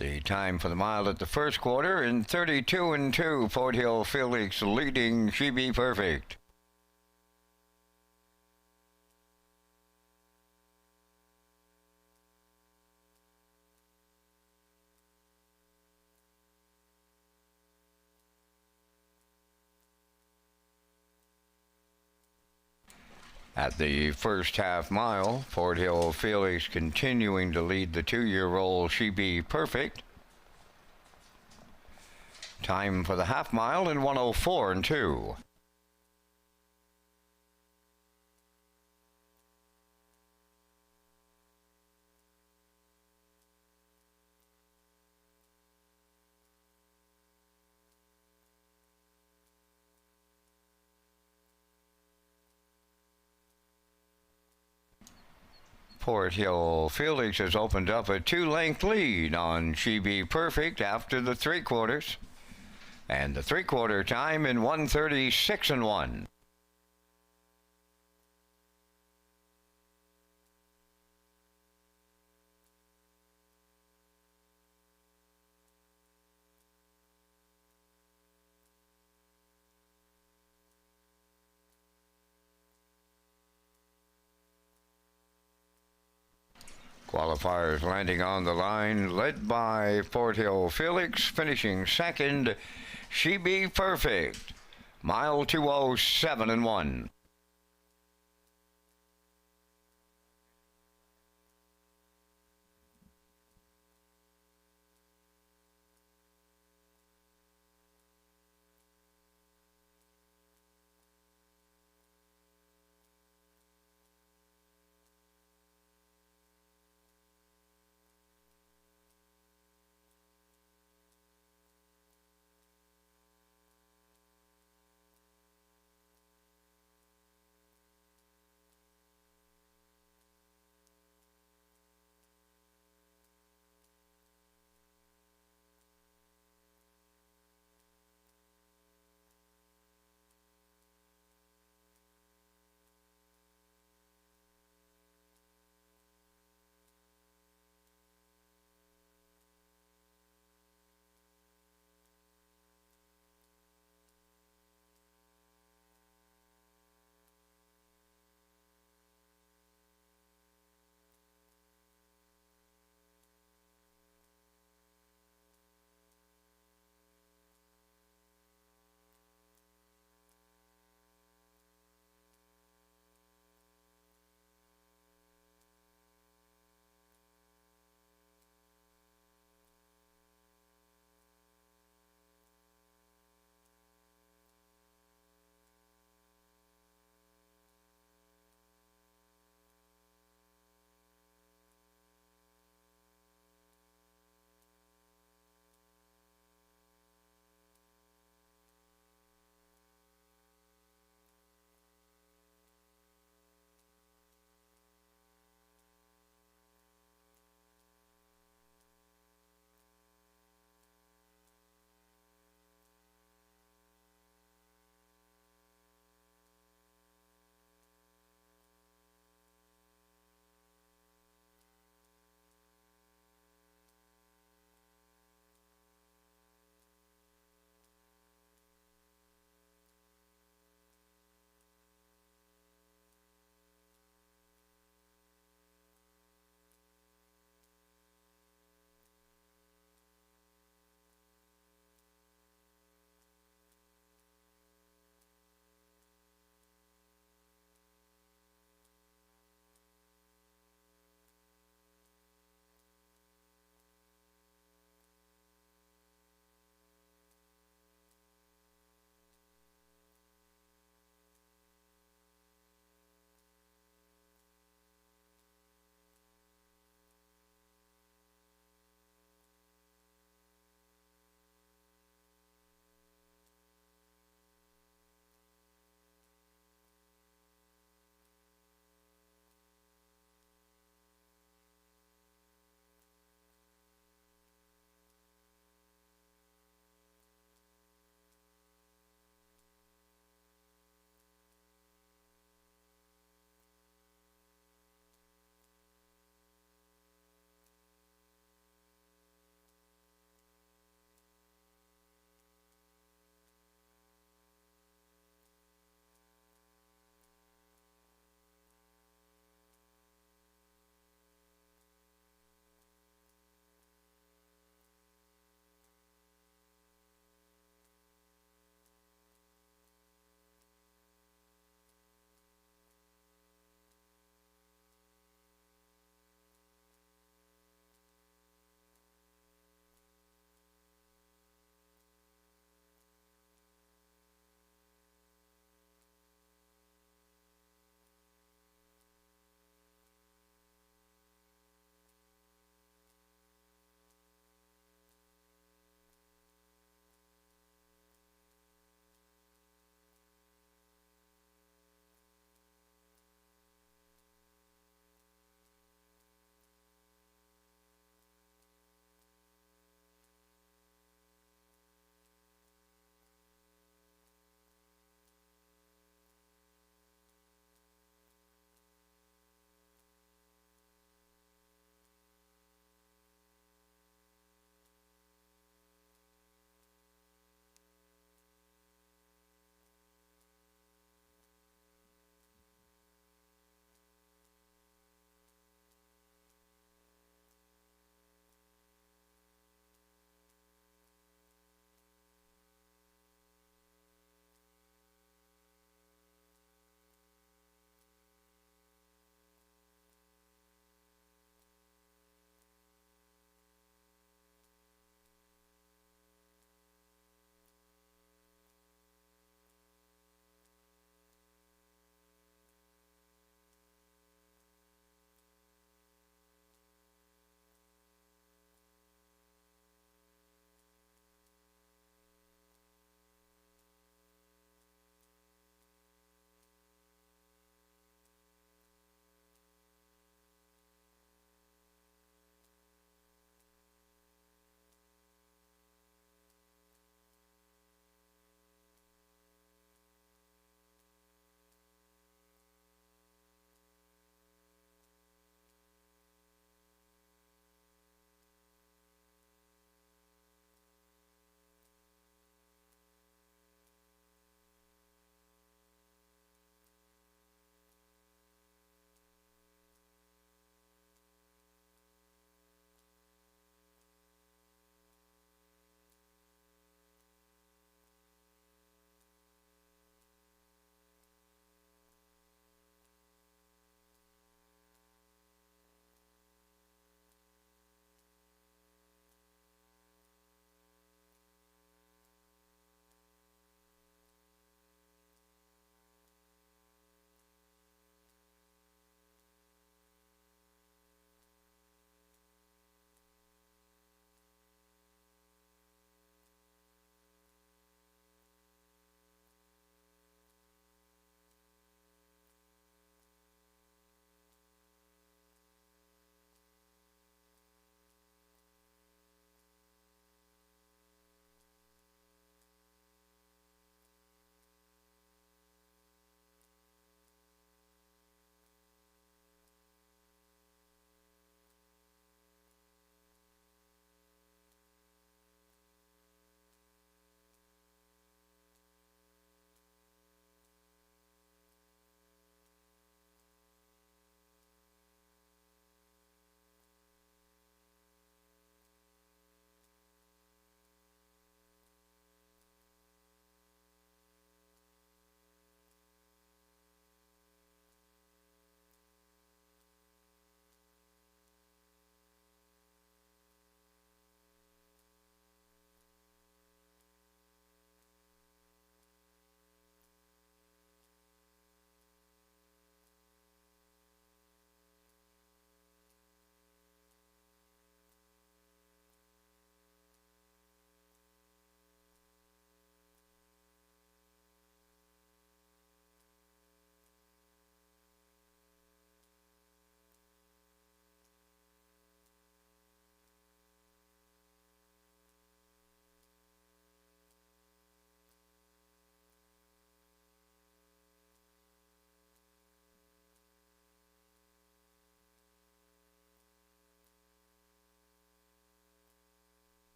The time for the mile at the first quarter in 32 and 2. Fort Hill Felix leading She Be Perfect. At the first half mile, Fort Hill Felix continuing to lead the 2-year-old She Be Perfect. Time for the half mile in 1:04 and 2. Fort Hill Felix has opened up a 2-length lead on She Be Perfect after the 3/4. And the 3/4 time in 1:36 and 1. Qualifiers landing on the line, led by Fort Hill Felix, finishing second, She Be Perfect. Mile 2:07 and 1.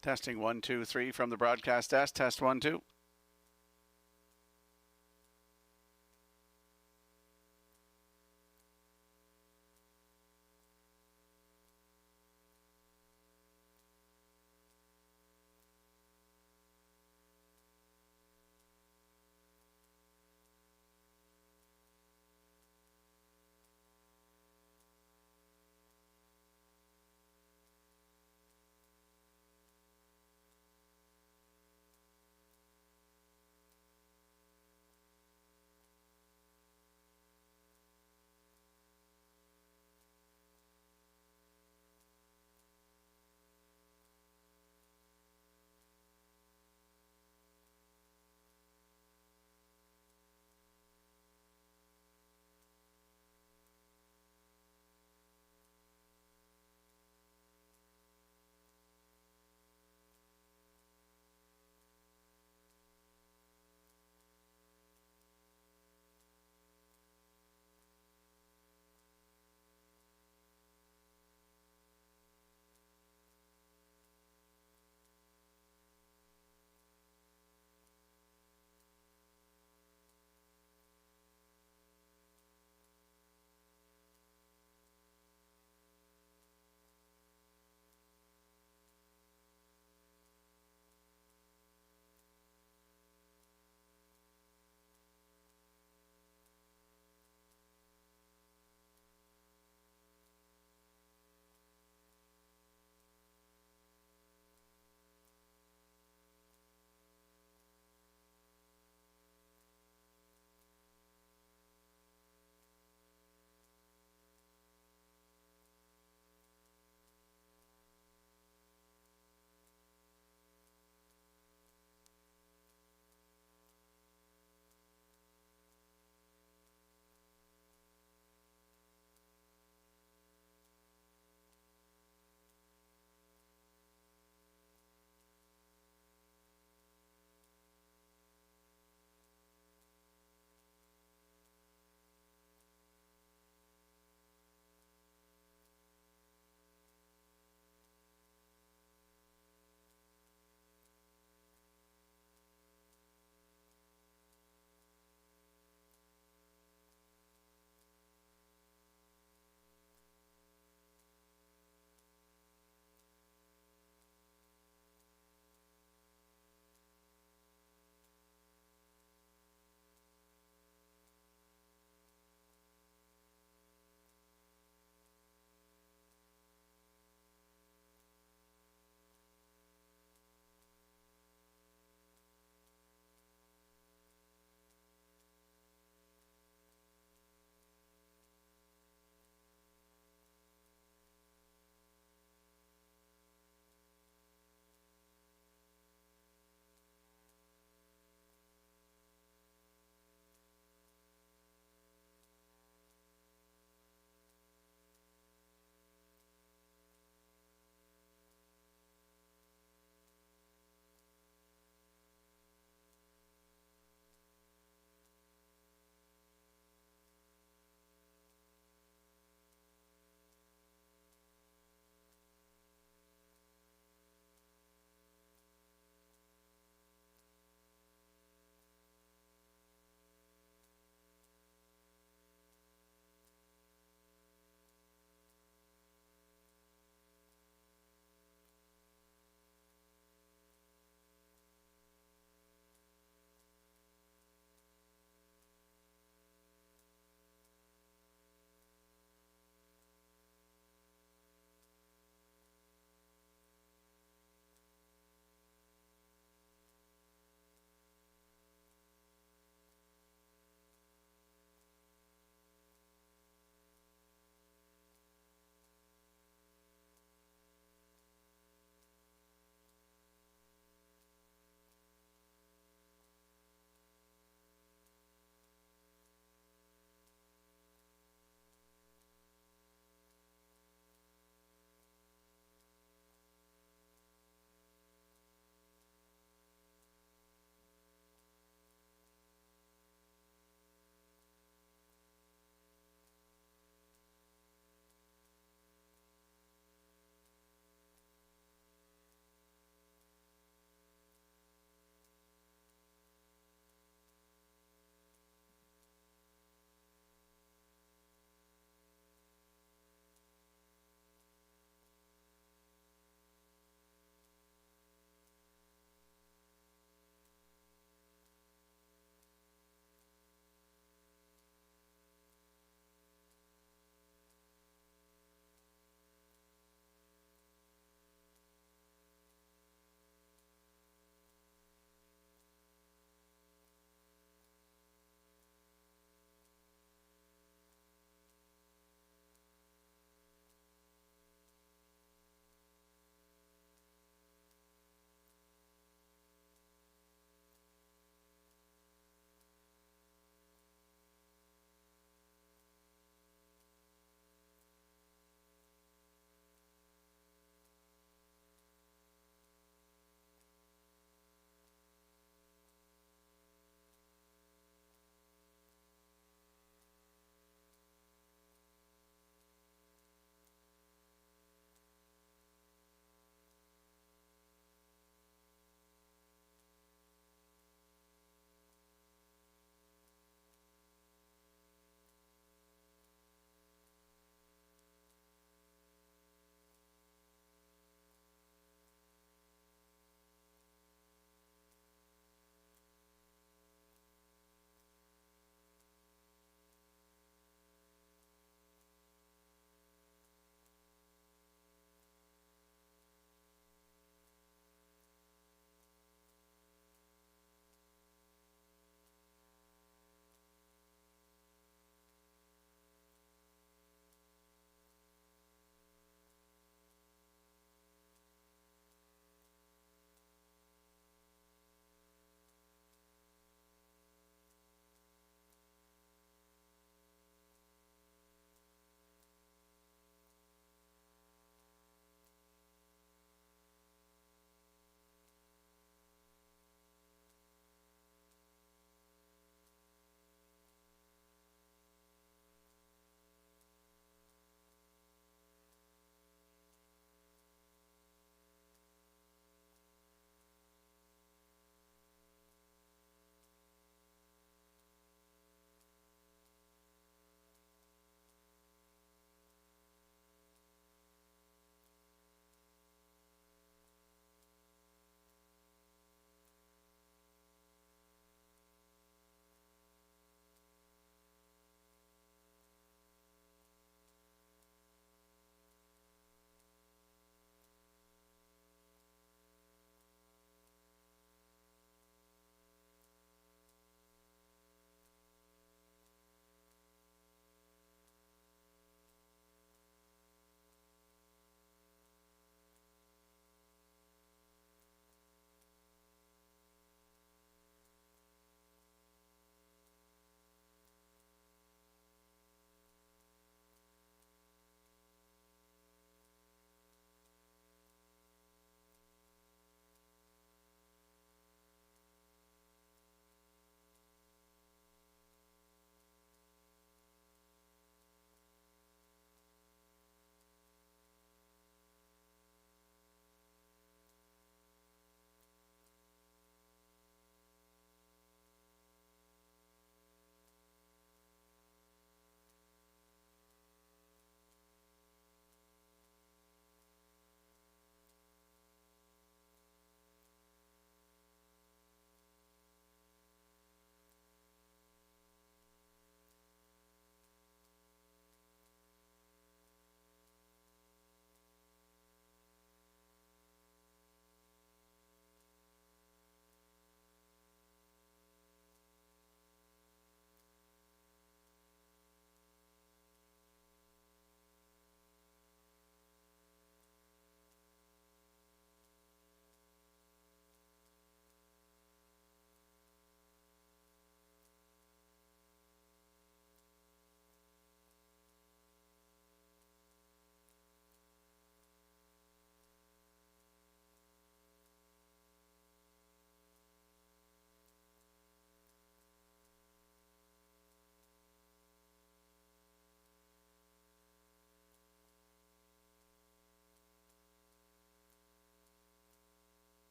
Testing 1, 2, 3 from the broadcast desk. Test 1, 2.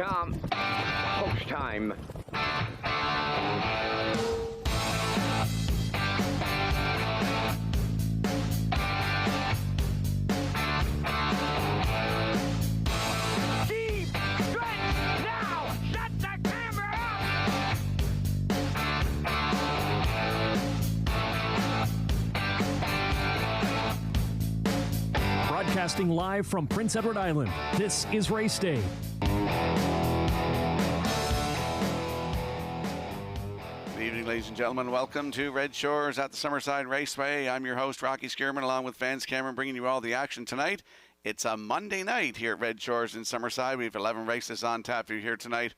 Tom. Post time. Deep stretch now. Shut the camera up. Broadcasting live from Prince Edward Island, this is Race Day. Good evening, ladies and gentlemen. Welcome to Red Shores at the Summerside Raceway. I'm your host, Rocky Skierman, along with Vance Cameron, bringing you all the action tonight. It's a Monday night here at Red Shores in Summerside. We have 11 races on tap for you here tonight.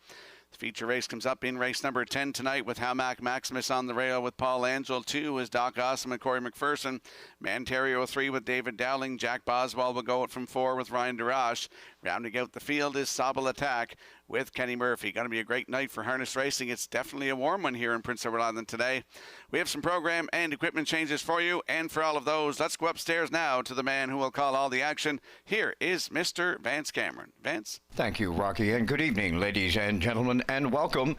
The feature race comes up in race number 10 tonight with Hamac Maximus on the rail with Paul Angel. 2 is Doc Awesome and Corey McPherson. Manterio 3 with David Dowling. Jack Boswell will go it from 4 with Ryan DeRoche. Rounding out the field is Sobel Attack with Kenny Murphy. Going to be a great night for harness racing. It's definitely a warm one here in Prince Edward Island today. We have some program and equipment changes for you, and for all of those, let's go upstairs now to the man who will call all the action. Here is Mr. Vance Cameron. Vance? Thank you, Rocky, and good evening, ladies and gentlemen, and welcome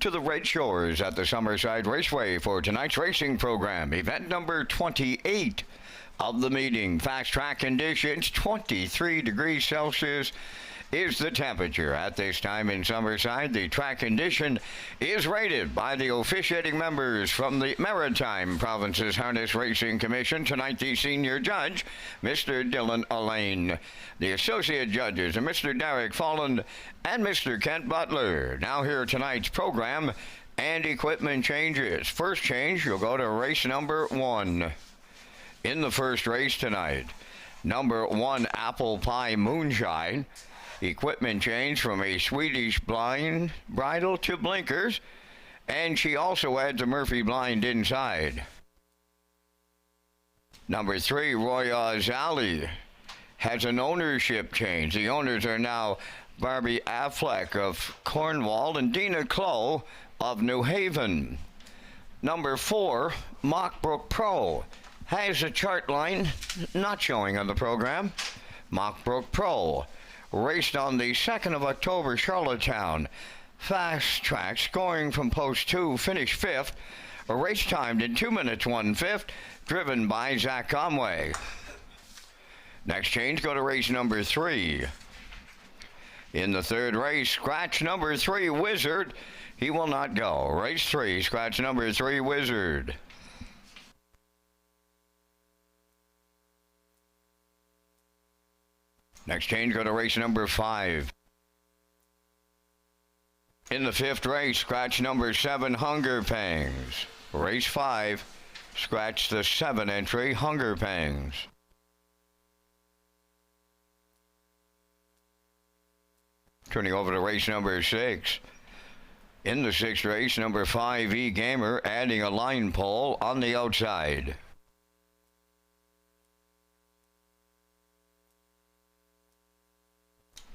to the Red Shores at the Summerside Raceway for tonight's racing program, event number 28 of the meeting. Fast track conditions, 23 degrees Celsius is the temperature at this time in Summerside. The track condition is rated by the officiating members from the Maritime Provinces Harness Racing Commission. Tonight, the senior judge, Mr. Dylan Allain. The associate judges are Mr. Derek Folland and Mr. Kent Butler. Now here tonight's program and equipment changes. First change, you'll go to race number 1. In the first race tonight, number 1, Apple Pie Moonshine. Equipment change from a Swedish blind bridle to blinkers, and she also adds a Murphy blind inside. Number 3, Royals Alley, has an ownership change. The owners are now Barbie Affleck of Cornwall and Dina Clough of New Haven. Number 4, Mockbrook Pro, has a chart line not showing on the program. Mockbrook Pro raced on the 2nd of October, Charlottetown. Fast track, scoring from post 2, finished 5th. A race timed in 2 minutes 1/5, driven by Zach Conway. Next change, go to race number 3. In the third race, scratch number 3, Wizard. He will not go. Race 3, scratch number 3, Wizard. Next change, go to race number 5. In the 5th race, scratch number 7, Hunger Pangs. Race 5, scratch the 7 entry, Hunger Pangs. Turning over to race number 6. In the 6th race, number 5, E Gamer, adding a line pole on the outside.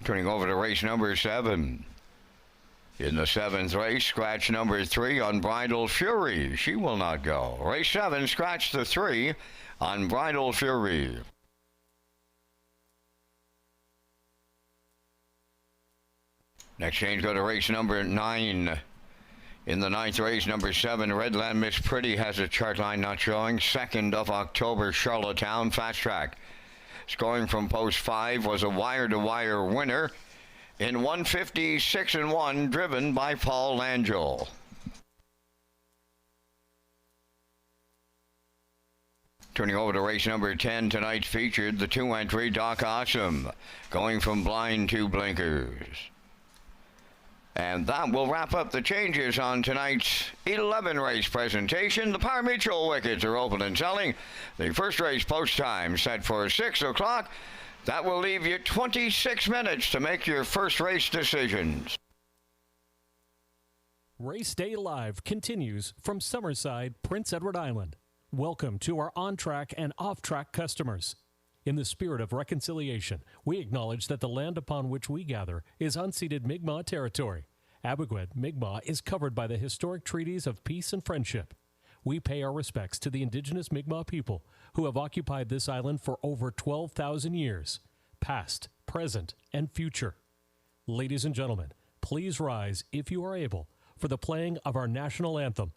Turning over to race number 7. In the 7th race, scratch number 3, Unbridled Fury. She will not go. Race 7, scratch the 3, Unbridled Fury. Next change, go to race number 9. In the 9th race, number 7, Redland Miss Pretty, has a chart line not showing. 2nd of October, Charlottetown, fast track. Scoring from post 5 was a wire-to-wire winner in 156-1, driven by Paul Angel. Turning over to race number 10, tonight's featured the 2-entry Doc Awesome, going from blind to blinkers. And that will wrap up the changes on tonight's 11-race presentation. The Power Mutual wickets are open and selling. The first race post time set for 6 o'clock. That will leave you 26 minutes to make your first race decisions. Race Day Live continues from Summerside, Prince Edward Island. Welcome to our on-track and off-track customers. In the spirit of reconciliation, we acknowledge that the land upon which we gather is unceded Mi'kmaq territory. Abeguid, Mi'kmaq is covered by the historic treaties of peace and friendship. We pay our respects to the indigenous Mi'kmaq people who have occupied this island for over 12,000 years, past, present, and future. Ladies and gentlemen, please rise, if you are able, for the playing of our national anthem.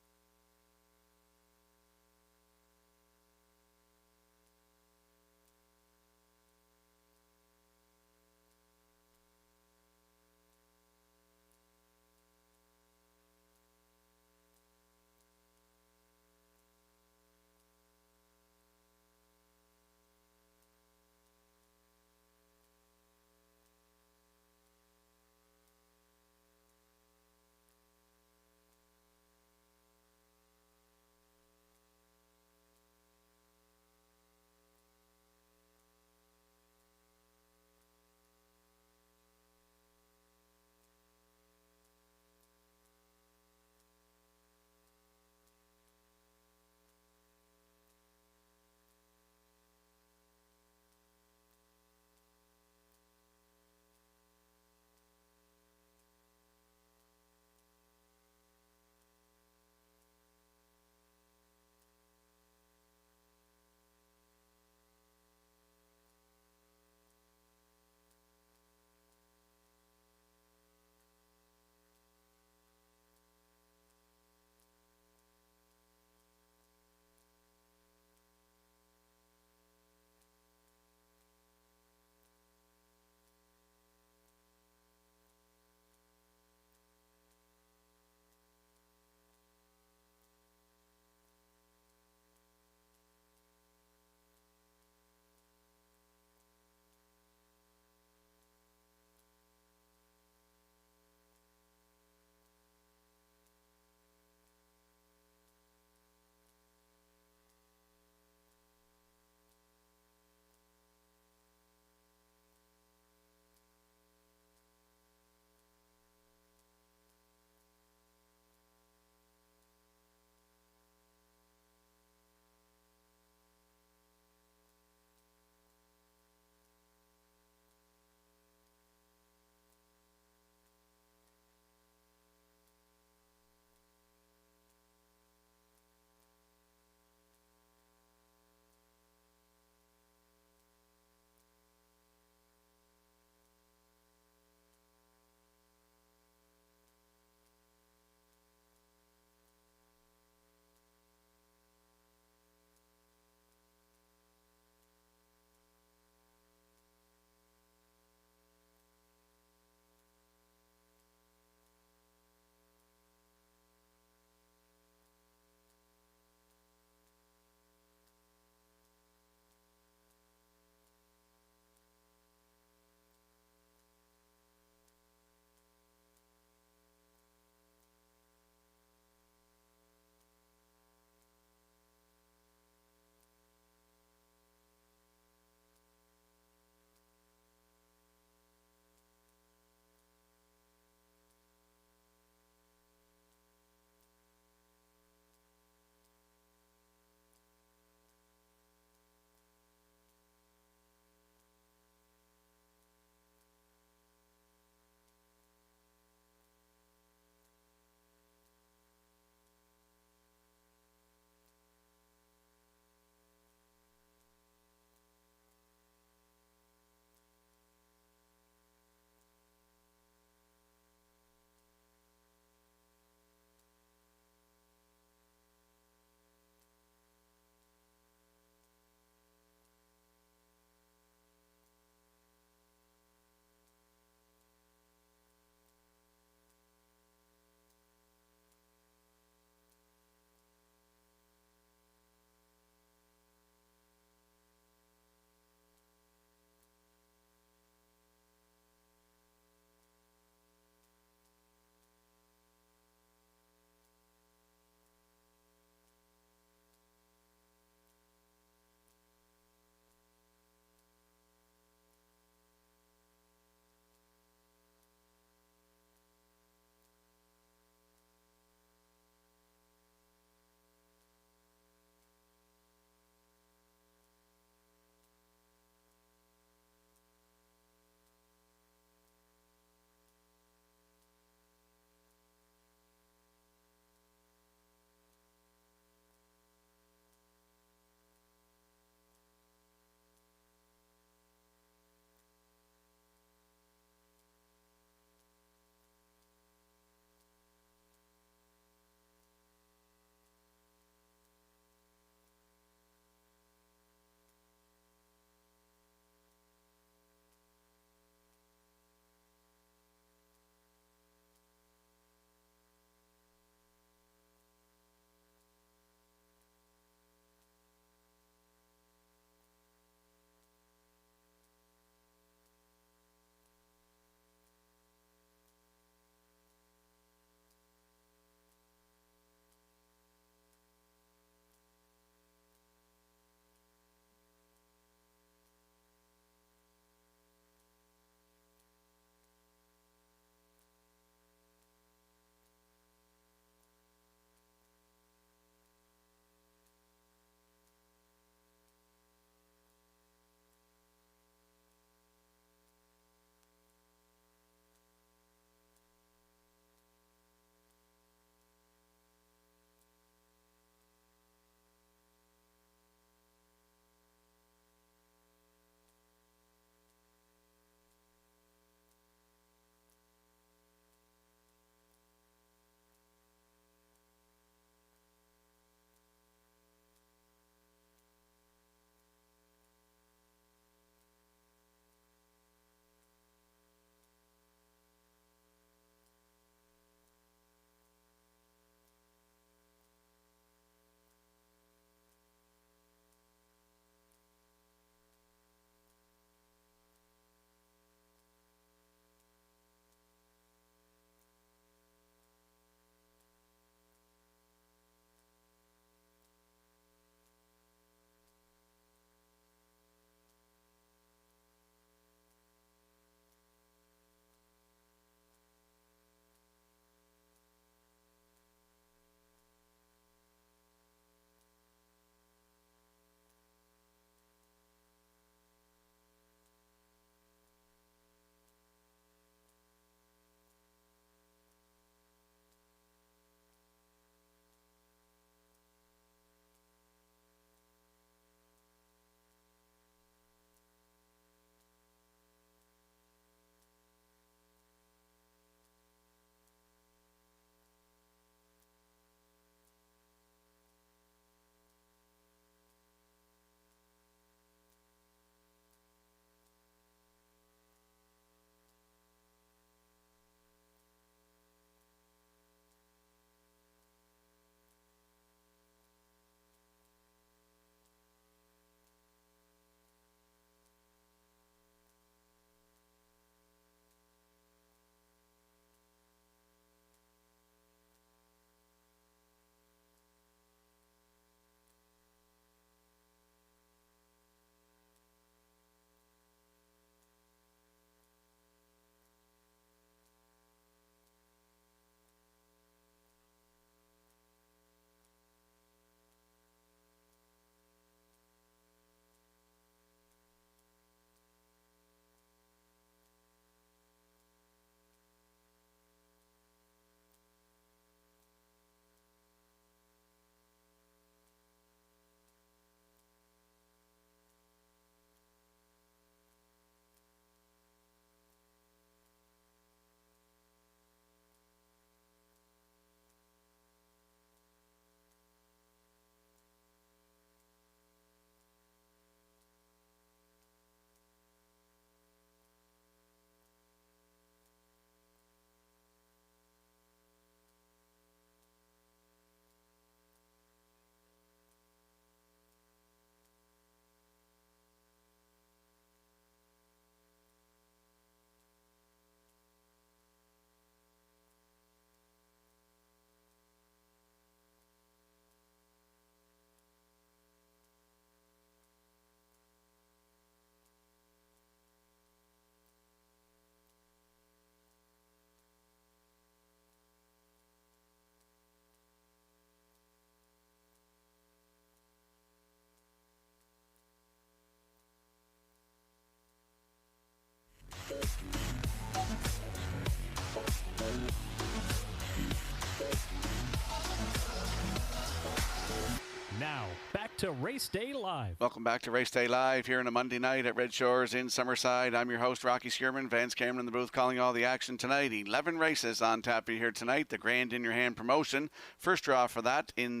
to Race Day Live. Welcome back to Race Day Live here on a Monday night at Red Shores in Summerside. I'm your host, Rocky Skierman. Vance Cameron in the booth calling all the action tonight. 11 races on tap for you here tonight. The Grand in Your Hand promotion. First draw for that in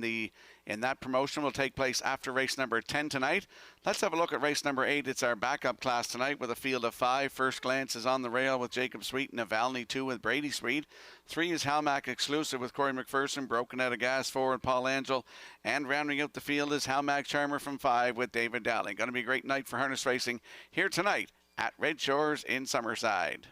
that promotion will take place after race number 10 tonight. Let's have a look at race number 8. It's our backup class tonight with a field of 5. First Glance is on the rail with Jacob Sweet, Navalny 2 with Brady Sweet. 3 is Halmac Exclusive with Corey McPherson, Broken Out of Gas 4 with Paul Angel. And rounding out the field is Halmac Charmer from 5 with David Dowling. Going to be a great night for harness racing here tonight at Red Shores in Summerside.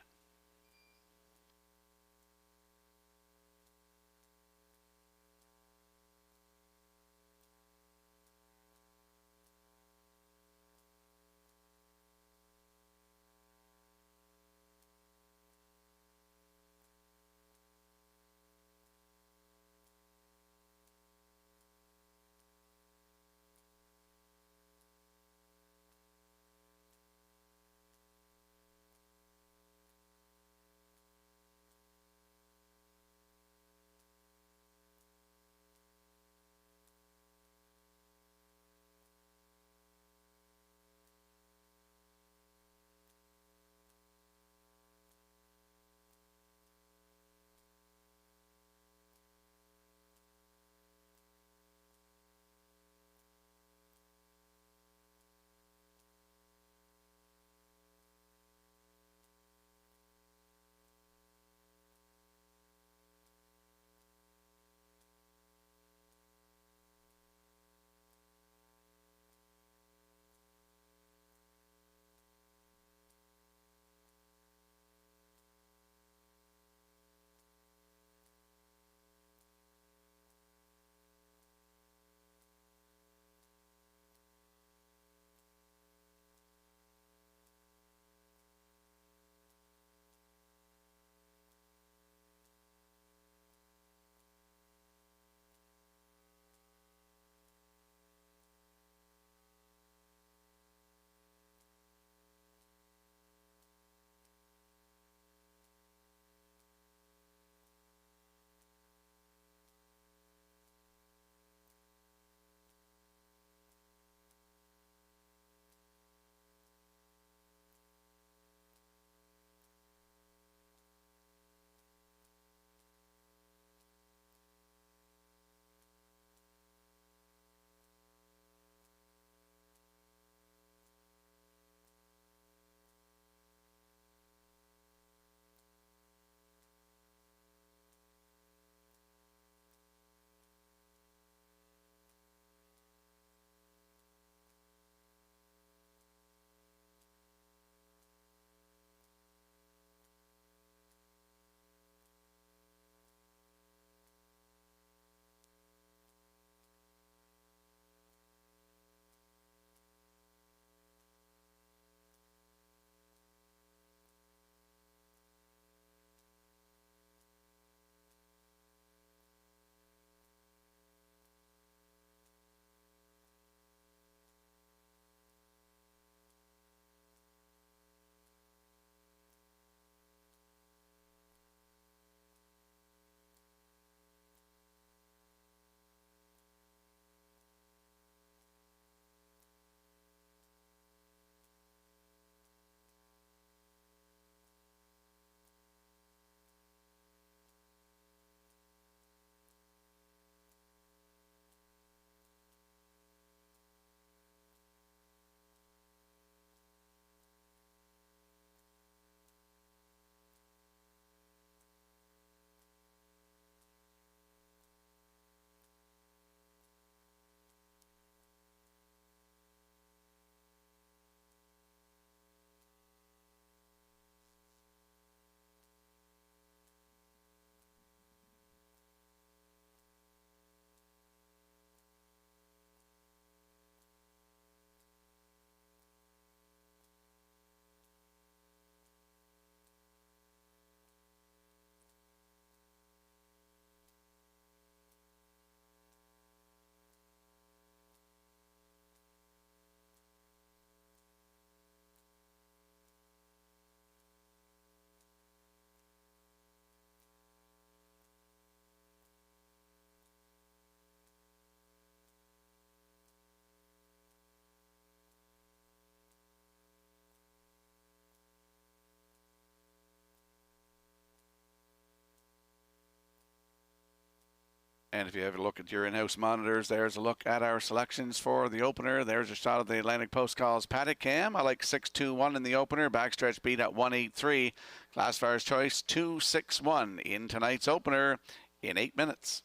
And if you have a look at your in-house monitors, there's a look at our selections for the opener. There's a shot of the Atlantic Post Calls paddock cam. I like 621 in the opener. Backstretch beat at 183. Classifier's choice 261 in tonight's opener in 8 minutes.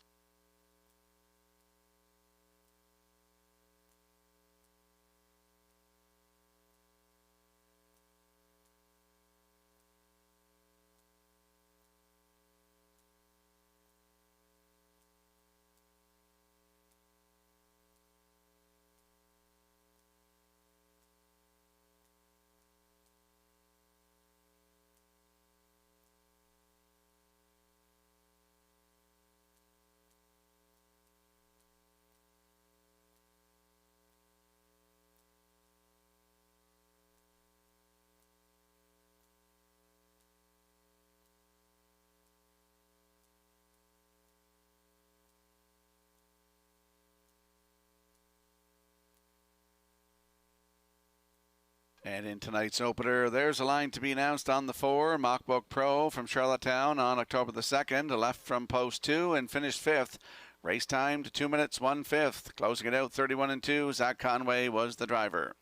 And in tonight's opener, there's a line to be announced on the 4. Mockbook Pro from Charlottetown on October the 2nd, a left from post 2 and finished 5th. Race time to 2 minutes 1/5. Closing it out 31 and 2. Zach Conway was the driver.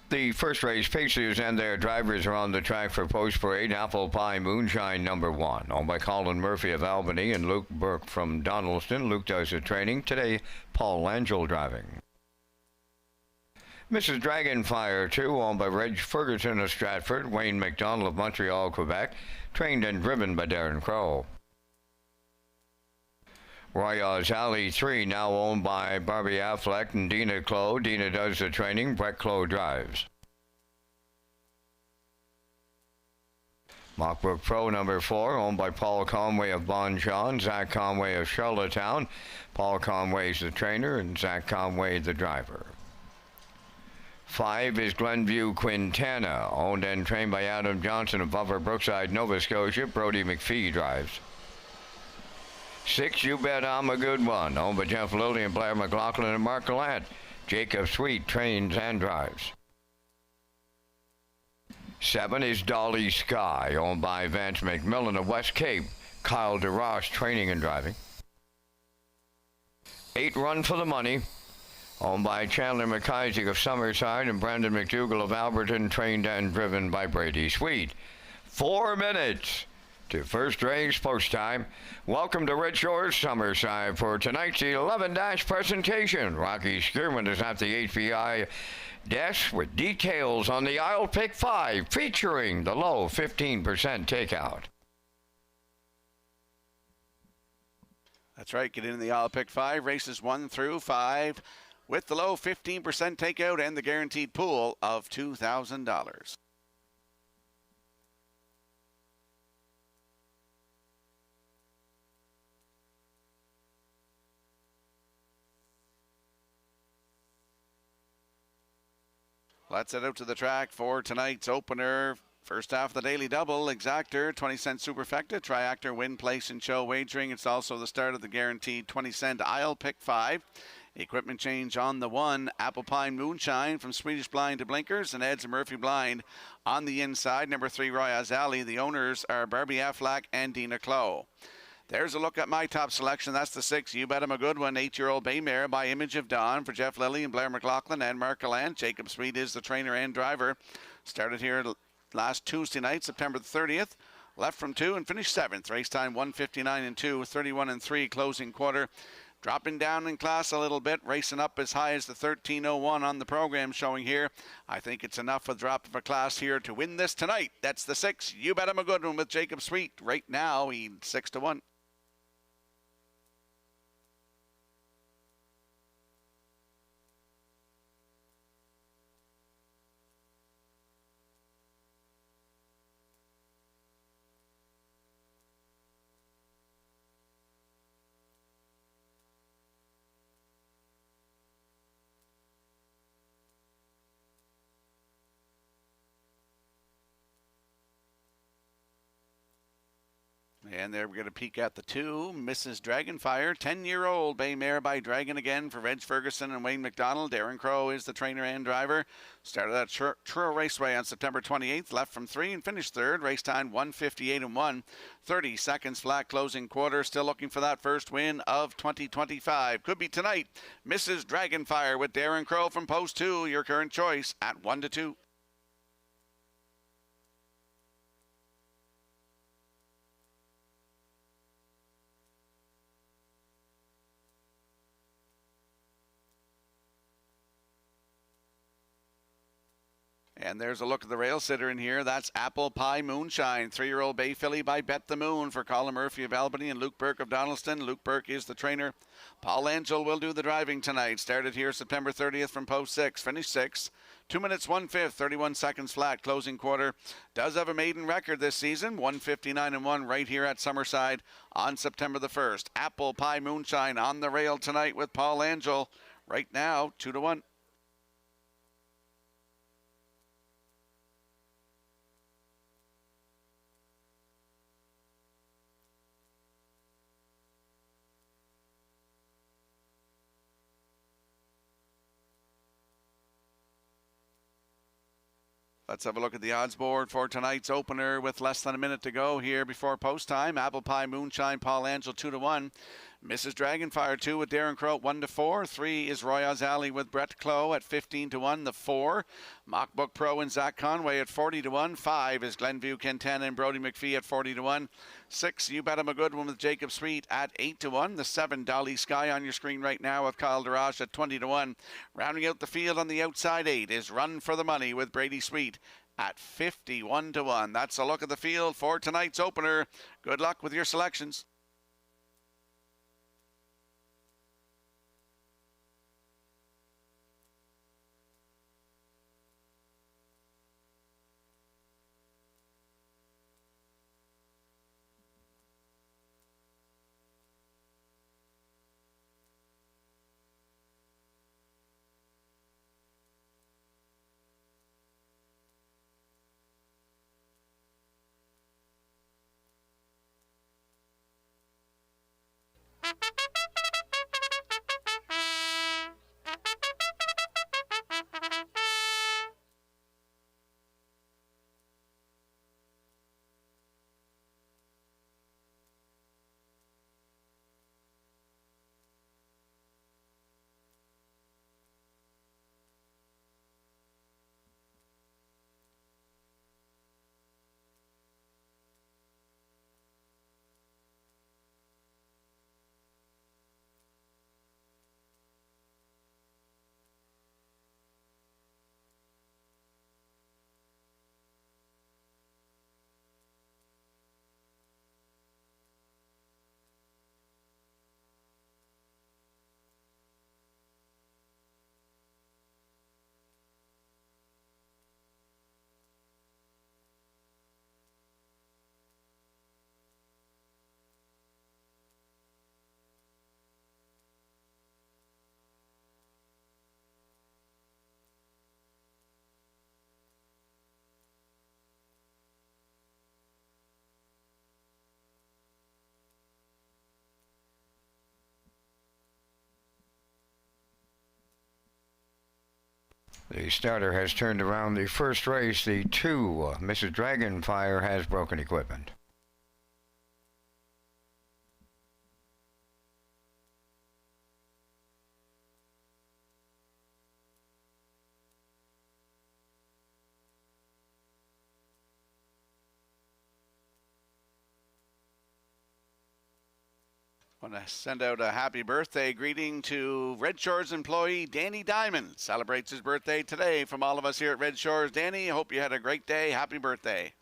The first race pacers and their drivers are on the track for Post Parade. Apple Pie Moonshine number 1, owned by Colin Murphy of Albany and Luke Burke from Donaldston. Luke does the training. Today, Paul Langell driving. Mrs. Dragonfire 2, owned by Reg Ferguson of Stratford, Wayne McDonald of Montreal, Quebec, trained and driven by Darren Crow. Royals Alley 3, now owned by Barbie Affleck and Dina Clow. Dina does the training. Brett Clow drives. Mockbrook Pro number 4, owned by Paul Conway of Bonchon, Zach Conway of Charlottetown. Paul Conway's the trainer and Zach Conway the driver. 5 is Glenview Quintana, owned and trained by Adam Johnson of Buffer Brookside, Nova Scotia. Brody McPhee drives. 6, You Bet I'm a Good One, owned by Jeff Lilly and Blair McLaughlin and Mark Gallant. Jacob Sweet trains and drives. 7 is Dolly Sky, owned by Vance McMillan of West Cape. Kyle DeRoche training and driving. 8, Run for the Money, owned by Chandler McIsaac of Summerside and Brandon McDougall of Alberton, trained and driven by Brady Sweet. 4 minutes to first race post time. Welcome to Redshores, Summerside for tonight's 11-dash presentation. Rocky Skierman is at the HPI desk with details on the aisle pick 5 featuring the low 15% takeout. That's right. Get in the I'll Pick 5. Races 1 through 5 with the low 15% takeout and the guaranteed pool of $2,000. Let's head out to the track for tonight's opener. First half of the Daily Double, Exactor, 20-cent Superfecta, Triactor, Win, Place, and Show Wagering. It's also the start of the guaranteed 20-cent I'll Pick 5. Equipment change on the 1, Apple Pine Moonshine from Swedish Blind to Blinkers and Ed's Murphy Blind on the inside. Number 3, Royals Alley. The owners are Barbie Affleck and Dina Clow. There's a look at my top selection. That's the 6, You Bet 'Em a Good One, 8-year-old Bay Mare by Image of Dawn for Jeff Lilly and Blair McLaughlin and Mark Gallant. Jacob Sweet is the trainer and driver. Started here last Tuesday night, September the 30th. Left from 2 and finished 7th. Race time 1:59 and 2, 31 and 3 closing quarter. Dropping down in class a little bit, racing up as high as the 13:01 on the program showing here. I think it's enough for a drop of a class here to win this tonight. That's the 6, You Bet 'Em a Good One with Jacob Sweet. Right now, he's 6-1. And there we're going to peek at the 2, Mrs. Dragonfire, 10-year-old Bay Mare by Dragon again for Reg Ferguson and Wayne McDonald. Darren Crow is the trainer and driver. Started at Truro Raceway on September 28th, left from 3 and finished 3rd. Race time 1:58 and 1, 30 seconds flat closing quarter. Still looking for that first win of 2025. Could be tonight. Mrs. Dragonfire with Darren Crow from Post 2, your current choice at 1-2. And there's a look at the rail sitter in here. That's Apple Pie Moonshine, 3-year-old Bay Filly by Bet the Moon for Colin Murphy of Albany and Luke Burke of Donaldson. Luke Burke is the trainer. Paul Angel will do the driving tonight. Started here September 30th from post 6, finished 6. 2 minutes 1/5, 31 seconds flat, closing quarter. Does have a maiden record this season, 1:59 and 1 right here at Summerside on September the 1st. Apple Pie Moonshine on the rail tonight with Paul Angel. Right now, 2-1. Let's have a look at the odds board for tonight's opener with less than a minute to go here before post time. Apple Pie Moonshine, Paul Angel 2-1. Mrs. Dragonfire 2 with Darren Crow 1-4. 3 is Royals Alley with Brett Clow at 15-1. The 4, Mockbook Pro and Zach Conway at 40-1. 5 is Glenview Quintana and Brody McPhee at 40-1. 6, You Bet 'Em a Good One with Jacob Sweet at 8-1. The 7, Dolly Sky on your screen right now with Kyle Darage at 20-1. Rounding out the field on the outside 8 is Run for the Money with Brady Sweet at 51-1. That's a look at the field for tonight's opener. Good luck with your selections. The starter has turned around the first race. The 2, Mrs. Dragonfire, has broken equipment. Want to send out a happy birthday greeting to Red Shores employee Danny Diamond. Celebrates his birthday today from all of us here at Red Shores. Danny, hope you had a great day. Happy birthday.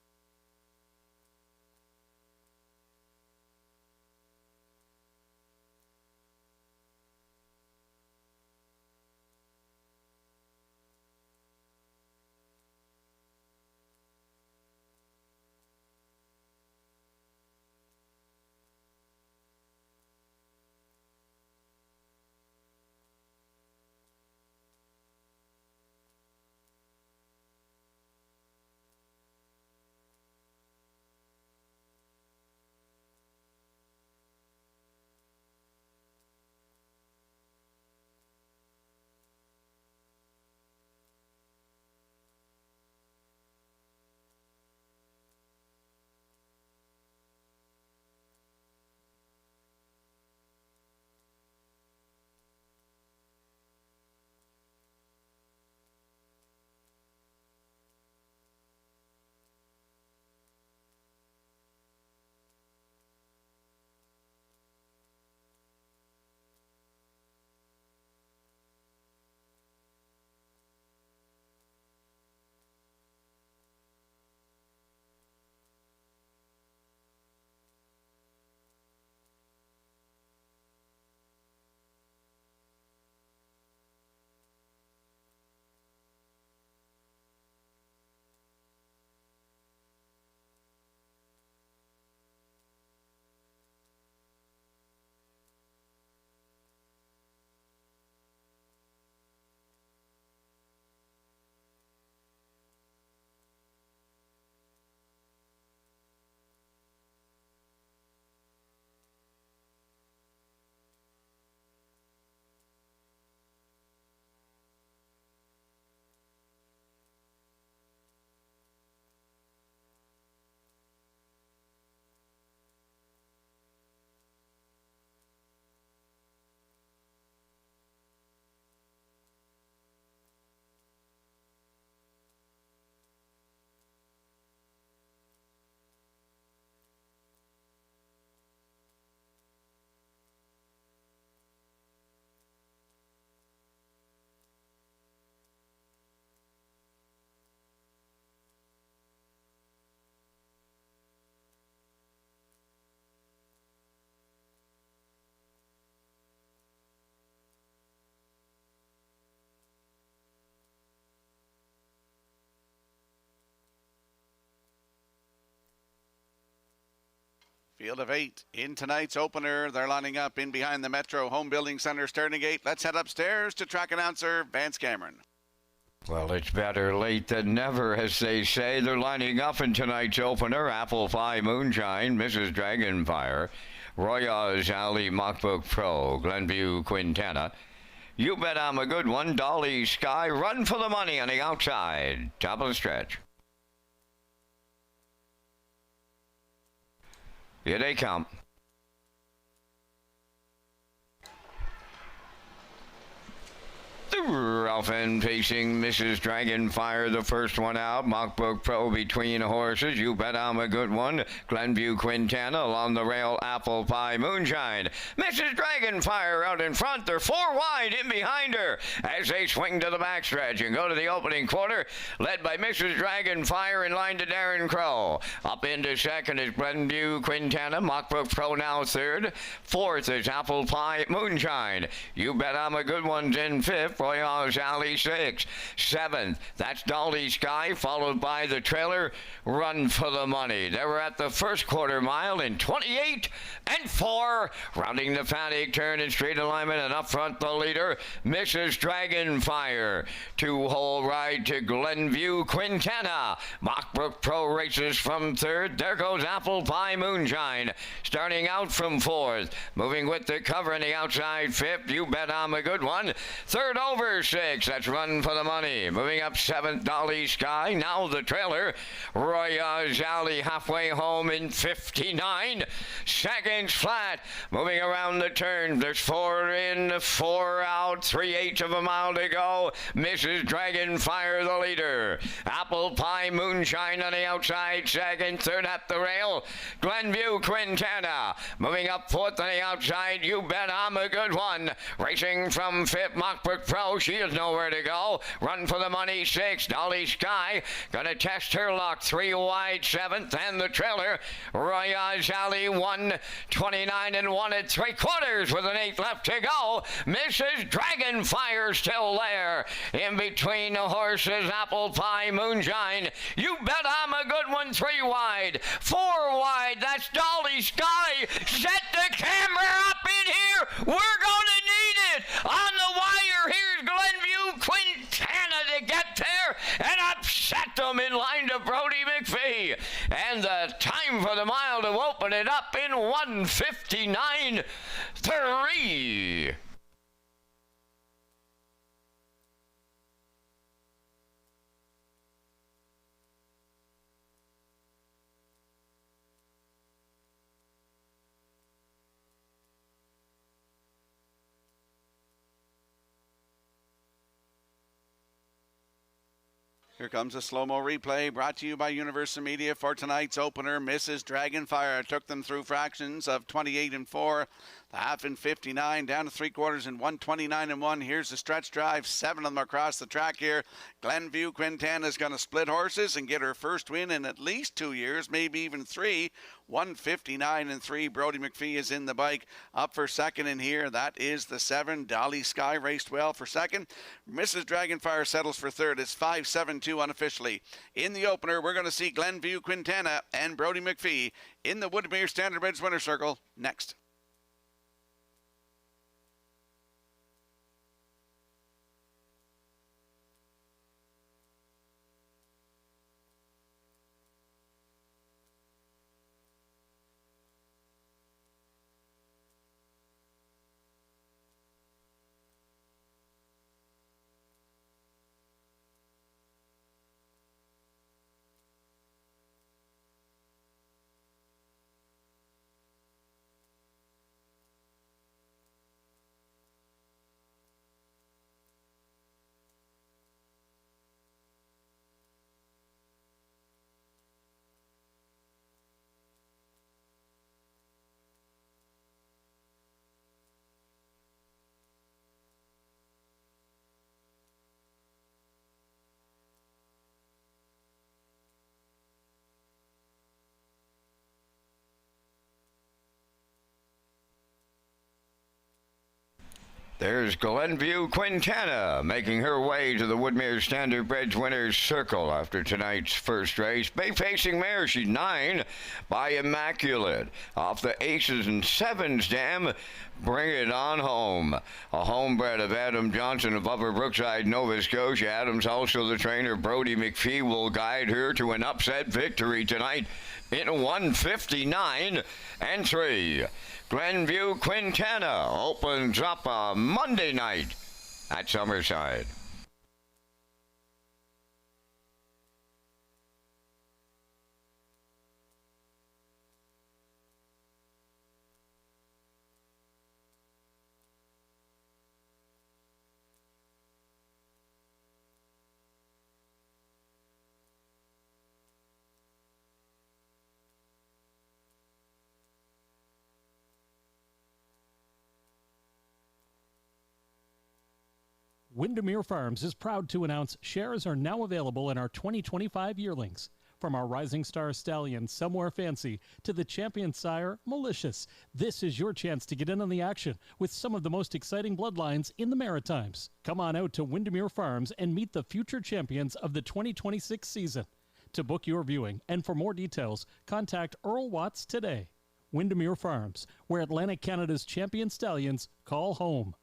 Field of 8 in tonight's opener. They're lining up in behind the Metro Home Building Center starting gate. Let's head upstairs to track announcer Vance Cameron. Well, it's better late than never, as they say. They're lining up in tonight's opener. Apple Pie Moonshine, Mrs. Dragonfire, Royals Alley Mockbook Pro, Glenview Quintana. You Bet I'm a Good One, Dolly Sky, Run for the Money on the outside. Top of the stretch. Here they come. The Ralph N facing Mrs. Dragonfire, the first one out. Mockbook Pro between horses. You Bet I'm a Good One. Glenview Quintana along the rail. Apple Pie Moonshine. Mrs. Dragonfire out in front. They're 4 wide in behind her as they swing to the backstretch and go to the opening quarter. Led by Mrs. Dragonfire in line to Darren Crow. Up into second is Glenview Quintana. Mockbook Pro now third. Fourth is Apple Pie Moonshine. You Bet I'm a Good One's in fifth. Royals Alley 6. 7th, that's Dolly Sky, followed by the trailer, Run for the Money. They were at the first quarter mile in 28 and 4, rounding the paddock turn in straight alignment, and up front the leader, Mrs. Dragonfire. 2-hole ride to Glenview Quintana. Mockbrook Pro races from third. There goes Apple Pie Moonshine, starting out from fourth. Moving with the cover on the outside fifth. You Bet I'm a Good One. Third over 6. 6. That's Run for the Money. Moving up 7th, Dolly Sky. Now the trailer. Roya's Alley halfway home in 59 seconds flat. Moving around the turn. There's 4 in, 4 out. 3/8 of a mile to go. Mrs. Dragonfire the leader. Apple Pie Moonshine on the outside. Second, third at the rail. Glenview Quintana. Moving up 4th on the outside. You Bet I'm a Good One. Racing from 5th, Mockbrook Pro. She has nowhere to go. Run for the Money 6. Dolly Sky gonna test her luck. 3 wide 7th, and the trailer. Roya's Alley 1:29 and 1 3/4 with an 8 left to go. Mrs. Dragonfire still there. In between the horses, Apple Pie Moonshine. You Bet I'm a Good One 3 wide. 4 wide. That's Dolly Sky. Set the camera up in here. We're gonna need it. On the wire, here's Glenview Quintana to get there and upset them in line to Brody McPhee. And the time for the mile to open it up in 1:59.3. Here comes a slow-mo replay brought to you by Universal Media for tonight's opener. Mrs. Dragonfire took them through fractions of 28 and 4. The half in 59, down to 3/4 in 1:29 and 1. Here's the stretch drive. 7 of them across the track here. Glenview Quintana is going to split horses and get her first win in at least 2 years, maybe even 3. 1:59 and 3. Brody McPhee is in the bike. Up for second in here. That is the 7. Dolly Sky raced well for second. Mrs. Dragonfire settles for third. It's 5-7-2 unofficially. In the opener, we're going to see Glenview Quintana and Brody McPhee in the Woodmere Standard Bridge Winner Circle next. There's Glenview Quintana making her way to the Woodmere Standard Bridge Winners Circle after tonight's first race. Bay-facing mare, she's 9 by Immaculate. Off the Aces and Sevens dam, Bring It On Home. A homebred of Adam Johnson of Upper Brookside, Nova Scotia. Adam's also the trainer. Brody McPhee will guide her to an upset victory tonight in 1:59 and 3. Glenview Quintana opens up a Monday night at Summerside. Windermere Farms is proud to announce shares are now available in our 2025 yearlings. From our Rising Star Stallion, Somewhere Fancy, to the Champion Sire, Malicious. This is your chance to get in on the action with some of the most exciting bloodlines in the Maritimes. Come on out to Windermere Farms and meet the future champions of the 2026 season. To book your viewing and for more details, contact Earl Watts today. Windermere Farms, where Atlantic Canada's champion stallions call home.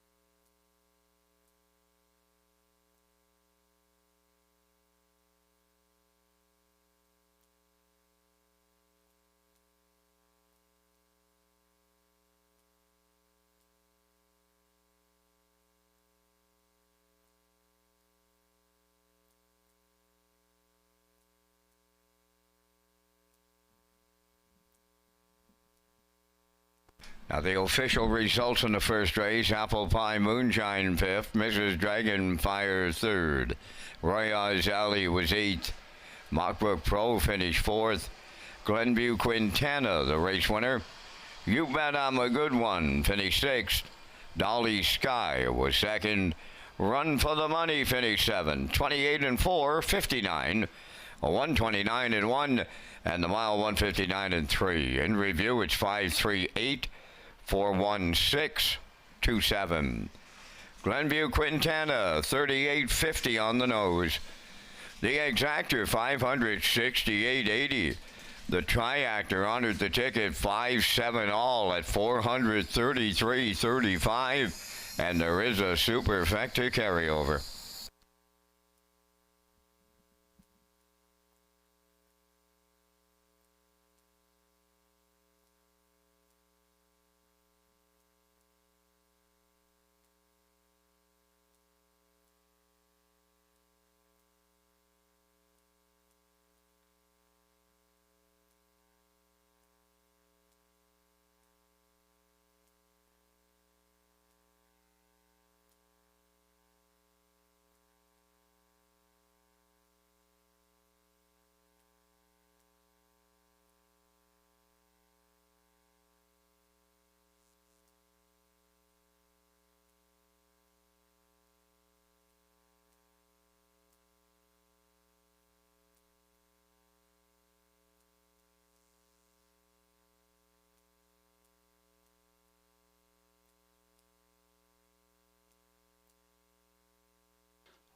Now the official results in the first race: Apple Pie Moonshine 5th, Mrs. Dragonfire 3rd, Royale's Alley was 8th, Mockbrook Pro finished 4th, Glenview Quintana, the race winner. You Bet I'm a Good One finished 6th, Dolly Sky was 2nd, Run for the Money finished 7th, 28 and 4, 59, 129 and 1, and the mile 159 and 3. In review, it's 538, 416, 27. Glenview Quintana 38.50 on the nose. The exactor 568.80. The triactor honored the ticket 5-7 all at 433.35, and there is a superfecta carryover.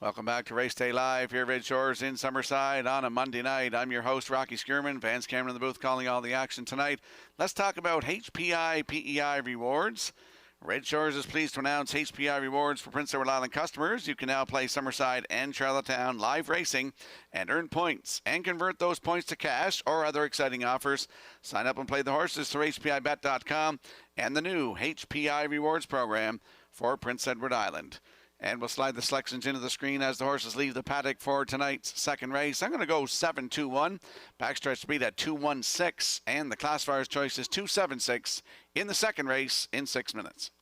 Welcome back to Race Day Live here at Red Shores in Summerside on a Monday night. I'm your host, Rocky Skierman. Vance Cameron in the booth calling all the action tonight. Let's talk about HPI PEI rewards. Red Shores is pleased to announce HPI rewards for Prince Edward Island customers. You can now play Summerside and Charlottetown live racing and earn points and convert those points to cash or other exciting offers. Sign up and play the horses through HPIBet.com and the new HPI rewards program for Prince Edward Island. And we'll slide the selections into the screen as the horses leave the paddock for tonight's second race. I'm going to go 7-2-1. Backstretch speed at 2-1-6. And the classifier's choice is 2-7-6 in the second race in 6 minutes.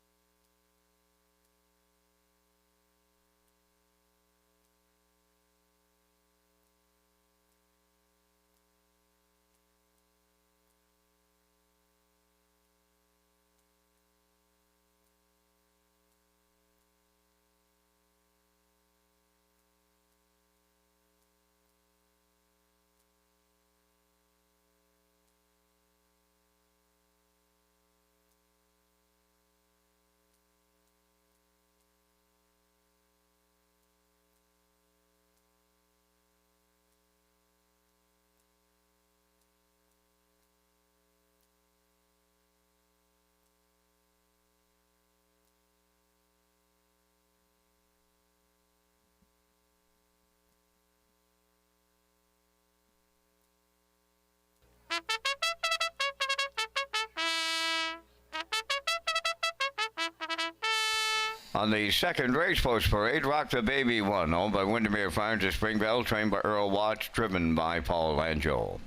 On the second race post parade, Rock the Baby won, owned by Windermere Farms of Springvale, trained by Earl Watts, driven by Paul Langell.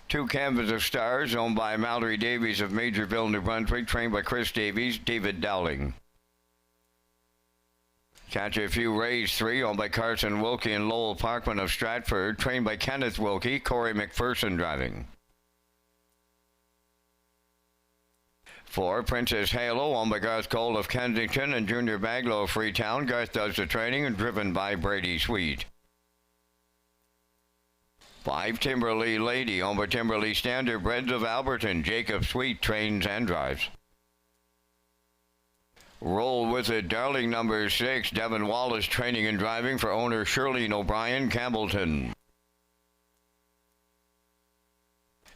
Two Canvas of Stars, owned by Mallory Davies of Majorville, New Brunswick, trained by Chris Davies, David Dowling. Catch a Few Rays 3, owned by Carson Wilkie and Lowell Parkman of Stratford, trained by Kenneth Wilkie, Corey McPherson driving. 4, Princess Halo, owned by Garth Cole of Kensington and Junior Baglow of Freetown. Garth does the training and driven by Brady Sweet. 5, Timberley Lady, owned by Timberley Standardbreds of Alberton. Jacob Sweet trains and drives. Roll With It, Darling number 6, Devin Wallace training and driving for owner Shirley O'Brien, Campbellton.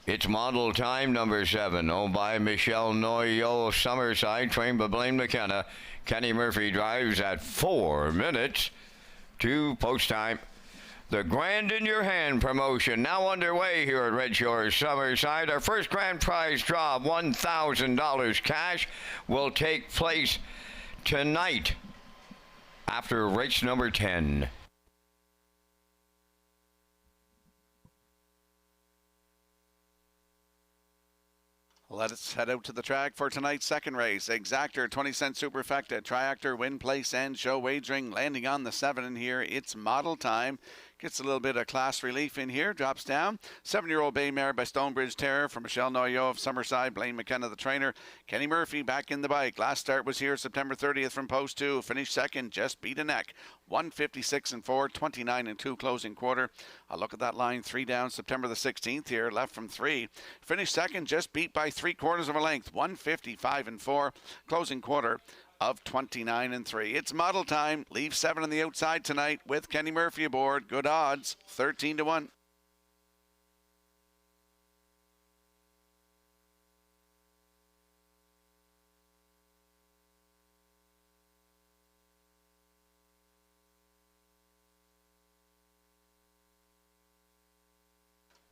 It's Model Time number 7, owned by Michelle Noyo of Summerside, trained by Blaine McKenna. Kenny Murphy drives at 4 minutes to post time. The Grand in Your Hand promotion now underway here at Red Shores Summerside. Our first grand prize draw of $1,000 cash will take place tonight after race number 10. Let's head out to the track for tonight's second race. Exactor, 20-cent superfecta, triactor, win, place, and show wagering. Landing on the 7 in here. It's Model Time. Gets a little bit of class relief in here. Drops down. 7-year-old bay mare by Stonebridge Terror from Michelle Noyo of Summerside. Blaine McKenna, the trainer. Kenny Murphy back in the bike. Last start was here September 30th from post 2. Finished second. Just beat a neck. 156 and 4. 29 and 2 closing quarter. A look at that line. 3 down September the 16th here. Left from 3. Finished second. Just beat by 3/4 of a length. 155 and 4. Closing quarter of 29 and 3. It's Model Time. Leave 7 on the outside tonight with Kenny Murphy aboard. Good odds, 13 to 1.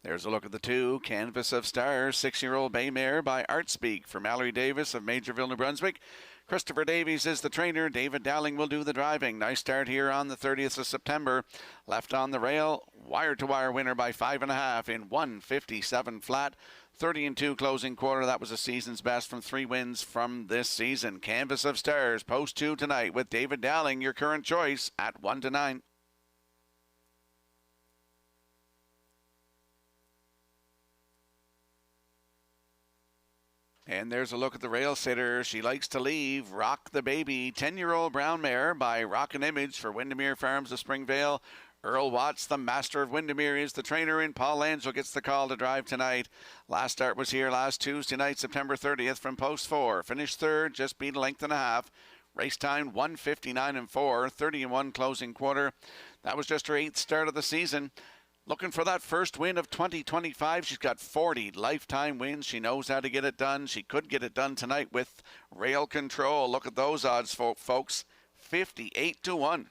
There's a look at the 2, Canvas of Stars, 6-year-old bay mare by Artspeak for Mallory Davis of Majorville, New Brunswick. Christopher Davies is the trainer. David Dowling will do the driving. Nice start here on the 30th of September. Left on the rail, wire-to-wire winner by 5.5 in 157 flat. 30 and 2 closing quarter. That was a season's best from 3 wins from this season. Canvas of Stars, post 2 tonight with David Dowling, your current choice at 1 to 9. And there's a look at the rail sitter. She likes to leave. Rock the Baby, 10-year-old brown mare by Rockin' Image for Windermere Farms of Springvale. Earl Watts, the master of Windermere, is the trainer, and Paul Angel gets the call to drive tonight. Last start was here last Tuesday night, September 30th from post 4. Finished third, just beat a length and a half. Race time 159 and 4, 30 and 1 closing quarter. That was just her 8th start of the season. Looking for that first win of 2025. She's got 40 lifetime wins. She knows how to get it done. She could get it done tonight with Rail Control. Look at those odds, folks. 58 to 1.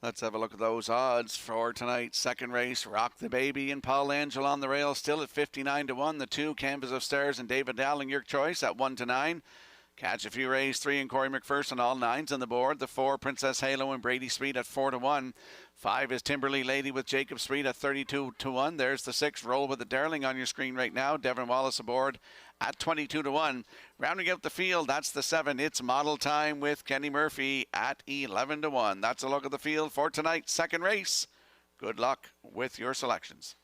Let's have a look at those odds for tonight's second race. Rock the Baby and Paul Angel on the rail, still at 59 to 1. The 2, Canvas of Stars and David Dowling, your choice at 1 to 9. Catch a Few Rays, 3 and Corey McPherson, all 9s on the board. The 4, Princess Halo and Brady Sweet at 4 to 1. 5 is Timberly Lady with Jacob Sweet at 32 to 1. There's the 6, Roll with the Darling on your screen right now. Devin Wallace aboard at 22 to 1. Rounding out the field, that's the 7. It's Model Time with Kenny Murphy at 11 to 1. That's a look at the field for tonight's second race. Good luck with your selections.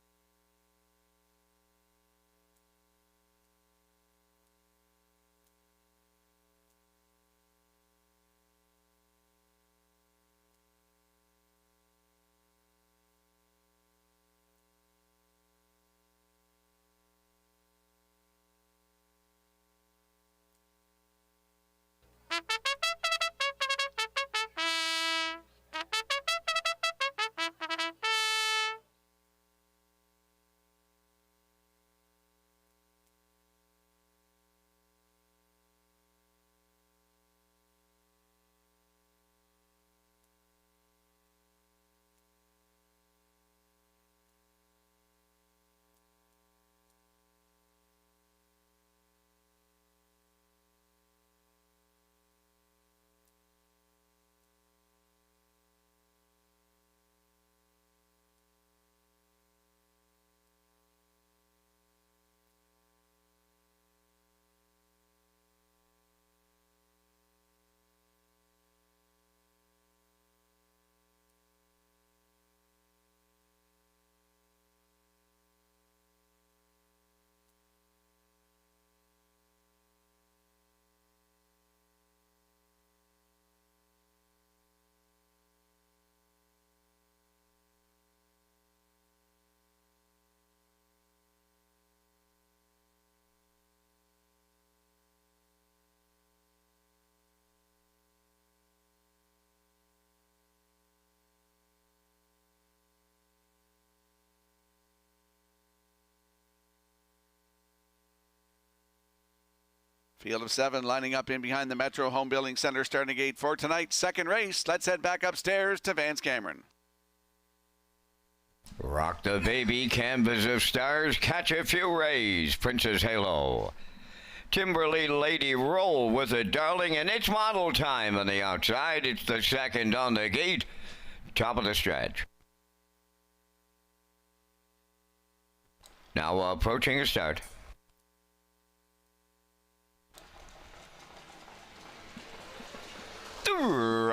Field of 7 lining up in behind the Metro Home Building Center starting gate for tonight's second race. Let's head back upstairs to Vance Cameron. Rock the Baby, Canvas of Stars, Catch a Few Rays, Princess Halo. Timberly Lady, Roll with it, Darling, and it's model time on the outside. It's the second on the gate, top of the stretch. Now approaching a start.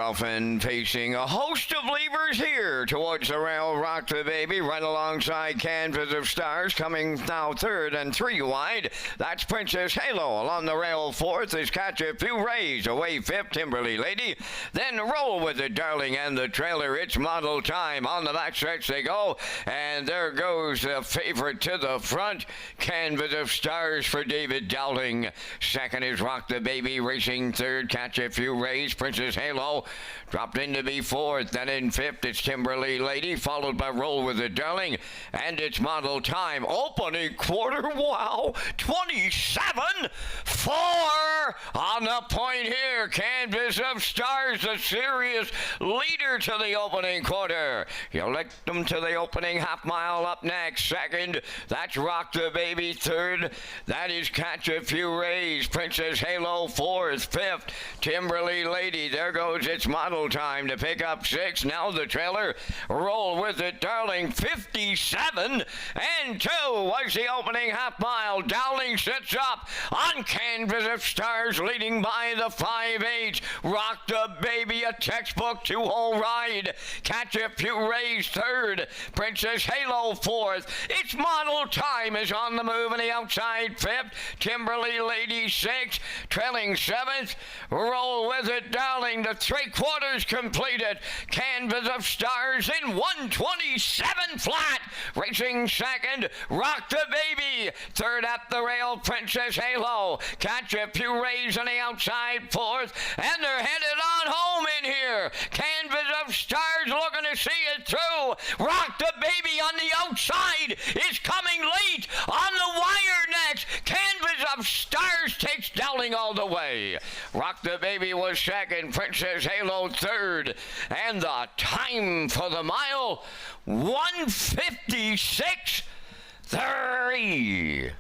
Often facing a host of levers here towards the rail. Rock the Baby right alongside Canvas of Stars, coming now third and 3 wide. That's Princess Halo. Along the rail fourth is Catch a Few Rays. Away fifth, Timberly Lady. Then Roll with it, Darling, and the trailer. It's model time. On the back stretch they go, and there goes the favorite to the front. Canvas of Stars for David Dowling. Second is Rock the Baby, racing third. Catch a Few Rays. Princess Halo dropped in to be fourth. Then in fifth, it's Timberly Lady, followed by Roll with it, Darling, and it's model time. Opening quarter, wow, 27-4 on the point here. Canvas of Stars, the serious leader to the opening quarter. You'll lick them to the opening half mile up next. Second, that's Rock the Baby. Third, that is Catch a Few Rays. Princess Halo fourth. Fifth, Timberly Lady. There goes its model time to pick up 6. Now the trailer. Roll with it, Darling. 57-2 was the opening half mile. Dowling sits up on Canvas of Stars, leading by the 5/8. Rock the Baby, a textbook 2-hole ride. Catch a Few Rays third. Princess Halo fourth. Its model time is on the move in the outside fifth. Timberly Lady sixth. Trailing seventh. Roll with it, Darling. The 3/4 completed. Canvas of Stars in 127 flat. Racing second, Rock the Baby. Third at the rail, Princess Halo. Catch a Few Rays on the outside fourth. And they're headed on home in here. Canvas of Stars looking to see it through. Rock the Baby on the outside is coming late on the wire next. Canvas of Stars takes Dowling all the way. Rock the Baby was second. Princess Halo third. And the time for the mile, 1:56:3.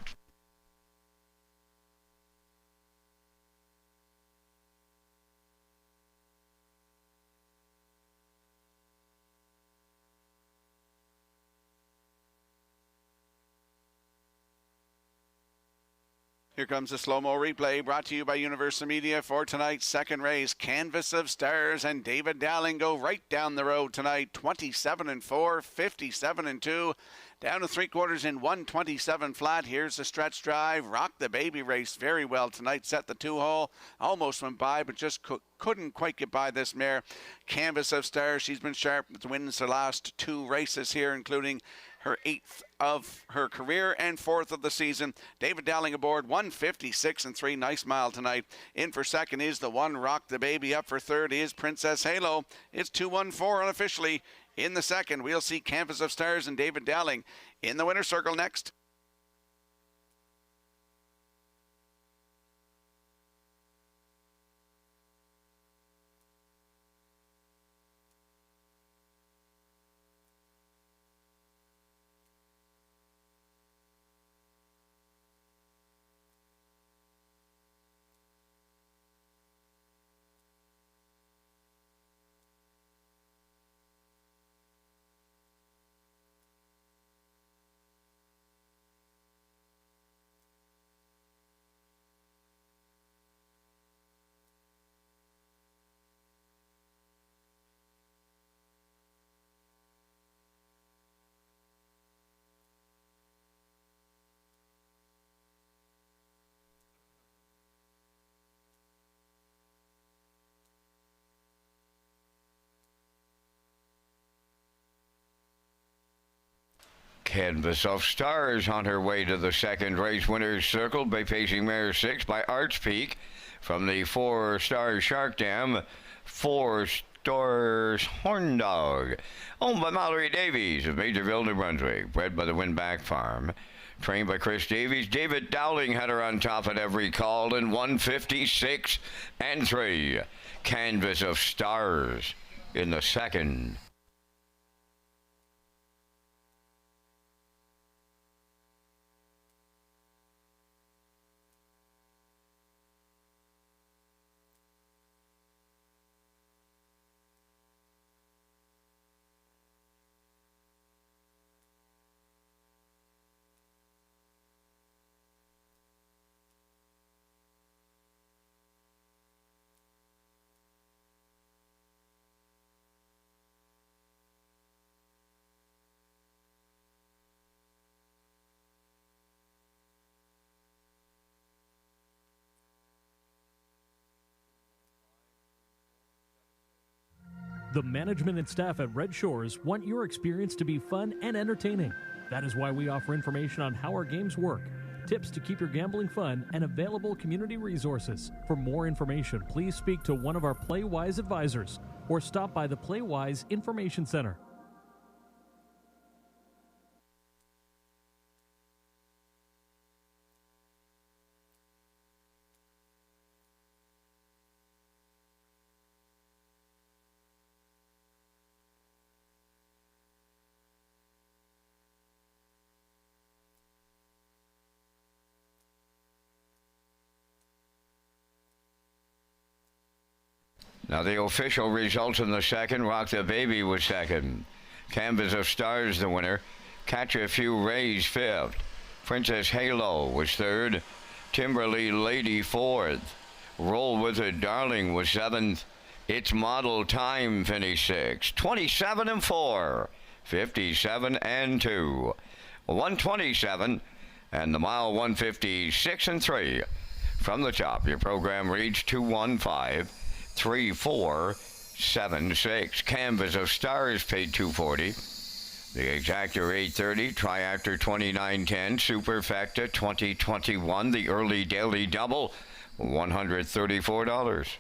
Here comes the slow-mo replay brought to you by Universal Media for tonight's second race. Canvas of Stars and David Dowling go right down the road tonight. 27-4, 57-2. Down to 3/4 in 127 flat. Here's the stretch drive. Rock the Baby raced very well tonight. Set the 2-hole. Almost went by, but just couldn't quite get by this mare. Canvas of Stars, she's been sharp with wins the last 2 races here, including her 8th of her career and 4th of the season. David Dowling aboard, 1:56:3. Nice mile tonight. In for second is the one, Rock the Baby. Up for third is Princess Halo. It's 2:14 unofficially. In the second, we'll see Canvas of Stars and David Dowling in the winner's circle next. Canvas of Stars on her way to the second race winner's circle by facing mare 6 by Arch Peak from the 4-star Shark Dam. 4 Stars Horn Dog, owned by Mallory Davies of Majorville, New Brunswick, bred by the Windback Farm. trained by Chris Davies. David Dowling had her on top at every call in 156 and 3. Canvas of Stars in the second. The management and staff at Red Shores want your experience to be fun and entertaining. That is why we offer information on how our games work, tips to keep your gambling fun, and available community resources. For more information, please speak to one of our PlayWise advisors or stop by the PlayWise Information Center. Now the official results in the second. Rock the Baby was second. Canvas of Stars the winner. Catch a Few Rays fifth. Princess Halo was third. Timberly Lady fourth. Roll With It Darling was seventh. Its Model Time finished sixth. 27 and 4. 57 and 2. 127 and the mile 156 and 3. From the top, your program reads 215-3476. Canvas of Stars paid $240. The Exactor 830, Triactor 2910, Superfecta 2021, the Early Daily Double $134.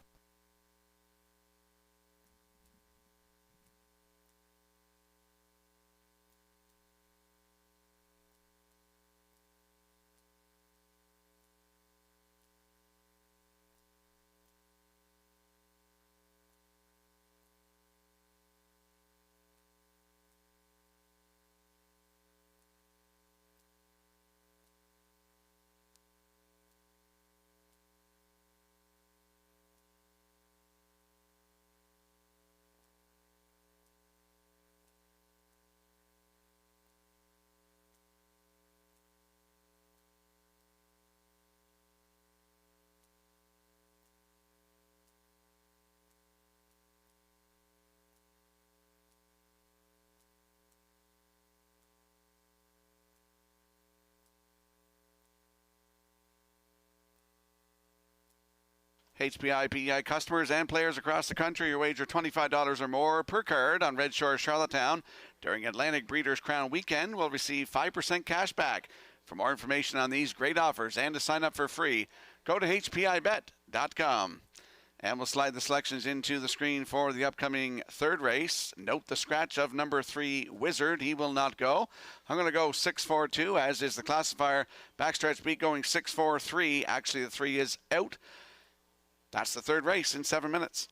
HPI PEI customers and players across the country, your wager $25 or more per card on Red Shore Charlottetown during Atlantic Breeders' Crown Weekend will receive 5% cash back. For more information on these great offers and to sign up for free, go to hpibet.com. And we'll slide the selections into the screen for the upcoming third race. Note the scratch of number 3, Wizard. He will not go. I'm going to go 6-4-2, as is the classifier. Backstretch beat going 6-4-3. Actually, the 3 is out. That's the third race in 7 minutes.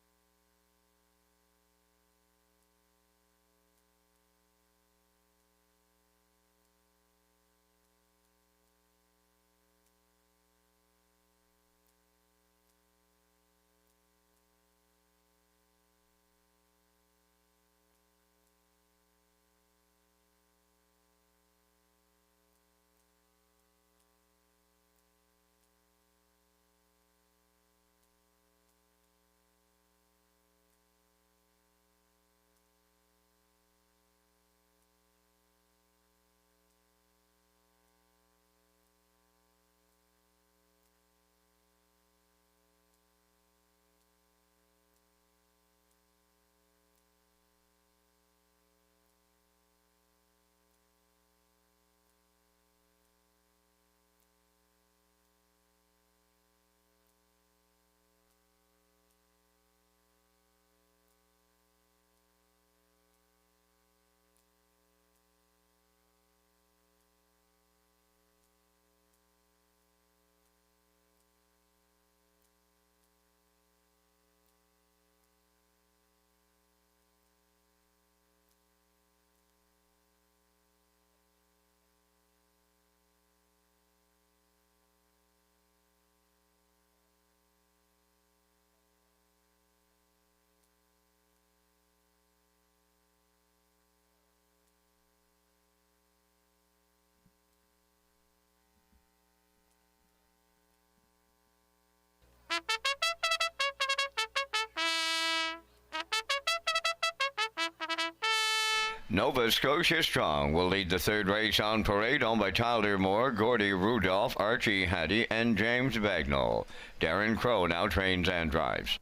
Nova Scotia Strong will lead the third race on parade, owned by Tyler Moore, Gordy Rudolph, Archie Hattie, and James Bagnall. Darren Crow now trains and drives.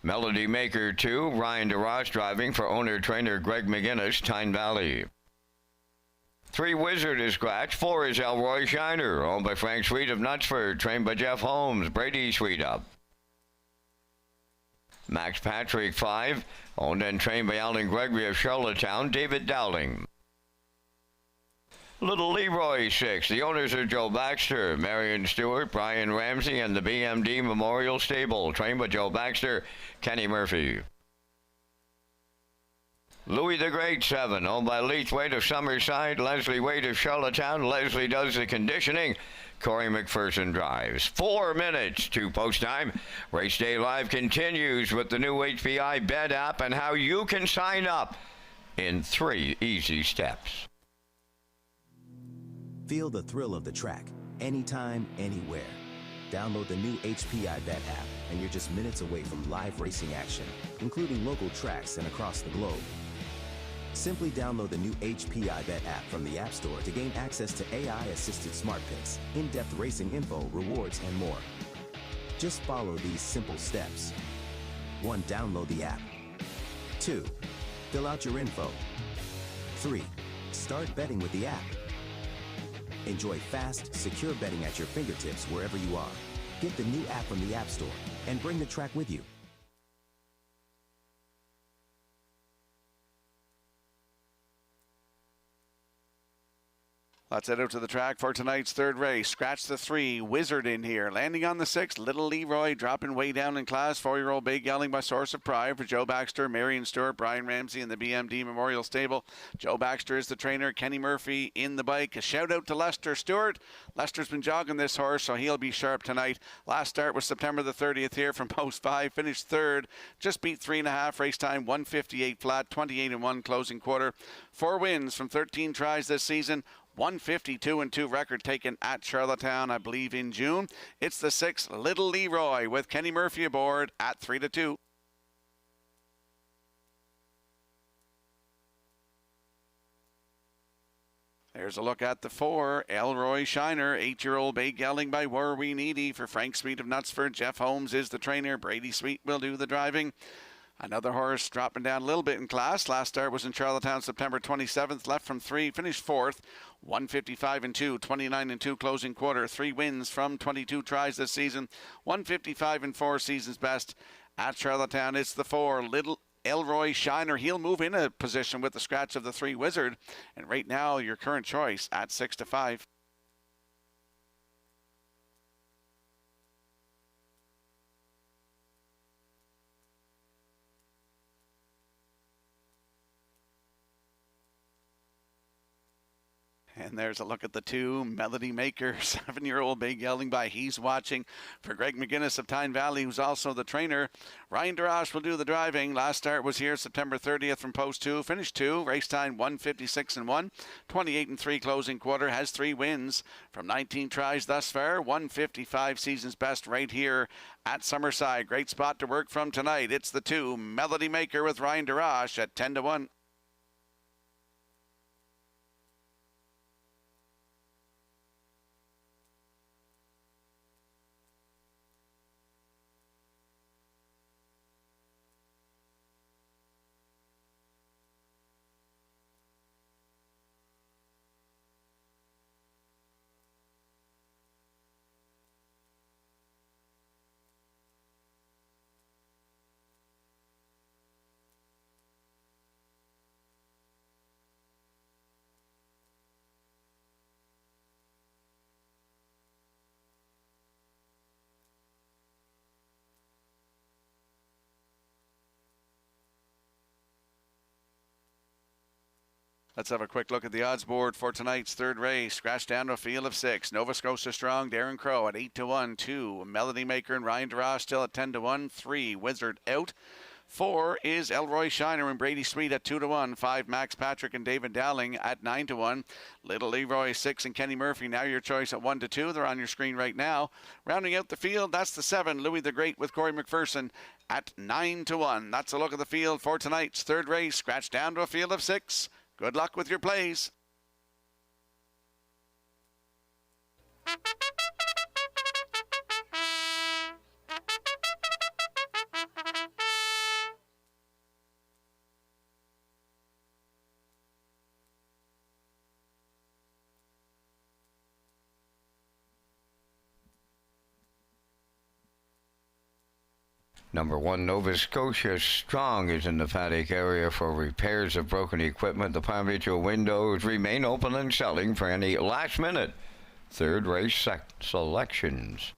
Melody Maker 2, Ryan DeRoss driving for owner-trainer Greg McGinnis, Tyne Valley. 3 Wizard is scratched, 4 is Elroy Shiner, owned by Frank Sweet of Knutsford, trained by Jeff Holmes, Brady Sweet up. Max Patrick 5, owned and trained by Alan Gregory of Charlottetown, David Dowling. Little Leroy 6, the owners are Joe Baxter, Marion Stewart, Brian Ramsey, and the BMD Memorial Stable, trained by Joe Baxter, Kenny Murphy. Louis the Great 7, owned by Leith Wade of Summerside, Leslie Wade of Charlottetown. Leslie does the conditioning. Corey McPherson drives. 4 minutes to post time. Race Day Live continues with the new HPI Bet app and how you can sign up in 3 easy steps. Feel the thrill of the track, anytime, anywhere. Download the new HPI Bet app and you're just minutes away from live racing action, including local tracks and across the globe. Simply download the new HPI Bet app from the App Store to gain access to AI-assisted smart picks, in-depth racing info, rewards, and more. Just follow these simple steps. 1. Download the app. 2. Fill out your info. 3. Start betting with the app. Enjoy fast, secure betting at your fingertips wherever you are. Get the new app from the App Store and bring the track with you. Let's head out to the track for tonight's third race. Scratch the 3, Wizard in here. Landing on the 6, Little Leroy dropping way down in class. 4-year-old Big Yelling by Source of Pride for Joe Baxter, Marion Stewart, Brian Ramsey in the BMD Memorial Stable. Joe Baxter is the trainer. Kenny Murphy in the bike. A shout out to Lester Stewart. Lester's been jogging this horse, so he'll be sharp tonight. Last start was September the 30th here from post 5. Finished third. Just beat 3.5 race time. 158 flat. 28-1 closing quarter. 4 wins from 13 tries this season. 152-2 record taken at Charlottetown, I believe, in June. It's the 6, Little Leroy, with Kenny Murphy aboard at 3-2. There's a look at the 4, Elroy Shiner, 8-year-old bay gelding by Were We Needy for Frank Sweet of Knutsford. Jeff Holmes is the trainer. Brady Sweet will do the driving. Another horse dropping down a little bit in class. Last start was in Charlottetown, September 27th. Left from 3, finished 4th. 155-2, 29-2 closing quarter. 3 wins from 22 tries this season. 155-4 season's best at Charlottetown. It's the 4, Little Elroy Shiner. He'll move in a position with the scratch of the 3, Wizard. And right now, your current choice at 6-5. And there's a look at the 2, Melody Maker, 7-year-old Big Gelding by He's Watching for Greg McGinnis of Tyne Valley, who's also the trainer. Ryan DeRoss will do the driving. Last start was here September 30th from post 2. Finished 2, race time 156-1, 28-3 closing quarter. Has 3 wins from 19 tries thus far. 155 season's best right here at Summerside. Great spot to work from tonight. It's the 2, Melody Maker with Ryan DeRoss at 10-1. Let's have a quick look at the odds board for tonight's third race. Scratch down to a field of 6. Nova Scotia Strong, Darren Crow at 8-1. 2, Melody Maker and Ryan DeRoss still at 10-1. 3, Wizard out. 4 is Elroy Shiner and Brady Sweet at 2-1. 5, Max Patrick and David Dowling at 9-1. Little Leroy 6 and Kenny Murphy, now your choice at 1-2. They're on your screen right now. Rounding out the field, that's the 7, Louis the Great with Corey McPherson at 9-1. That's a look at the field for tonight's third race. Scratch down to a field of 6. Good luck with your plays. Number 1, Nova Scotia Strong is in the paddock area for repairs of broken equipment. The Palmito windows remain open and selling for any last-minute third race selections.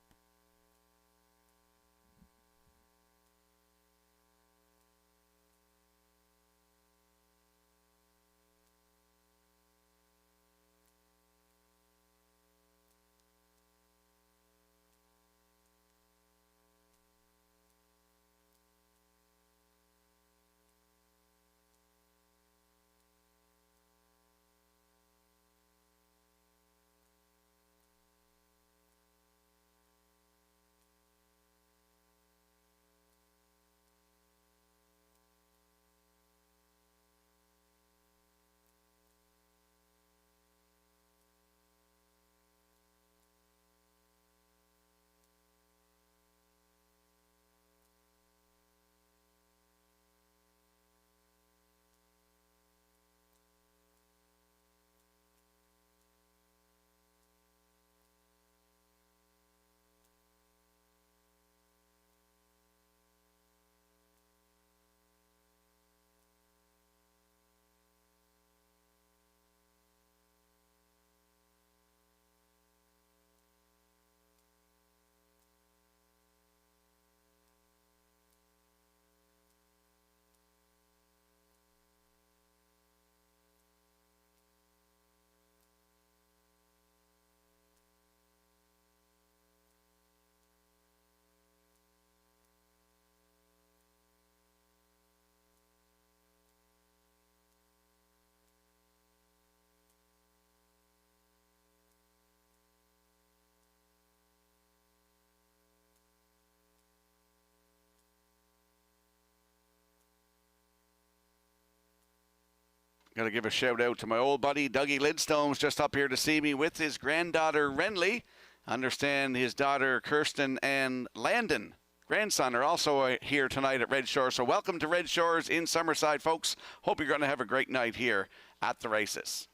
Got to give a shout out to my old buddy Dougie Lidstone's just up here to see me with his granddaughter Renly. Understand his daughter Kirsten and Landon, grandson, are also here tonight at Red Shores. So welcome to Red Shores in Summerside, folks. Hope you're going to have a great night here at the races.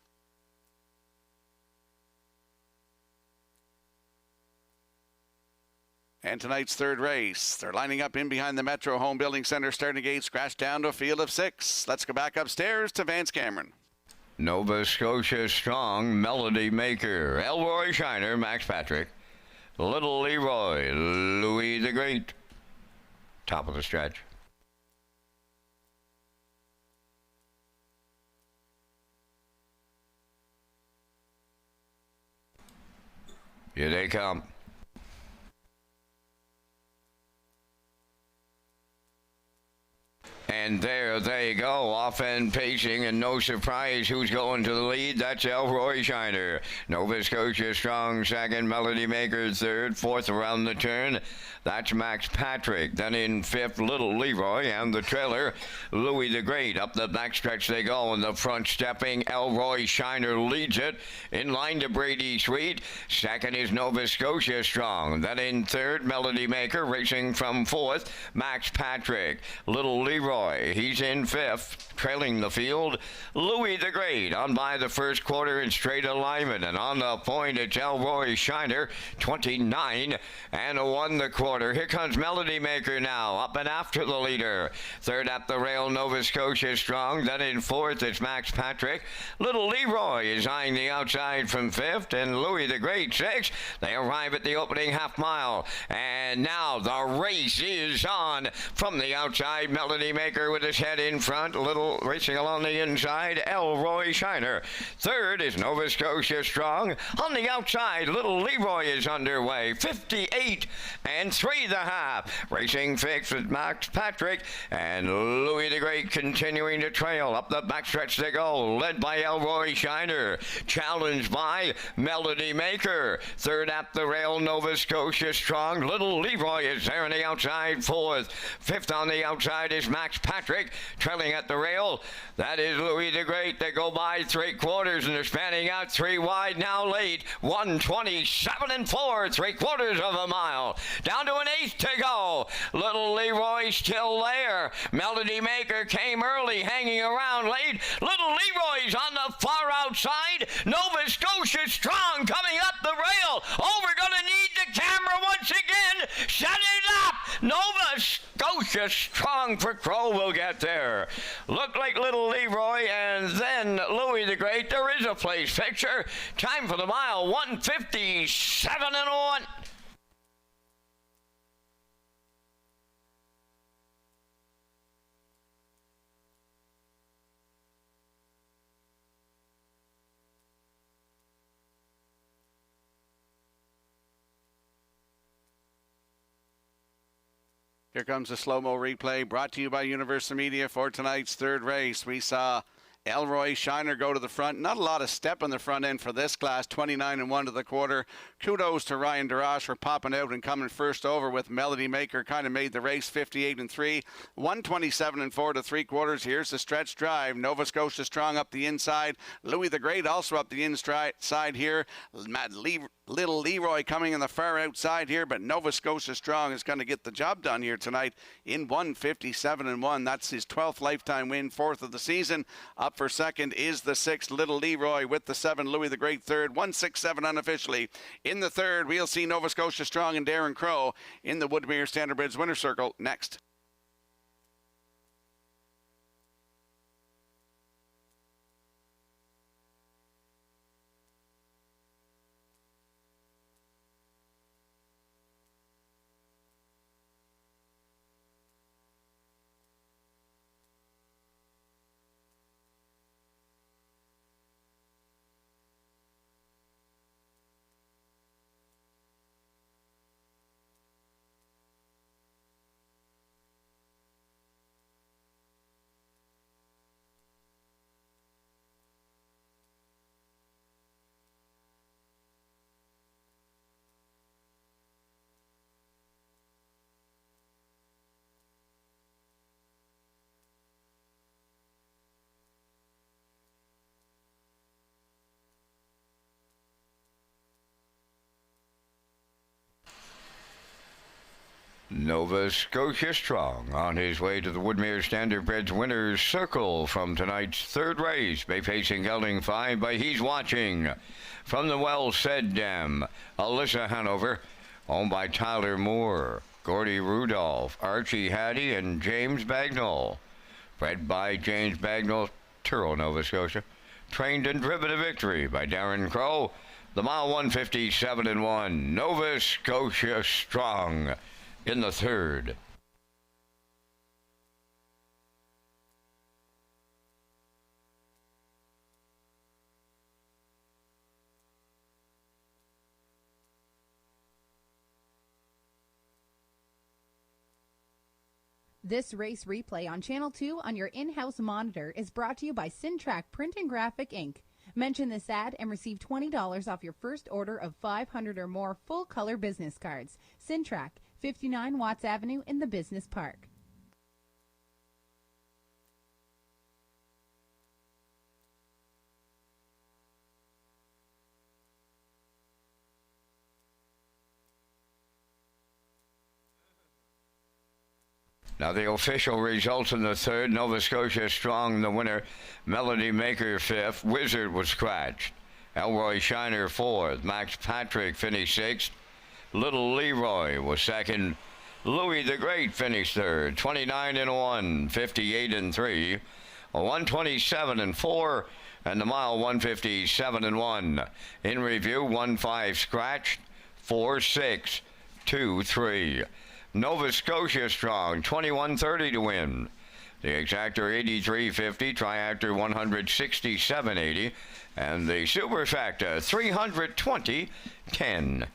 And tonight's third race, they're lining up in behind the Metro Home Building Center starting gate, scratched down to a field of 6. Let's go back upstairs to Vance Cameron. Nova Scotia Strong, Melody Maker, Elroy Shiner, Max Patrick, Little Leroy, Louis the Great. Top of the stretch. Here they come. And there they go, off and pacing, and no surprise who's going to the lead. That's Elroy Shiner. Nova Scotia Strong second, Melody Maker third, fourth around the turn. That's Max Patrick. Then in fifth, Little Leroy, and the trailer, Louis the Great. Up the backstretch they go, and the front stepping, Elroy Shiner leads it. In line to Brady Sweet. Second is Nova Scotia Strong. Then in third, Melody Maker, racing from fourth, Max Patrick. Little Leroy, he's in fifth, trailing the field. Louis the Great on by the first quarter in straight alignment, and on the point it's Elroy Shiner, 29 and 1 the quarter. Here comes Melody Maker now, up and after the leader. Third at the rail, Nova Scotia Strong. Then in fourth, it's Max Patrick. Little Leroy is eyeing the outside from fifth, and Louis the Great sixth. They arrive at the opening half mile, and now the race is on. From the outside, Melody Maker with his head in front. Little racing along the inside, Elroy Shiner. Third is Nova Scotia Strong. On the outside, Little Leroy is underway. 58 and 3.5. Racing fifth with Max Patrick, and Louis the Great continuing to trail. Up the backstretch they go, led by Elroy Shiner, challenged by Melody Maker. Third at the rail, Nova Scotia Strong. Little Leroy is there on the outside, fourth. Fifth on the outside is Max Patrick, trailing at the rail. That is Louis the Great. They go by 3/4, and they're spanning out 3 wide now late. 1:27 and 4, 3/4 of a mile. Down to an eighth to go. Little Leroy still there. Melody Maker came early, hanging around late. Little Leroy's on the far outside. Nova Scotia Strong coming up the rail. Oh, we're going to need the camera once again. Set it up. Nova Scotia Strong for Crow will get there. Look like Little Leroy and then Louis the Great. There is a place picture. Time for the mile, 1:57 and 1. Here comes a slow-mo replay brought to you by Universal Media for tonight's third race. We saw Elroy Shiner go to the front. Not a lot of step on the front end for this class. 29 and 1 to the quarter. Kudos to Ryan Darash for popping out and coming first over with Melody Maker. Kind of made the race 58 and 3. 1:27 and 4 to 3/4. Here's the stretch drive. Nova Scotia Strong up the inside. Louis the Great also up the inside here. Little Leroy coming in the far outside here, but Nova Scotia Strong is going to get the job done here tonight in 1:57 and 1. That's his 12th lifetime win, 4th of the season. Up for second is the 6th, Little Leroy, with the 7, Louis the Great third. 1:67 unofficially. In the third, we'll see Nova Scotia Strong and Darren Crow in the Woodmere Standardbridge Winner's Circle next. Nova Scotia Strong on his way to the Woodmere Standardbridge Winner's Circle from tonight's third race. Bay facing gelding 5 by He's Watching. From the Well Said Dam, Alyssa Hanover, owned by Tyler Moore, Gordy Rudolph, Archie Hattie, and James Bagnall. Bred by James Bagnall, Truro, Nova Scotia. Trained and driven to victory by Darren Crow. The mile 1:57 and 1. Nova Scotia Strong in the third. This race replay on Channel 2 on your in-house monitor is brought to you by Racetrack Print and Graphic Inc. Mention this ad and receive $20 off your first order of 500 or more full-color business cards. Racetrack, 59 Watts Avenue in the Business Park. Now the official results in the third. Nova Scotia Strong, the winner. Melody Maker, 5th. Wizard was scratched. Elroy Shiner, 4th. Max Patrick finished 6th. Little Leroy was 2nd. Louis the Great finished 3rd. 29 and 1, 58 and 3. 1:27 and 4. And the mile 1:57 and 1. In review, 1-5 scratched. 4-6, 2-3. Nova Scotia Strong, 21.30 to win. The exactor 83.50, triactor 167.80, and the superfactor 320.10.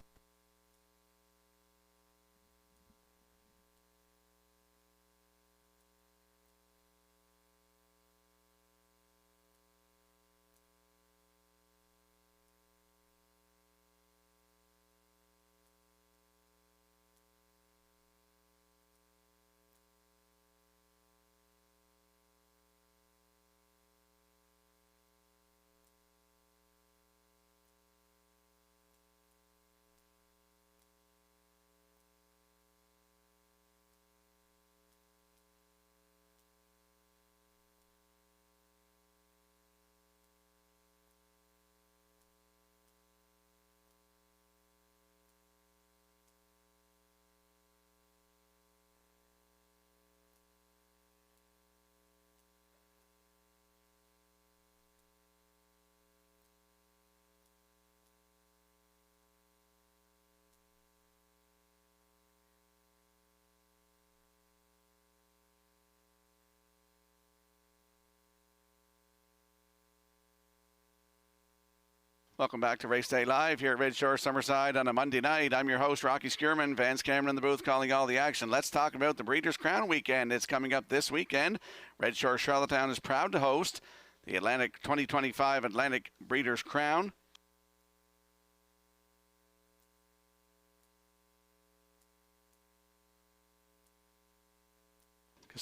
Welcome back to Race Day Live here at Red Shore Summerside on a Monday night. I'm your host, Rocky Skierman. Vance Cameron in the booth calling all the action. Let's talk about the Breeders' Crown weekend. It's coming up this weekend. Red Shore Charlottetown is proud to host the Atlantic 2025 Atlantic Breeders' Crown.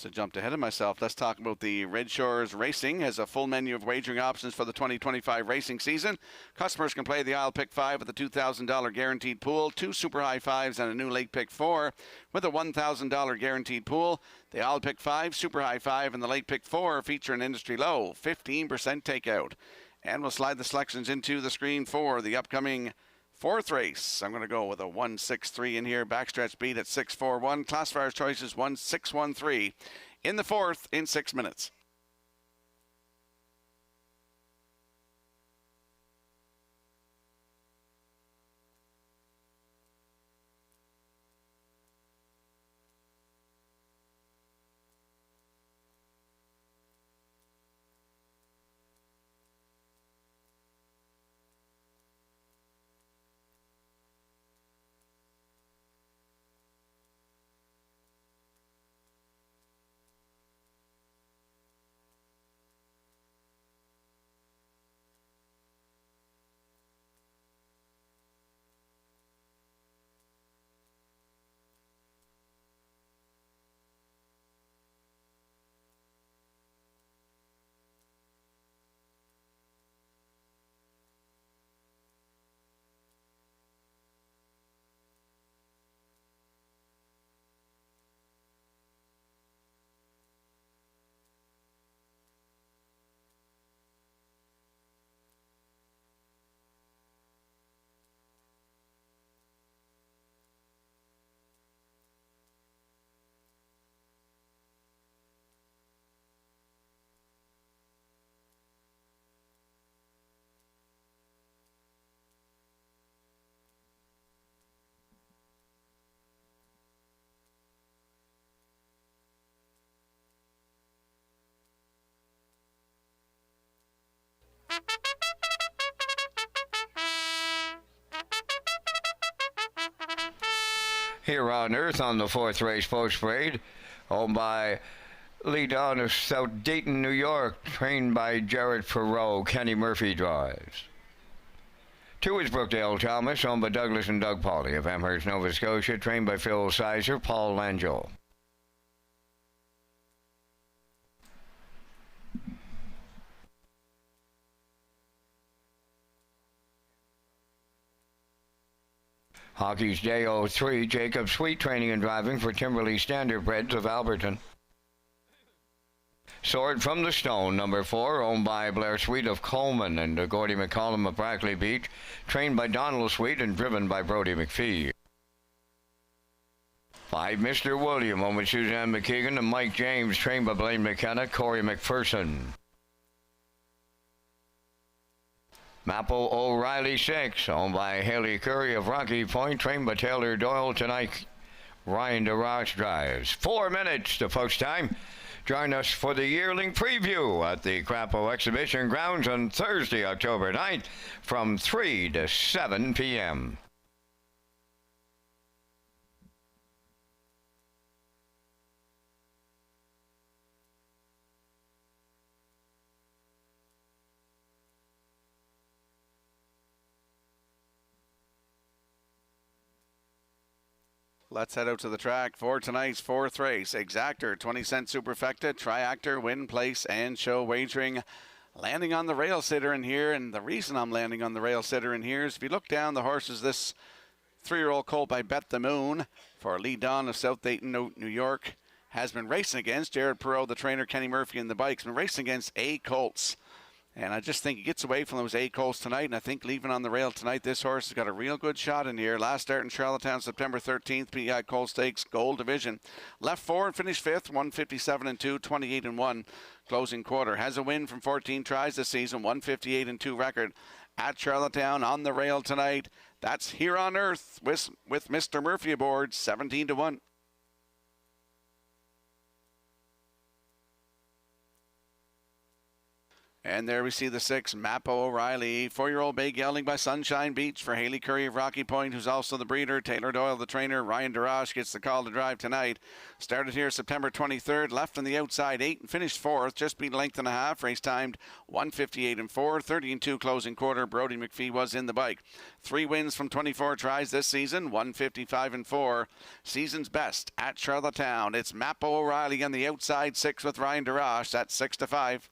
I jumped ahead of myself. Let's talk about the Red Shores Racing. Has a full menu of wagering options for the 2025 racing season. Customers can play the Isle Pick 5 with a $2,000 guaranteed pool, 2 Super High Fives, and a new Late Pick 4 with a $1,000 guaranteed pool. The Isle Pick 5, Super High 5, and the Late Pick 4 feature an industry low 15% takeout. And we'll slide the selections into the screen for the upcoming fourth race. I'm going to go with a 1-6-3 in here. Backstretch beat at 6-4-1. Classifier's choices 1-6-1-3 in the fourth in 6 minutes. Here on Earth on the fourth race post parade, owned by Lee Don of South Dayton, New York, trained by Jared Perot. Kenny Murphy drives. 2 is Brookdale Thomas, owned by Douglas and Doug Pauley of Amherst, Nova Scotia, trained by Phil Sizer, Paul Langell. Hockey's Day 03, Jacob Sweet training and driving for Timberley Standardbreds of Alberton. Sword from the Stone, number 4, owned by Blair Sweet of Coleman and Gordy McCollum of Brackley Beach, trained by Donald Sweet and driven by Brody McPhee. 5, Mr. William, owned by Suzanne McKeegan and Mike James, trained by Blaine McKenna, Corey McPherson. Maple O'Reilly 6, owned by Haley Curry of Rocky Point, trained by Taylor Doyle. Tonight, Ryan DeRoche drives. 4 minutes to post time. Join us for the yearling preview at the Crapo Exhibition Grounds on Thursday, October 9th from 3 to 7 p.m. Let's head out to the track for tonight's fourth race. Exactor, 20-cent superfecta, triactor, win, place, and show wagering. Landing on the rail sitter in here, and the reason I'm landing on the rail sitter in here is if you look down the horses, this 3-year-old colt by Bet the Moon for Lee Don of South Dayton, New York, has been racing against Jared Perot, the trainer, Kenny Murphy, and the bikes. Been racing against A colts. And I just think he gets away from those A colts tonight, and I think leaving on the rail tonight, this horse has got a real good shot in here. Last start in Charlottetown, September 13th, PI Colt Stakes, Gold Division. Left 4 and finished 5th, 157-2, 28-1, closing quarter. Has a win from 14 tries this season, 158-2 record at Charlottetown on the rail tonight. That's Here on Earth with Mr. Murphy aboard, 17-1. And there we see the 6, Mappo O'Reilly. 4-year-old bay gelding by Sunshine Beach for Haley Curry of Rocky Point, who's also the breeder. Taylor Doyle, the trainer. Ryan DeRoche gets the call to drive tonight. Started here September 23rd, left on the outside 8 and finished 4th. Just beat length and a half. Race timed 1:58 and 4. 30 and 2 closing quarter. Brody McPhee was in the bike. 3 wins from 24 tries this season. 1:55 and 4. Season's best at Charlottetown. It's Mappo O'Reilly on the outside 6 with Ryan DeRoche. That's 6-5.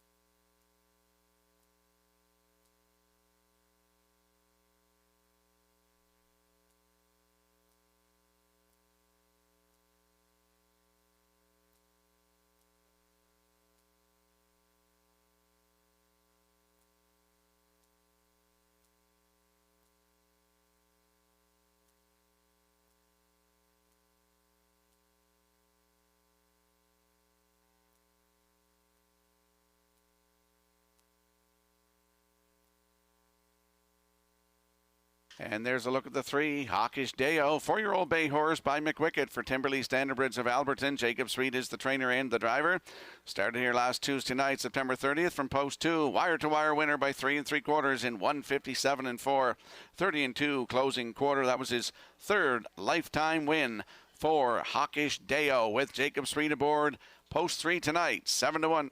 And there's a look at the 3, Hawkish Deo, 4-year-old bay horse by McWickett for Timberley Standardbridge of Alberton. Jacob Sweet is the trainer and the driver. Started here last Tuesday night, September 30th from post 2. Wire-to-wire winner by 3 3/4 in 1:57 and 4. 30 and 2 closing quarter. That was his 3rd lifetime win for Hawkish Deo with Jacob Sweet aboard. Post 3 tonight, 7-1.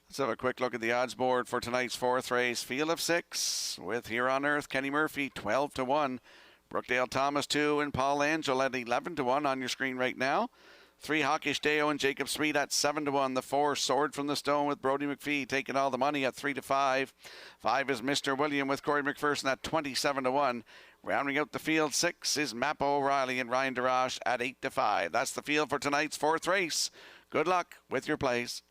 Let's have a quick look at the odds board for tonight's 4th race. Field of 6 with Here on Earth, Kenny Murphy, 12-1. Brookdale Thomas, 2, and Paul Angel at 11-1 on your screen right now. 3, Hawkish Deo and Jacob Sweet at 7-1. The 4, Sword from the Stone with Brody McPhee taking all the money at 3-5. 5 is Mr. William with Corey McPherson at 27-1. Rounding out the field, 6 is Mappo O'Reilly and Ryan DeRoche at 8-5. That's the field for tonight's 4th race. Good luck with your plays.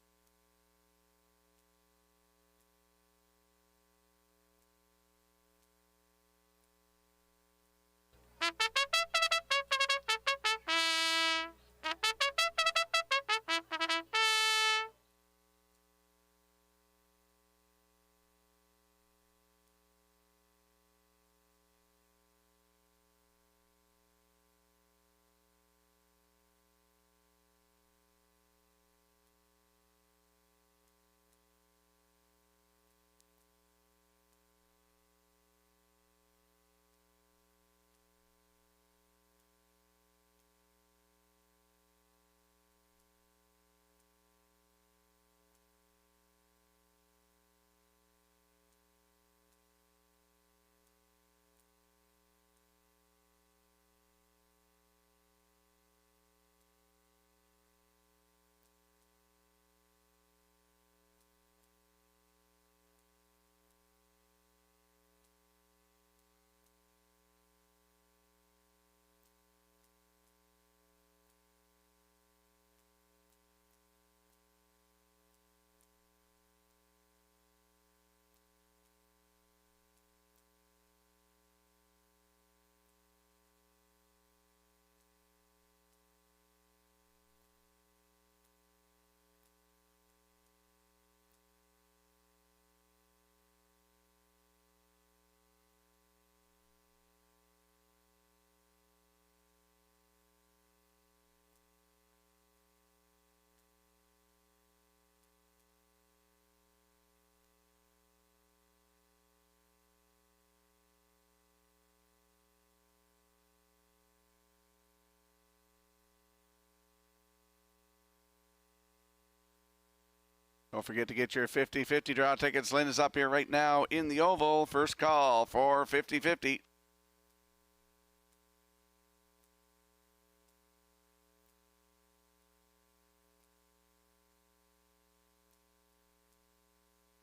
Don't forget to get your 50-50 draw tickets. Lynn is up here right now in the Oval. First call for 50-50.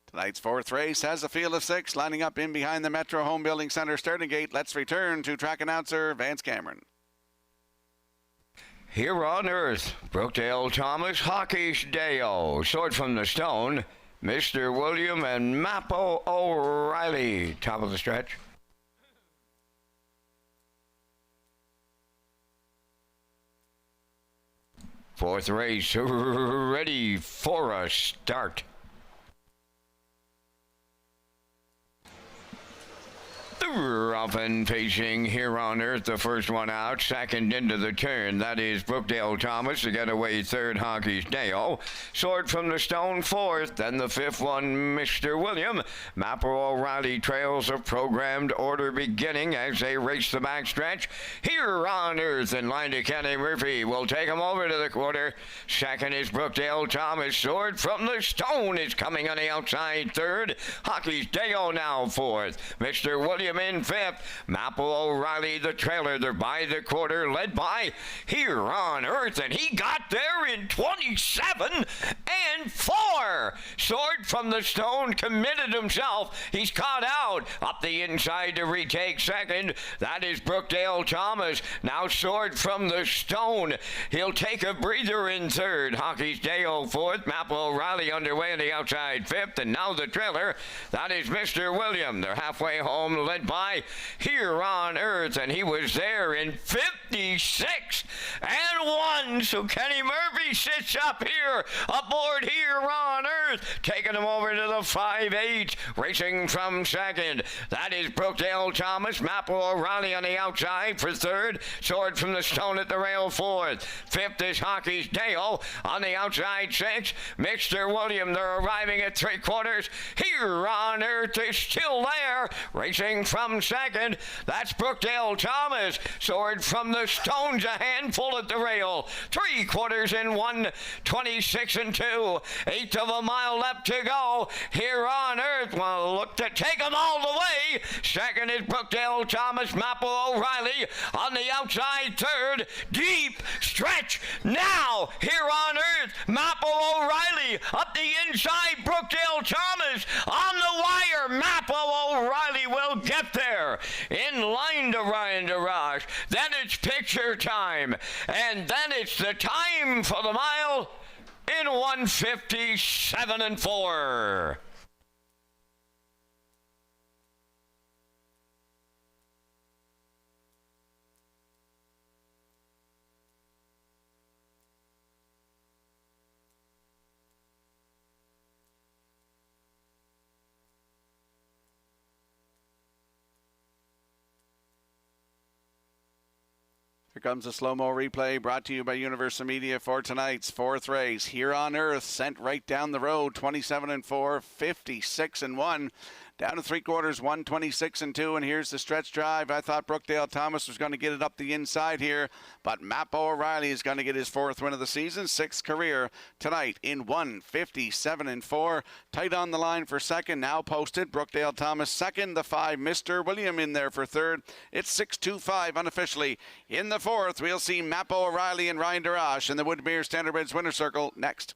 Tonight's 4th race has a field of 6 lining up in behind the Metro Home Building Center starting gate. Let's return to track announcer Vance Cameron. Here on Earth, Brookdale Thomas, Hawkish Deo, Sword from the Stone, Mr. William, and Mappo O'Reilly. Top of the stretch. Fourth race, ready for a start. Rough and pacing here on Earth, the first one out, second into the turn. That is Brookdale Thomas, the getaway third, Hockey's Dale. Sword from the Stone fourth, then the fifth one, Mr. William. Mapper O'Reilly trails a programmed order beginning as they race the backstretch. Here on Earth, in line to Kenny Murphy, will take him over to the quarter. Second is Brookdale Thomas. Sword from the Stone is coming on the outside third. Hockey's Dale now fourth. Mr. William in fifth. Maple O'Reilly the trailer. They're by the quarter, led by Here on Earth, and he got there in 27 and 4. Sword from the Stone committed himself. He's caught out up the inside to retake second. That is Brookdale Thomas. Now Sword from the Stone. He'll take a breather in third. Hockey's Dale fourth. Maple O'Reilly underway on the outside fifth, and now the trailer. That is Mr. William. They're halfway home, led by Here on Earth, and he was there in 56 and 1. So Kenny Murphy sits up here aboard Here on Earth, taking him over to the 5-8, racing from second. That is Brookdale Thomas. Maple O'Reilly on the outside for third. Sword from the Stone at the rail fourth. Fifth is Hockey's Dale on the outside six. Mr. William, they're arriving at three quarters. Here on Earth is still there, racing from second. That's Brookdale Thomas. Sword from the Stones, a handful at the rail. Three quarters in 1:26 and 2. Eighth of a mile left to go. Here on Earth, well, look to take them all the way. Second is Brookdale Thomas. Maple O'Reilly on the outside third. Deep stretch now. Here on Earth, Maple O'Reilly up the inside. Brookdale Thomas on the wire. Maple O'Reilly will get there in line to Ryan DeRoche. Then it's picture time, and then it's the time for the mile in 1:57 and 4. Here comes a slow-mo replay brought to you by Universal Media for tonight's fourth race. Here on Earth, sent right down the road, 27 and 4, 56 and 1. Down to three quarters, 1:26 and 2, and here's the stretch drive. I thought Brookdale Thomas was going to get it up the inside here, but Mapo O'Reilly is going to get his fourth win of the season, sixth career tonight in 1:57 and 4. Tight on the line for second, now posted. Brookdale Thomas second, the 5, Mr. William in there for third. It's 6:25 unofficially. In the fourth, we'll see Mapo O'Reilly and Ryan DeRoche in the Woodmere Standardbridge winner circle next.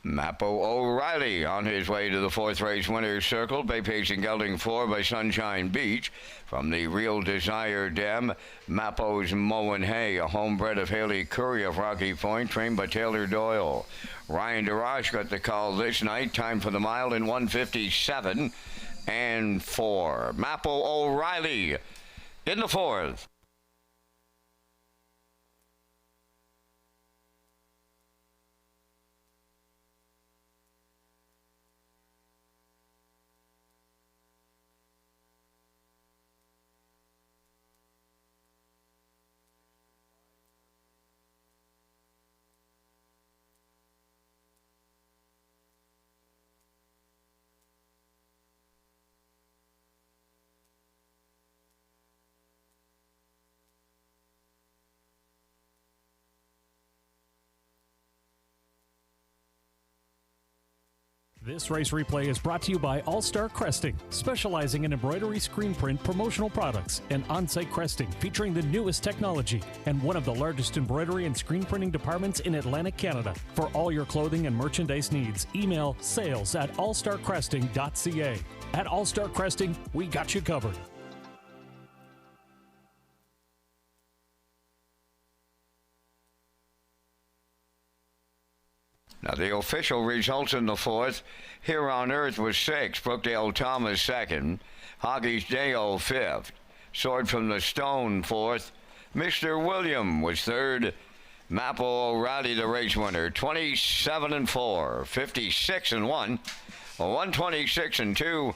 Mapo O'Reilly on his way to the fourth race winner's circle. Bay Pacing Gelding 4 by Sunshine Beach. From the Real Desire Dam, Mapo's Moen Hay, a homebred of Haley Curry of Rocky Point, trained by Taylor Doyle. Ryan DeRoche got the call this night. Time for the mile in 1:57 and 4. Mapo O'Reilly in the fourth. This race replay is brought to you by All Star Cresting, specializing in embroidery, screen print, promotional products, and on-site cresting featuring the newest technology and one of the largest embroidery and screen printing departments in Atlantic Canada. For all your clothing and merchandise needs, email sales@allstarcresting.ca. At All Star Cresting, we got you covered. Now, the official results in the fourth, Here on Earth was sixth, Brookdale Thomas second, Hoggy's Dale fifth, Sword from the Stone fourth, Mr. William was third, Maple O'Reilly the race winner, 27-4, 56-1, 126-2,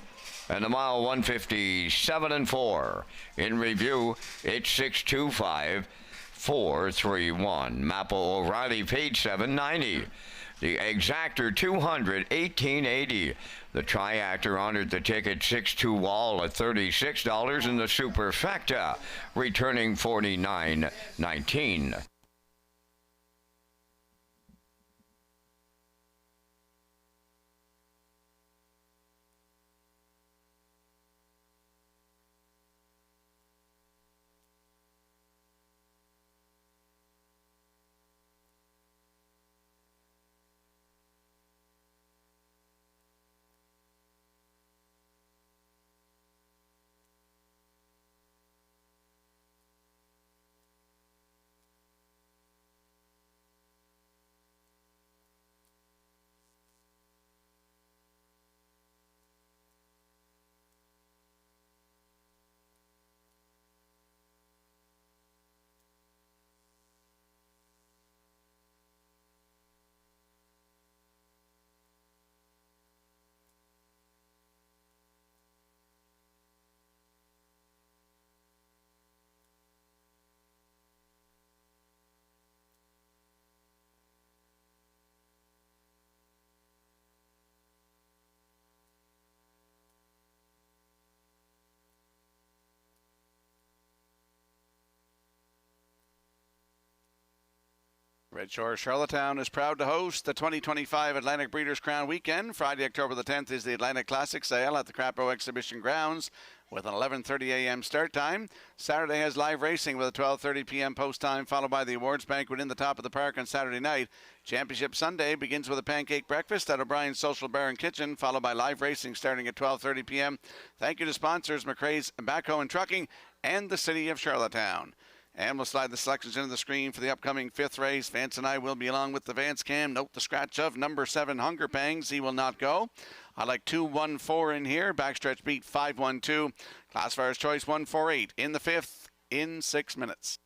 and the mile 157-4. In review, it's 625. 431. Maple O'Reilly paid $7.90. The exactor 200, 1880. The triactor honored the ticket 6-2 wall at $36, and the superfecta returning $49.19. Red Shore Charlottetown is proud to host the 2025 Atlantic Breeders' Crown Weekend. Friday, October the 10th is the Atlantic Classic Sale at the Crapo Exhibition Grounds with an 11:30 a.m. start time. Saturday has live racing with a 12:30 p.m. post time, followed by the awards banquet in the top of the park on Saturday night. Championship Sunday begins with a pancake breakfast at O'Brien's Social Bar and Kitchen, followed by live racing starting at 12:30 p.m. Thank you to sponsors McRae's Backhoe and Trucking and the City of Charlottetown. And we'll slide the selections into the screen for the upcoming fifth race. Vance and I will be along with the Vance Cam. Note the scratch of number 7, Hunger Pangs. He will not go. I like 2-1-4 in here. Backstretch beat 5-1-2. Classifier's choice 1-4-8 in the fifth in 6 minutes.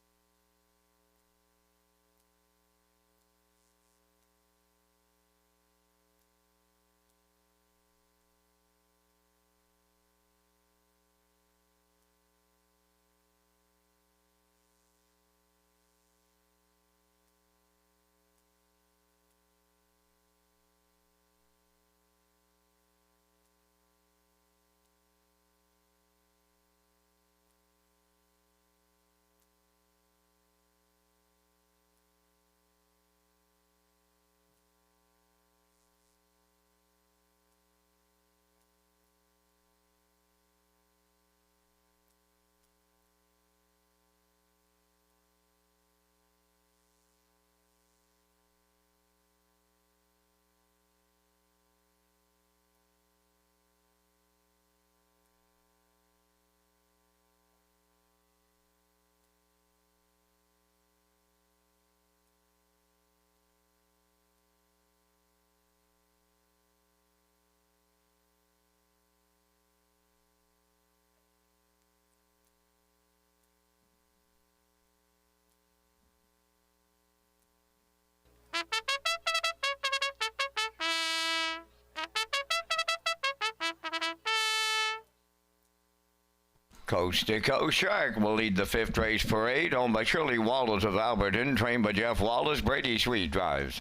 Coast to Coast Shark will lead the fifth race parade, owned by Shirley Wallace of Alberton, trained by Jeff Wallace. Brady Sweet drives.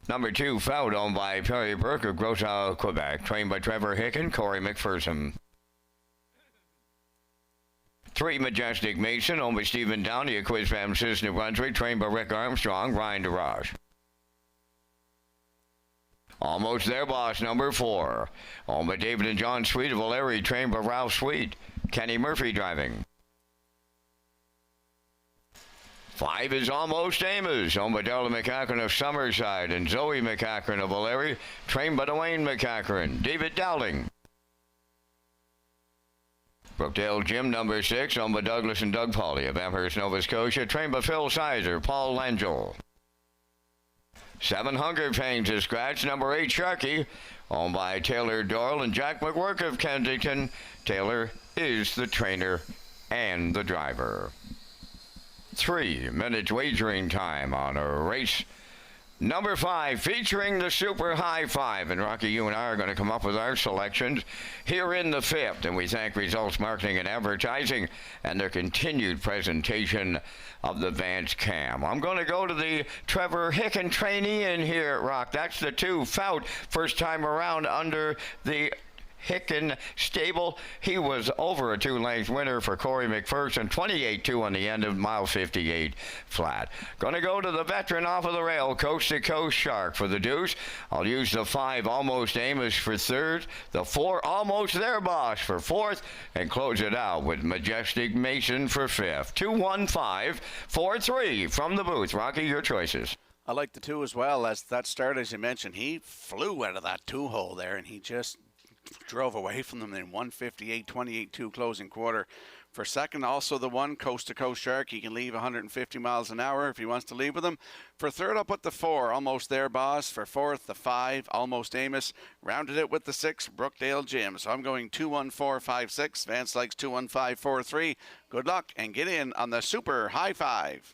Number 2, Fout, owned by Perry Burke of Gros Isle, Quebec, trained by Trevor Hick and Corey McPherson. 3, Majestic Mason, owned by Stephen Downey of Quizfam, Sis, New Brunswick, trained by Rick Armstrong, Ryan DeRoche. Almost There Boss, number 4, owned by David and John Sweet of O'Leary, trained by Ralph Sweet. Kenny Murphy driving. 5 is Almost Amos, owned by Darla McCachran of Summerside and Zoe McCachran of O'Leary, trained by Dwayne McCachran. David Dowling. Brookdale Gym, number 6, owned by Douglas and Doug Pauley of Amherst, Nova Scotia, trained by Phil Sizer, Paul Langell. 7 Hunger Pains is scratch, number 8, Sharky, owned by Taylor Doyle and Jack McWork of Kensington. Taylor is the trainer and the driver. 3 minutes wagering time on a race number 5, featuring the Super High 5. And Rocky, you and I are going to come up with our selections here in the 5th. And we thank Results Marketing and Advertising and their continued presentation of the Vance Cam. I'm going to go to the Trevor Hicken trainee in here, Rock. That's the 2, Fout, first time around under the Hicken stable. He was over a 2-length winner for Corey McPherson, 28-2 on the end of mile 58 flat. Going to go to the veteran off of the rail, Coast to Coast Shark for the deuce. I'll use the 5, Almost Amos for 3rd, the 4, Almost There Boss for 4th, and close it out with Majestic Mason for 5th. 2-1-5-4-3 from the booth. Rocky, your choices. I like the 2 as well. As that start, as you mentioned, he flew out of that 2-hole there, and he just drove away from them in 158, 28-2 closing quarter. For second, also the 1, Coast to Coast Shark. He can leave 150 miles an hour if he wants to leave with them. For third, I'll put the 4, Almost There Boss. For fourth, the 5, Almost Amos. Rounded it with the 6, Brookdale Gym. So I'm going 2-1-4-5-6. Vance likes 2-1-5-4-3. Good luck and get in on the Super High 5.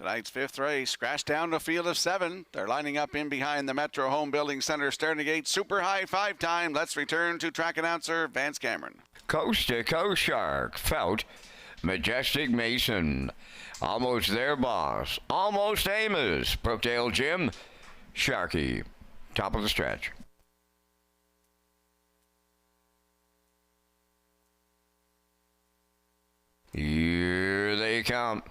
Tonight's fifth race, crashed down to a field of 7. They're lining up in behind the Metro Home Building Center starting gate. Super high 5 time. Let's return to track announcer Vance Cameron. Coast to Coast Shark, Felt, Majestic Mason, Almost There Boss, Almost Amos, Brookdale Jim, Sharky, top of the stretch. Here they come.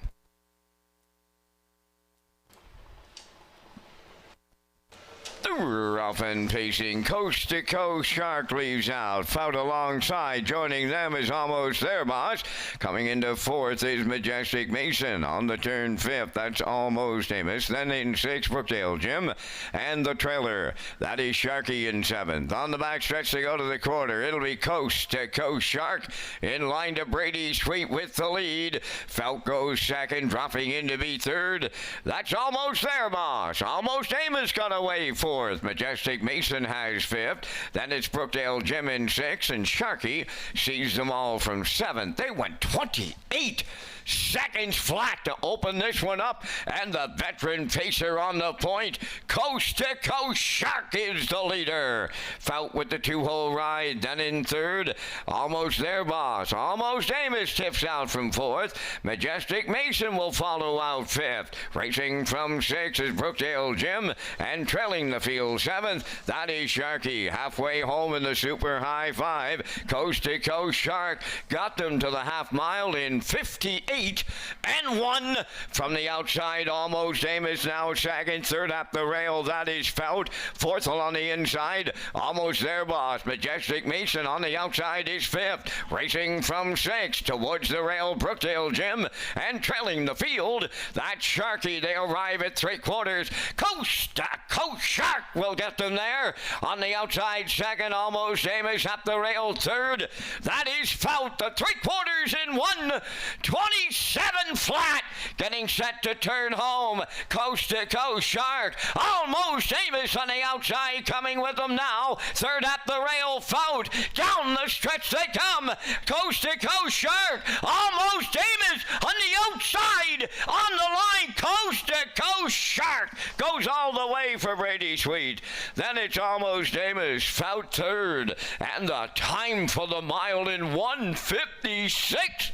Rough and pacing, Coast to Coast Shark leaves out. Fout alongside, joining them is Almost There Boss. Coming into fourth is Majestic Mason. On the turn fifth, that's Almost Amos. Then in sixth, Brookdale Jim. And the trailer, that is Sharky in seventh. On the back stretch to go to the quarter, it'll be Coast to Coast Shark. In line to Brady Sweet with the lead. Fout goes second, dropping in to be third. That's Almost There Boss. Almost Amos got away fourth. Majestic Mason has fifth. Then it's Brookdale Jim in sixth, and Sharky sees them all from seventh. They went 28 seconds flat to open this one up, and the veteran pacer on the point. Coast to Coast Shark is the leader. Fout with the 2-hole ride. Then in third, Almost There Boss. Almost Amos tips out from fourth. Majestic Mason will follow out fifth. Racing from sixth is Brookdale Jim, and trailing the field seventh, that is Sharky. Halfway home in the super high 5. Coast to Coast Shark got them to the half mile in 58 and 1. From the outside, Almost Amos now second. Third up the rail, that is Fout. Fourth along the inside, Almost There Boss. Majestic Mason on the outside is fifth. Racing from sixth towards the rail, Brookdale Jim, and trailing the field, that's Sharky. They arrive at 3/4. Coast to Coast Shark will get them there. On the outside second, Almost Amos up the rail third. That is Fout. The 3/4 in 1:27 flat. Getting set to turn home. Coast to Coast Shark. Almost Amos on the outside coming with them now. Third up the rail, Fout. Down the stretch they come. Coast to Coast Shark. Almost Amos on the outside. On the line, Coast to Coast Shark goes all the way for Brady Sweet. Then it's Almost Amos, Fout third, and the time for the mile in 1:56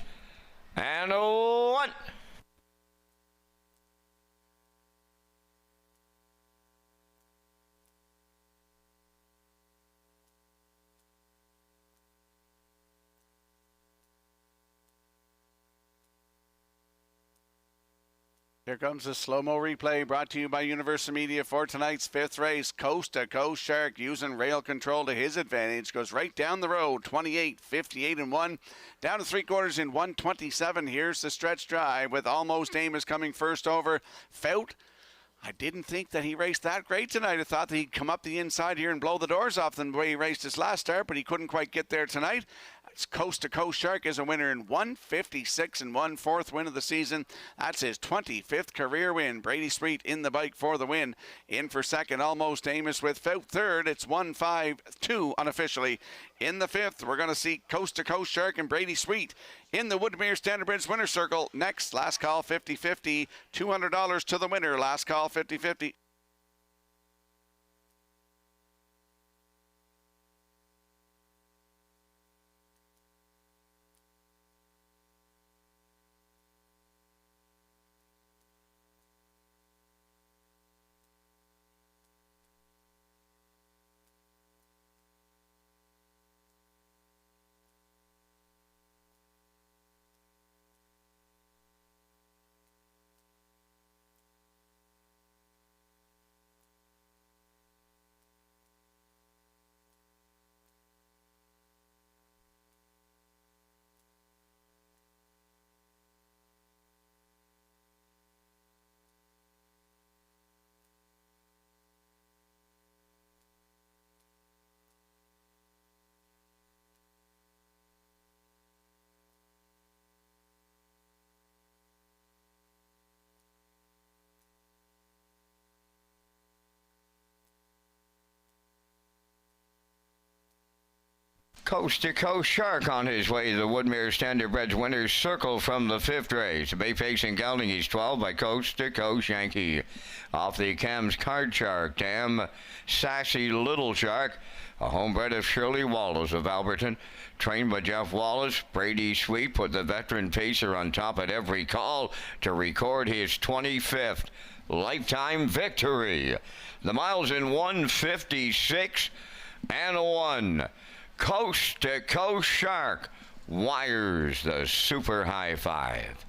and 1. Here comes the slow-mo replay brought to you by Universal Media for tonight's fifth race. Coast to Coast Shark using rail control to his advantage. Goes right down the road, 28, 58 and 1. Down to 3/4 in 1:27. Here's the stretch drive with Almost Amos coming first over. Fout, I didn't think that he raced that great tonight. I thought that he'd come up the inside here and blow the doors off them the way he raced his last start, but he couldn't quite get there tonight. Coast to Coast Shark is a winner in 1:56 and 1, fourth win of the season. That's his 25th career win. Brady Sweet in the bike for the win. In for second, Almost Amos with Fout third. It's 1-5-2 unofficially. In the fifth, we're going to see Coast to Coast Shark and Brady Sweet in the Woodmere Standard Bridge winner circle. Next, last call 50-50, $200 to the winner. Last call 50-50. Coast to Coast Shark on his way to the Woodmere Standardbreds winner's circle from the 5th race. Bay facing gelding, he's 12 by Coast to Coast Yankee. Off the Cam's Card Shark, Damn Sassy Little Shark, a homebred of Shirley Wallace of Alberton. Trained by Jeff Wallace, Brady Sweet put the veteran pacer on top at every call to record his 25th lifetime victory. The miles in 1:56 and 1. Coast to Coast Shark wires the super high five.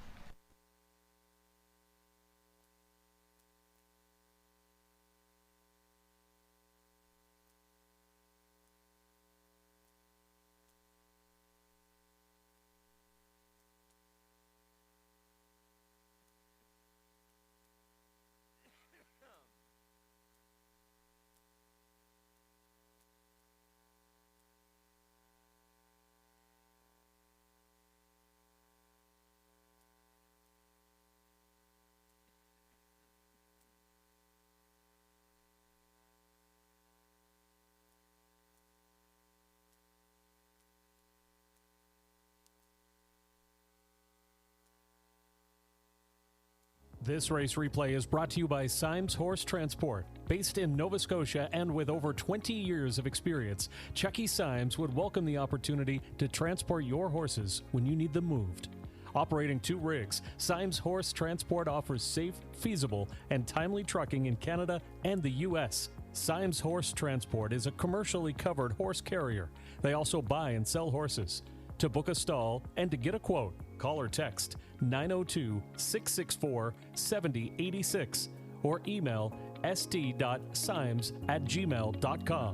This race replay is brought to you by Symes Horse Transport. Based in Nova Scotia and with over 20 years of experience, Chucky Symes would welcome the opportunity to transport your horses when you need them moved. Operating 2 rigs, Symes Horse Transport offers safe, feasible, and timely trucking in Canada and the U.S. Symes Horse Transport is a commercially covered horse carrier. They also buy and sell horses. To book a stall and to get a quote, call or text 902-664-7086 or email st.symes@gmail.com.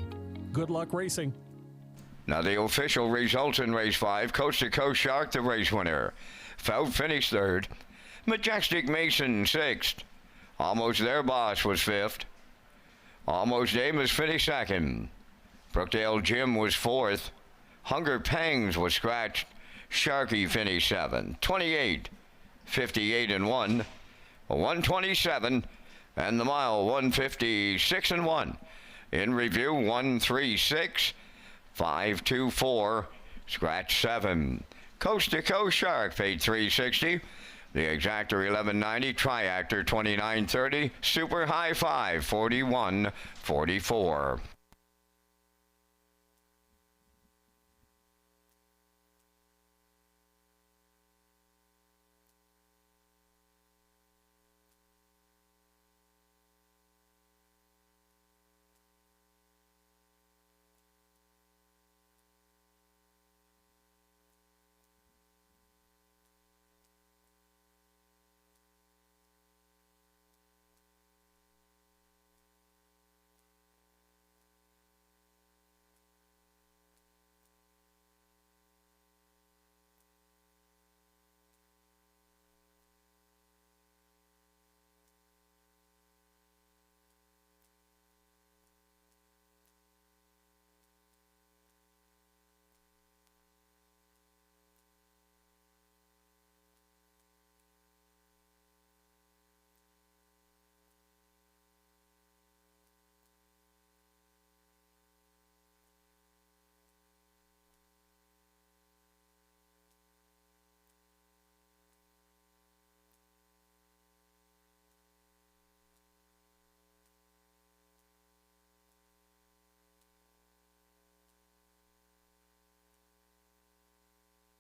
Good luck racing. Now the official results in race 5. Coast to Coast Shark, the race winner. Fout finished 3rd. Majestic Mason 6th. Almost There Boss was 5th. Almost Amos finished 2nd. Brookdale Jim was 4th. Hunger Pangs was scratched. Sharky finished 7th. 28, 58 and 1. 127 and the mile 156 and 1. In review 136, 524, scratch 7. Coast to Coast Shark paid $360. The Exactor $11.90, Triactor $29.30, Super High Five $41.44.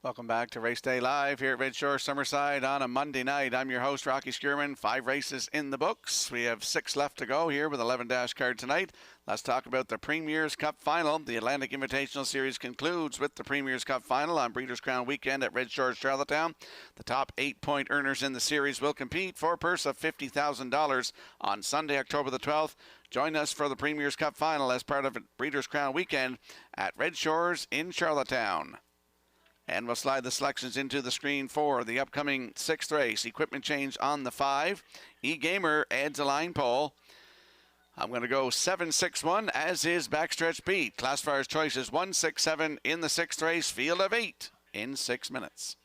Welcome back to Race Day Live here at Redshore Summerside on a Monday night. I'm your host, Rocky Skierman. 5 races in the books. We have 6 left to go here with 11 dash card tonight. Let's talk about the Premier's Cup Final. The Atlantic Invitational Series concludes with the Premier's Cup Final on Breeders' Crown Weekend at Redshores, Charlottetown. The top 8-point earners in the series will compete for a purse of $50,000 on Sunday, October the 12th. Join us for the Premier's Cup Final as part of Breeders' Crown Weekend at Redshores in Charlottetown. And we'll slide the selections into the screen for the upcoming 6th race. Equipment change on the 5. E-Gamer adds a line pole. I'm going to go 7-6-1 as is backstretch beat. Classifier's choice is 1-6-7 in the 6th race. Field of 8 in 6 minutes.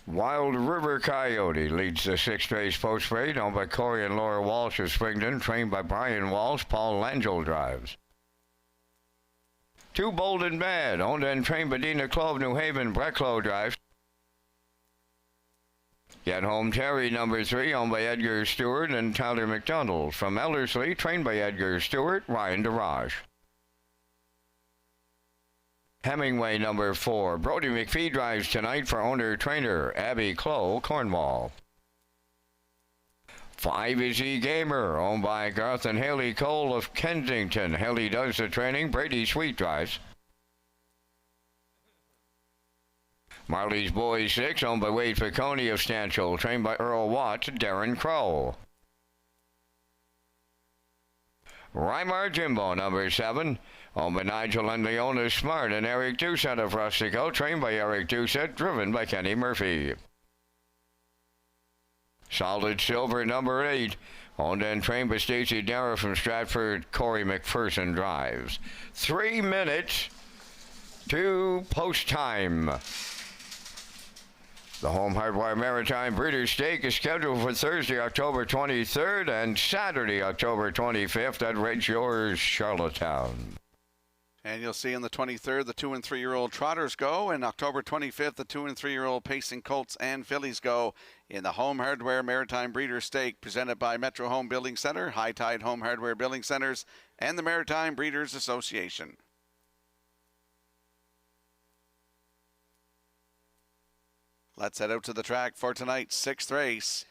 Wild River Coyote leads the sixth race post parade, owned by Corey and Laura Walsh of Springton, trained by Brian Walsh. Paul Langell drives. Too Bold and Bad, owned and trained by Dina Clove, New Haven. Brecklow drives. Get Home Terry, number 3, owned by Edgar Stewart and Tyler McDonald. From Ellerslie, trained by Edgar Stewart, Ryan DeRoche. Hemingway, number 4. Brody McPhee drives tonight for owner-trainer Abby Clow, Cornwall. 5 is E-Gamer, owned by Garth and Haley Cole of Kensington. Haley does the training. Brady Sweet drives. Marley's Boys 6, owned by Wade Piccone of Stanchel, trained by Earl Watts, Darren Crow. Rymar Jimbo, number 7, owned by Nigel and Leona Smart and Eric Doucette of Rustico, trained by Eric Doucette, driven by Kenny Murphy. Solid Silver, number 8, owned and trained by Stacey Darragh from Stratford. Corey McPherson drives. 3 minutes to post time. The Home Hardware Maritime Breeders' Stake is scheduled for Thursday, October 23rd and Saturday, October 25th at Redshores, Charlottetown. And you'll see on the 23rd, the 2- and 3-year-old trotters go. And October 25th, the 2- and 3-year-old pacing colts and fillies go in the Home Hardware Maritime Breeders' Stake, presented by Metro Home Building Center, High Tide Home Hardware Building Centers, and the Maritime Breeders Association. Let's head out to the track for tonight's 6th race.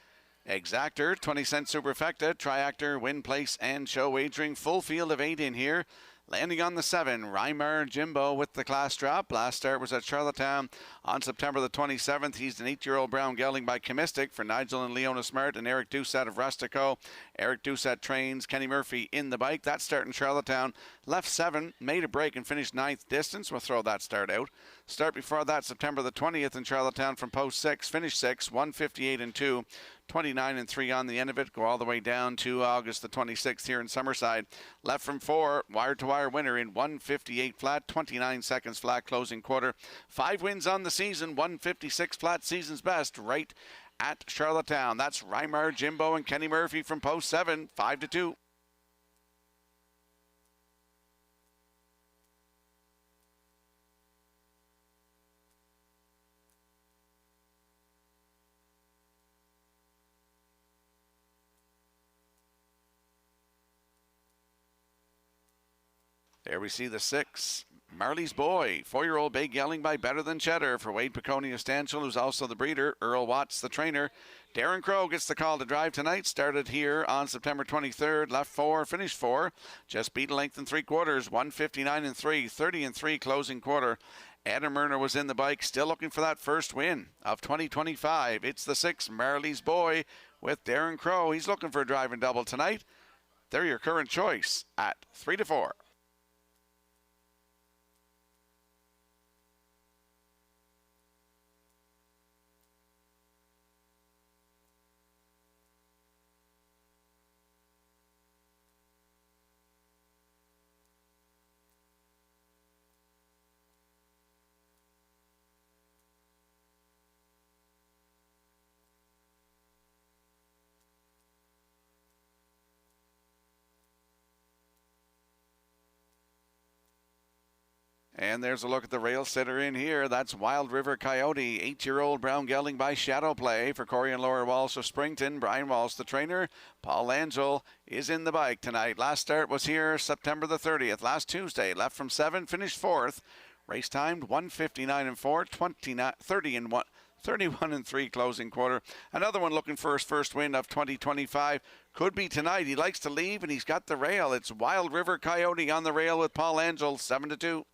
Exactor, 20-cent superfecta, triactor, win, place, and show wagering. Full field of 8 in here. Landing on the 7, Rymar Jimbo with the class drop. Last start was at Charlottetown on September the 27th. He's an 8-year-old brown gelding by Chemistic for Nigel and Leona Smart and Eric Doucette of Rustico. Eric Doucette trains Kenny Murphy in the bike. That start in Charlottetown left 7, made a break and finished 9th distance. We'll throw that start out. Start before that, September the 20th in Charlottetown from post 6, finished 6, 158 and 2. 29 and 3 on the end of it. Go all the way down to August the 26th here in Summerside. Left from 4, wire-to-wire winner in 158 flat, 29 seconds flat closing quarter. 5 wins on the season, 156 flat, season's best, right at Charlottetown. That's Rymar Jimbo and Kenny Murphy from post 7, 5-2. There we see the 6, Marley's Boy, 4-year-old bay gelding by Better Than Cheddar for Wade Piccone of Stanchel, who's also the breeder. Earl Watts, the trainer. Darren Crow gets the call to drive tonight. Started here on September 23rd. Left 4, finished 4. Just beat a length and 3/4, 159 and 3, 30 and 3 closing quarter. Adam Murner was in the bike, still looking for that first win of 2025. It's the 6, Marley's Boy with Darren Crow. He's looking for a driving double tonight. They're your current choice at 3-4. And there's a look at the rail sitter in here. That's Wild River Coyote, 8-year-old brown gelding by Shadow Play for Corey and Laura Walsh of Springton. Brian Walsh, the trainer. Paul Langell is in the bike tonight. Last start was here September the 30th, last Tuesday. Left from 7, finished 4th. Race timed 159 and 4, 30 and 1. 31 and 3 closing quarter. Another one looking for his first win of 2025. Could be tonight. He likes to leave and he's got the rail. It's Wild River Coyote on the rail with Paul Langell, 7-2.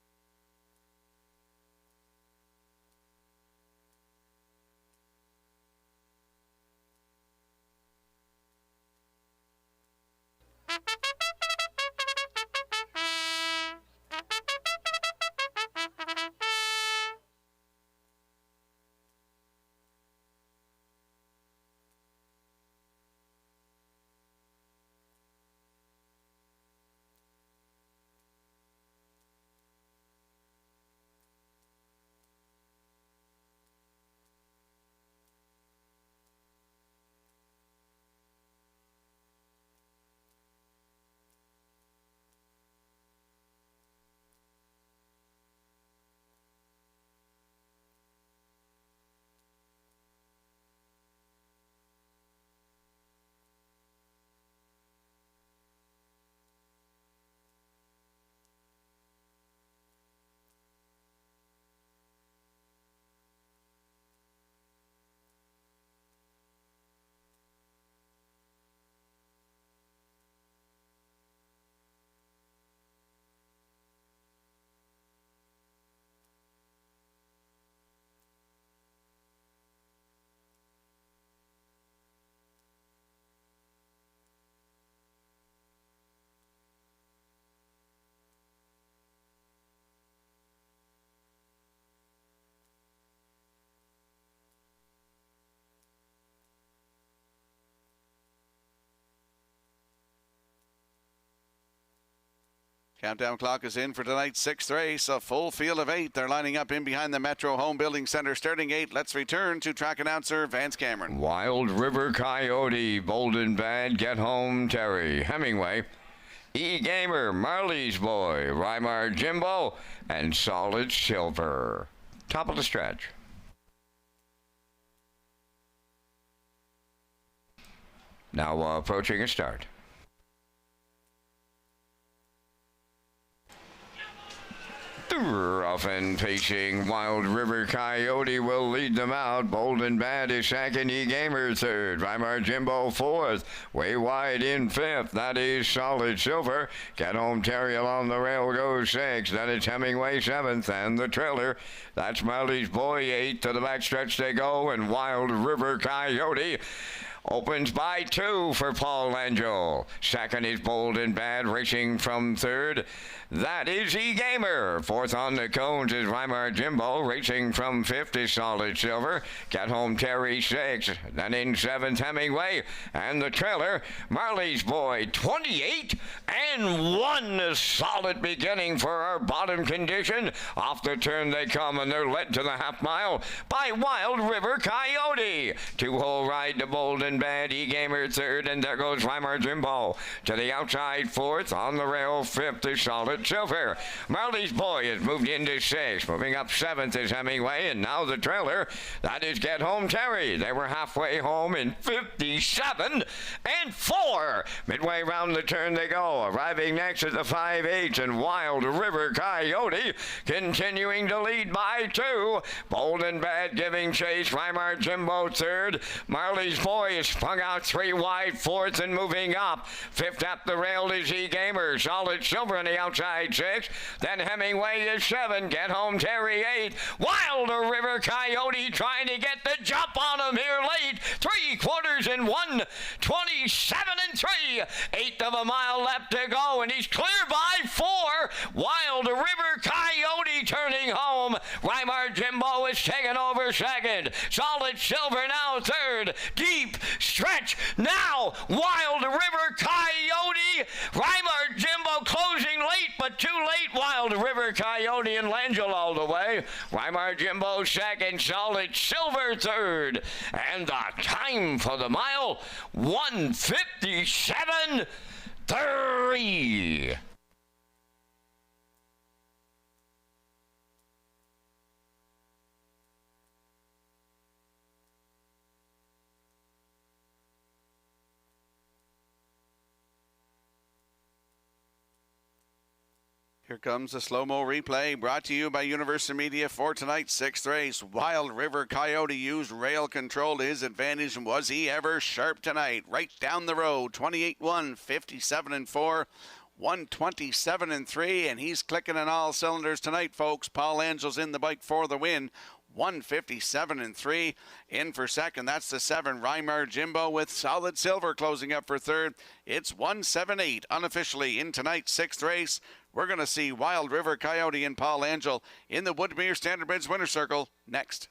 Countdown clock is in for tonight's 6th race. A full field of 8. They're lining up in behind the Metro Home Building Center. Starting 8. Let's return to track announcer Vance Cameron. Wild River Coyote, Bold and Bad, Get Home Terry, Hemingway, E-Gamer, Marley's Boy, Rymar Jimbo, and Solid Silver. Top of the stretch. Now approaching a start. Rough and pacing, Wild River Coyote will lead them out. Bold and Bad is second, E-Gamer third, Rymar Jimbo fourth, way wide in fifth. That is Solid Silver. Get Home Terry along the rail goes sixth. Then it's Hemingway seventh, and the trailer. That's Marley's Boy eighth. To the backstretch they go, and Wild River Coyote opens by 2 for Paul Angel. Second is Bold and Bad, racing from third. That is E-Gamer. Fourth on the cones is Rymar Jimbo. Racing from fifth is Solid Silver. Get Home Terry sixth. Then in seventh, Hemingway. And the trailer, Marley's Boy 28 and 1. A solid beginning for our bottom condition. Off the turn they come, and they're led to the half mile by Wild River Coyote. 2-hole ride to Bold and Bad, E-Gamer third, and there goes Rymar Jimbo. To the outside fourth, on the rail fifth is Solid Silver. Marley's Boy has moved into sixth. Moving up seventh is Hemingway, and now the trailer, that is Get Home Terry. They were halfway home in 57 and 4. Midway round the turn they go, arriving next at the 5/8, and Wild River Coyote continuing to lead by 2. Bold and Bad giving chase, Rymar Jimbo third. Marley's Boy is sprung out 3 wide, fourth and moving up. Fifth at the rail is E-Gamer. Solid Silver on the outside 6. Then Hemingway is 7. Get Home Terry 8. Wild River Coyote trying to get the jump on him here late. 3/4 in 1. 27 and 3. Eighth of a mile left to go, and he's clear by 4. Wild River Coyote turning home. Rymar Jimbo is taking over second. Solid Silver now third. Deep stretch now. Wild River Coyote. Rymar Jimbo closing late, but too late. Wild River Coyote and Langell all the way. Rymar Jimbo second. Solid Silver third. And the time for the mile, 1:57:3. Here comes a slow-mo replay brought to you by Universal Media for tonight's 6th race. Wild River Coyote used rail control to his advantage, and was he ever sharp tonight? Right down the road, 28-1, 57-4, 127-3, and he's clicking on all cylinders tonight, folks. Paul Angel's in the bike for the win. 157-3 in for second. That's the 7, Rymar Jimbo, with Solid Silver closing up for third. It's 178 unofficially in tonight's 6th race. We're going to see Wild River Coyote and Paul Angel in the Woodmere Standard Bridge Winner's Circle next.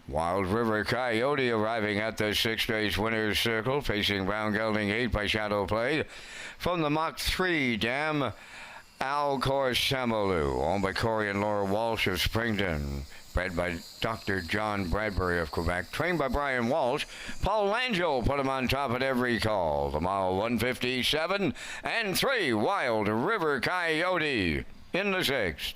Wild River Coyote arriving at the 6th race winner's circle, facing Brown Gelding 8 by Shadow Play. From the Mach 3 Dam, Alcor Samalu, owned by Corey and Laura Walsh of Springton. Bred by Dr. John Bradbury of Quebec. Trained by Brian Walsh. Paul Langell put him on top at every call. The mile 157 and 3. Wild River Coyote in the 6th.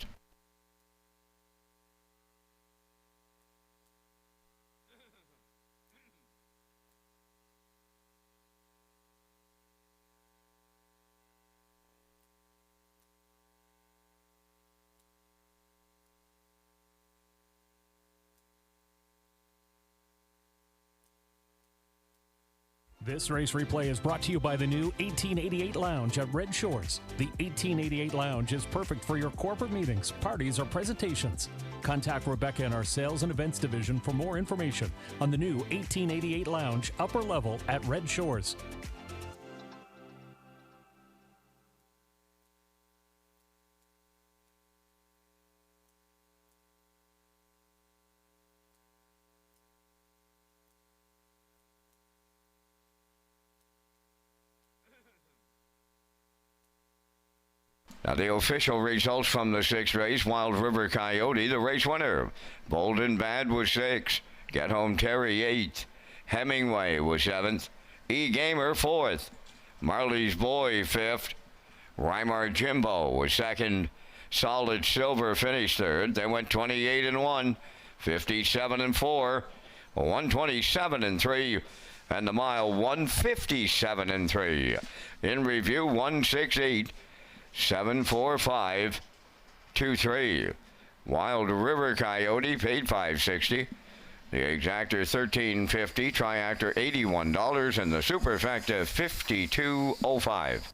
This race replay is brought to you by the new 1888 Lounge at Red Shores. The 1888 Lounge is perfect for your corporate meetings, parties, or presentations. Contact Rebecca in our Sales and Events Division for more information on the new 1888 Lounge upper level at Red Shores. Now the official results from the 6th race, Wild River Coyote, the race winner. Bold and Bad was 6th. Get Home Terry 8th. Hemingway was 7th. E-Gamer 4th. Marley's Boy 5th. Weimar Jimbo was 2nd. Solid Silver finished 3rd. They went 28 and 1, 57 and 4, 127 and 3, and the mile 157 and 3. In review, 168. 74523. Wild River Coyote paid $560. The exactor $13.50. Triactor $81, and the superfecta $52.05.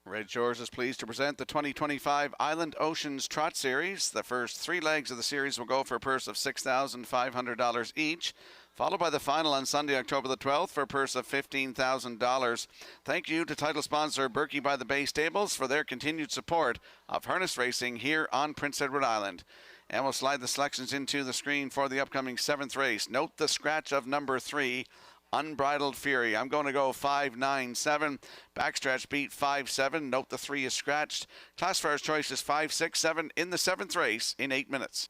Red Shores is pleased to present the 2025 Island Oceans Trot Series. The first 3 legs of the series will go for a purse of $6,500 each, followed by the final on Sunday, October the 12th, for a purse of $15,000. Thank you to title sponsor Berkey by the Bay Stables for their continued support of harness racing here on Prince Edward Island. And we'll slide the selections into the screen for the upcoming 7th race. Note the scratch of number 3. Unbridled Fury. I'm going to go 5-9-7. Backstretch beat 5-7. Note the 3 is scratched. Classifiers choice is 5-6-7 in the 7th race in 8 minutes.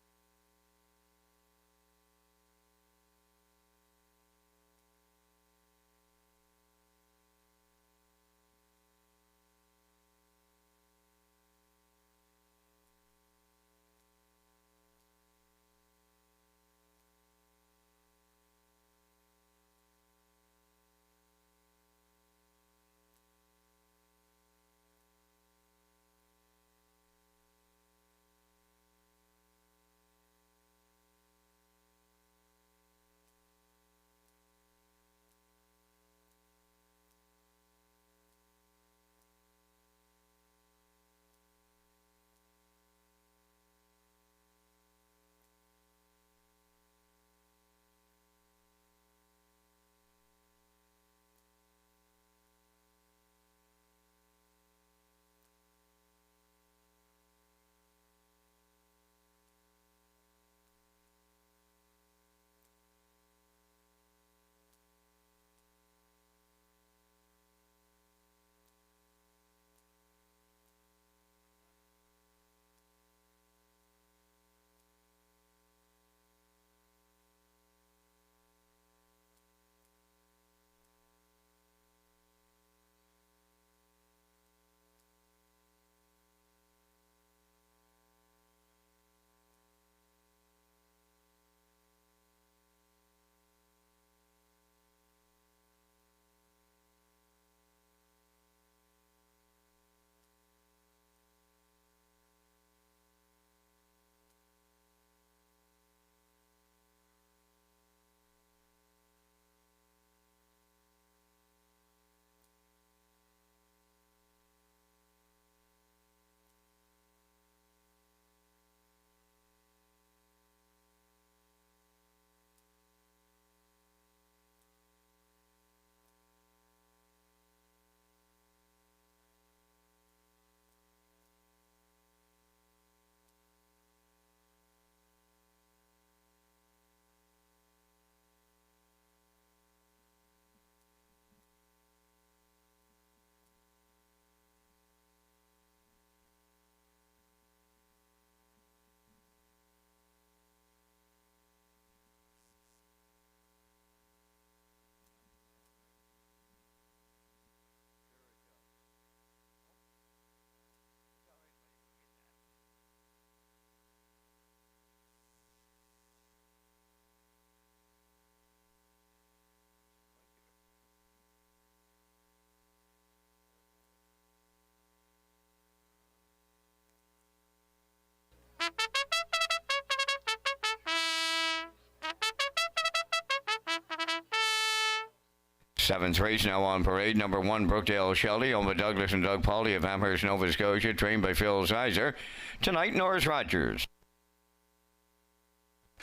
Seventh race now on parade. Number 1, Brookdale Shelly, owned by Douglas and Doug Pauley of Amherst, Nova Scotia, trained by Phil Zeiser. Tonight, Norris Rogers.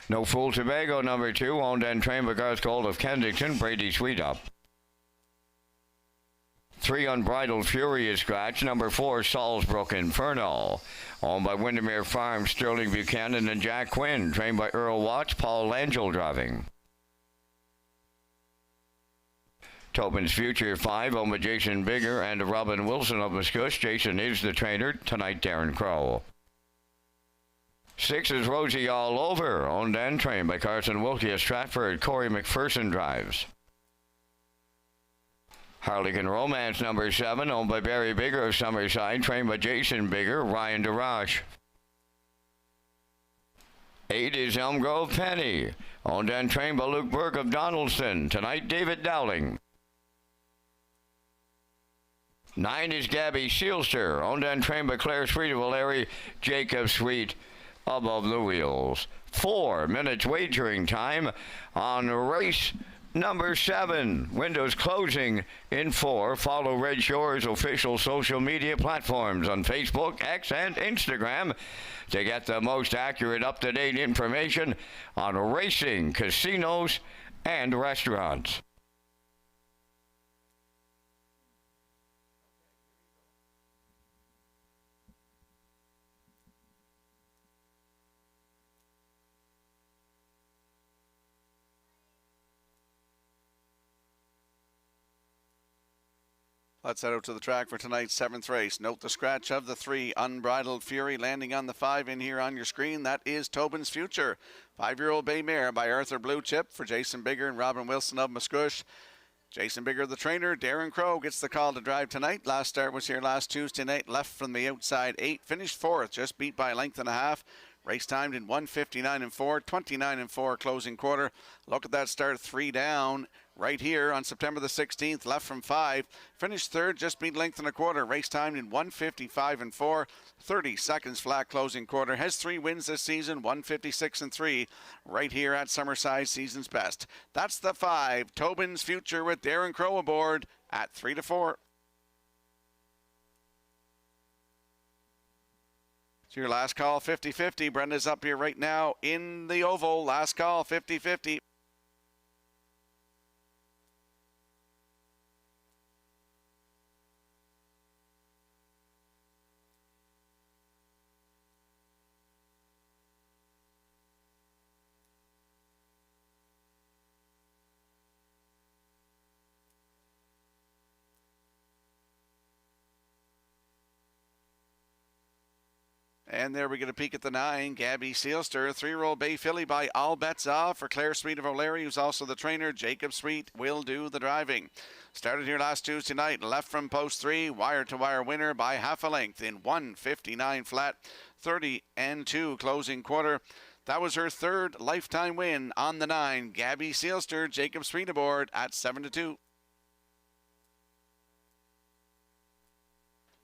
No Fool Tobago, number 2, owned and trained by Garth Gold of Kensington, Brady Sweetup. 3, Unbridled Fury is scratched. Number 4, Salisbrook Inferno, owned by Windermere Farms, Sterling Buchanan and Jack Quinn, trained by Earl Watts, Paul Langell driving. Tobin's Future 5, owned by Jason Bigger and Robin Wilson of Muscush. Jason is the trainer. Tonight, Darren Crow. 6 is Rosie All Over, owned and trained by Carson Wilkie of Stratford. Corey McPherson drives. Harlequin Romance, number 7, owned by Barry Bigger of Summerside, trained by Jason Bigger, Ryan DeRoche. 8 is Elm Grove Penny, owned and trained by Luke Burke of Donaldson. Tonight, David Dowling. 9 is Gabby Sealster, owned and trained by Claire Sweet of Larry Jacob Sweet above the wheels. 4 minutes wagering time on race number 7. Windows closing in 4. Follow Red Shores official social media platforms on Facebook, X, and Instagram to get the most accurate, up-to-date information on racing, casinos, and restaurants. Let's head out to the track for tonight's 7th race. Note the scratch of the 3, Unbridled Fury, landing on the 5 in here on your screen. That is Tobin's Future. 5-year-old bay mare by Arthur Blue Chip for Jason Bigger and Robin Wilson of Muscush. Jason Bigger, the trainer. Darren Crow gets the call to drive tonight. Last start was here last Tuesday night. Left from the outside 8. Finished 4th, just beat by a length and a half. Race timed in 1:59.4, 29.4 closing quarter. Look at that start, 3 down. Right here on September the 16th, left from 5. Finished 3rd, just beat length and a quarter. Race timed in 1:55.4, 30 seconds flat closing quarter. Has 3 wins this season, 1:56.3. Right here at Summerside, season's best. That's the 5, Tobin's Future with Darren Crow aboard at 3-4. It's your last call, 50-50. Brenda's up here right now in the oval. Last call, 50-50. And there we get a peek at the 9, Gabby Sealster, 3-year-old bay filly by All Bets Off for Claire Sweet of O'Leary, who's also the trainer. Jacob Sweet will do the driving. Started here last Tuesday night, left from post 3, wire-to-wire winner by half a length in 1:59 flat, 30-2 closing quarter. That was her 3rd lifetime win on the 9, Gabby Sealster, Jacob Sweet aboard at 7-2.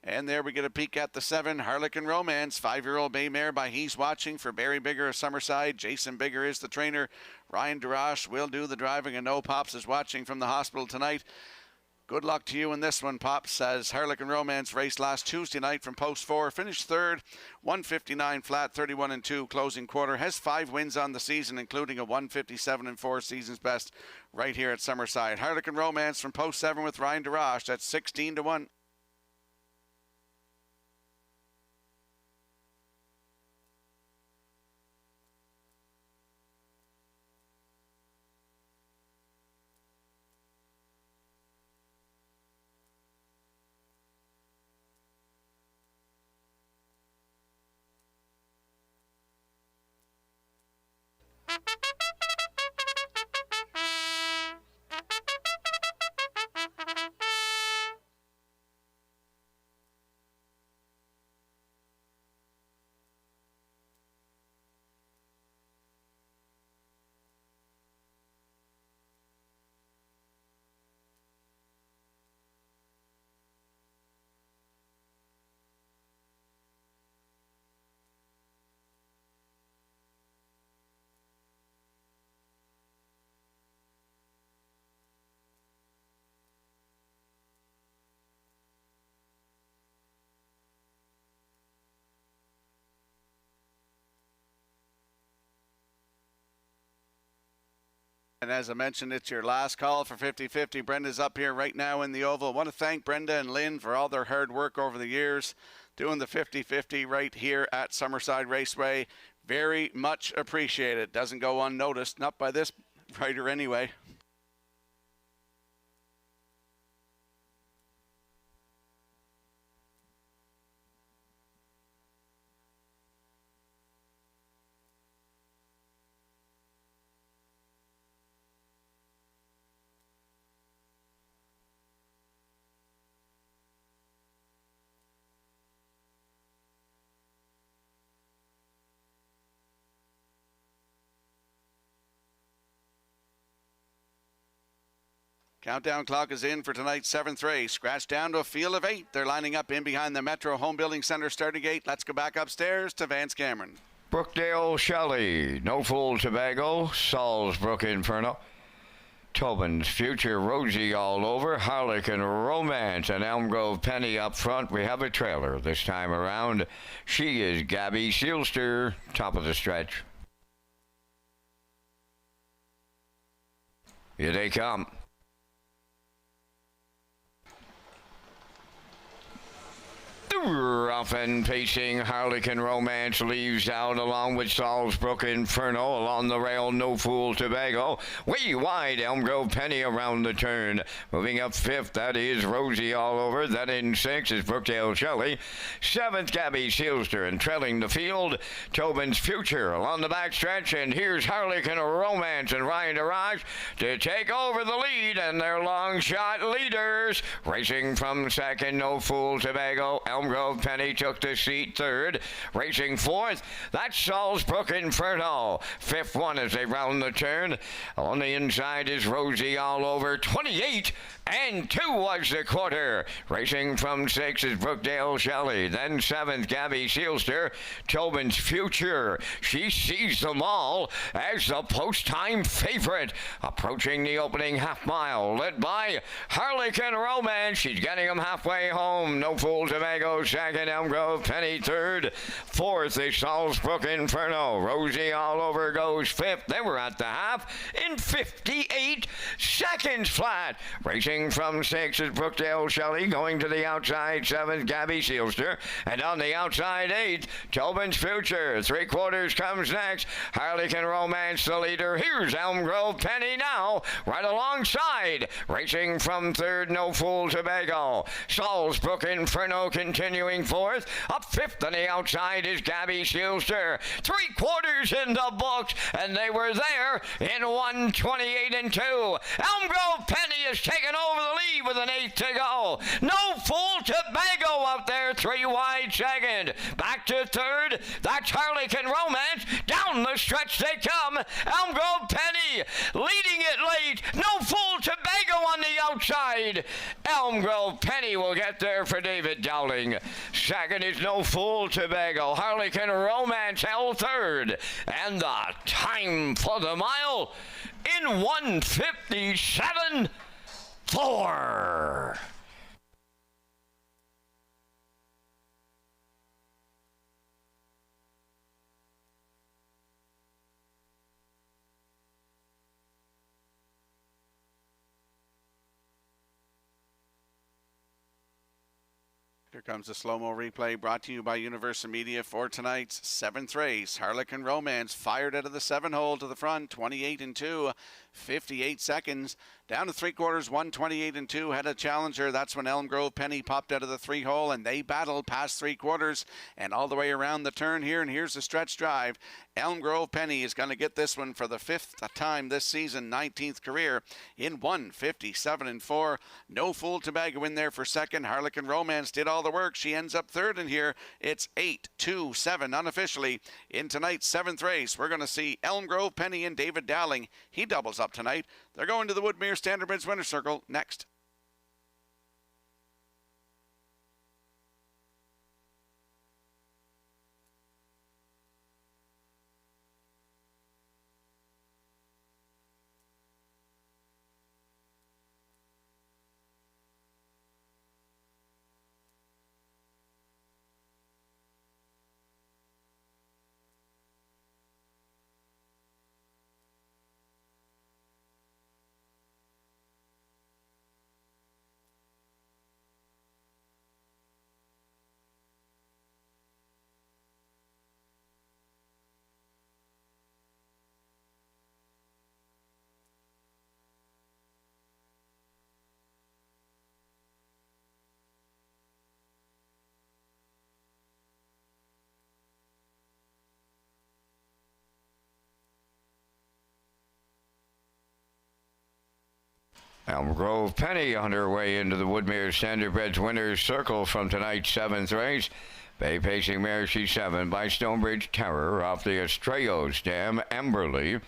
And there we get a peek at the 7, Harlequin Romance, 5-year-old bay mare by He's Watching for Barry Bigger of Summerside. Jason Bigger is the trainer. Ryan DeRoche will do the driving, and no Pops is watching from the hospital tonight. Good luck to you in this one, Pops, as Harlequin Romance raced last Tuesday night from post 4, finished 3rd, 1:59 flat, 31-2 closing quarter. Has 5 wins on the season, including a 1:57.4 season's best right here at Summerside. Harlequin Romance from post 7 with Ryan DeRoche. That's 16-1. And as I mentioned, it's your last call for 50-50. Brenda's up here right now in the oval. I want to thank Brenda and Lynn for all their hard work over the years, doing the 50-50 right here at Summerside Raceway. Very much appreciated. Doesn't go unnoticed, not by this writer anyway. Countdown clock is in for tonight's 7th race. Scratch down to a field of 8. They're lining up in behind the Metro Home Building Center starting gate. Let's go back upstairs to Vance Cameron. Brookdale Shelley, No Fool Tobago, Salisbrook Inferno, Tobin's Future, Rosie All Over, Harlequin Romance, and Elm Grove Penny up front. We have a trailer this time around. She is Gabby Sealster, top of the stretch. Here they come. Rough and pacing Harlequin Romance leaves out along with Salisbrook Inferno along the rail. No Fool Tobago way wide. Elm Grove Penny around the turn, moving up 5th. That is Rosie All Over. Then in 6th is Brookdale Shelley. 7th Gabby Sealster, and trailing the field Tobin's Future along the back stretch. And here's Harlequin Romance and Ryan Daraj to take over the lead, and their long shot leaders racing from 2nd. No Fool Tobago. Elm Grove Penny took the seat 3rd. Racing 4th, that's Salisbrook Inferno. 5th one as they round the turn. On the inside is Rosie All Over. 28 and 2 was the quarter. Racing from 6th is Brookdale Shelley. Then 7th, Gabby Sealster. Tobin's Future. She sees them all as the post-time favorite. Approaching the opening half mile, led by Harlequin Romance. She's getting them halfway home. No Fool Tobago 2nd, Elm Grove Penny 3rd. 4th is Salisbrook Inferno. Rosie All Over goes 5th. They were at the half in 58 seconds flat. Racing from 6th is Brookdale Shelley, going to the outside 7th, Gabby Sealster, and on the outside 8th, Tobin's Future. 3/4 comes next. Harlequin Romance the leader. Here's Elm Grove Penny now, right alongside. Racing from 3rd, No Fool Tobago. Salisbrook Inferno continuing 4th. Up 5th on the outside is Gabby Sealster. 3/4 in the books, and they were there in 1:28 and 2. Elm Grove Penny is taken over the lead with an 8th to go. No Fool Tobago up there, 3 wide 2nd. Back to 3rd, that's Harlequin Romance. Down the stretch they come. Elm Grove Penny leading it late. No Fool Tobago on the outside. Elm Grove Penny will get there for David Dowling. 2nd is No Fool Tobago. Harlequin Romance held 3rd. And the time for the mile in 1:57.4. Here comes the slow-mo replay brought to you by Universal Media for tonight's 7th race. Harlequin Romance fired out of the 7-hole to the front, 28 and 2, 58 seconds. Down to 3/4, 1:28 and 2, had a challenger. That's when Elm Grove Penny popped out of the 3-hole, and they battled past 3/4 and all the way around the turn here. And here's the stretch drive. Elm Grove Penny is going to get this one for the 5th time this season, 19th career, in 1:57 and 4. No Fool Tobago in there for 2nd. Harlequin Romance did all the work. She ends up 3rd in here. It's 8-2-7 unofficially in tonight's 7th race. We're going to see Elm Grove Penny and David Dowling. He doubles up tonight. They're going to the Woodmere Standard Bridge Winner's Circle next. Elm Grove Penny on her way into the Woodmere Standardbreds winner's circle from tonight's 7th race. Bay Pacing Mare, she's 7 by Stonebridge Terror off the Estrellos Dam, Emberley.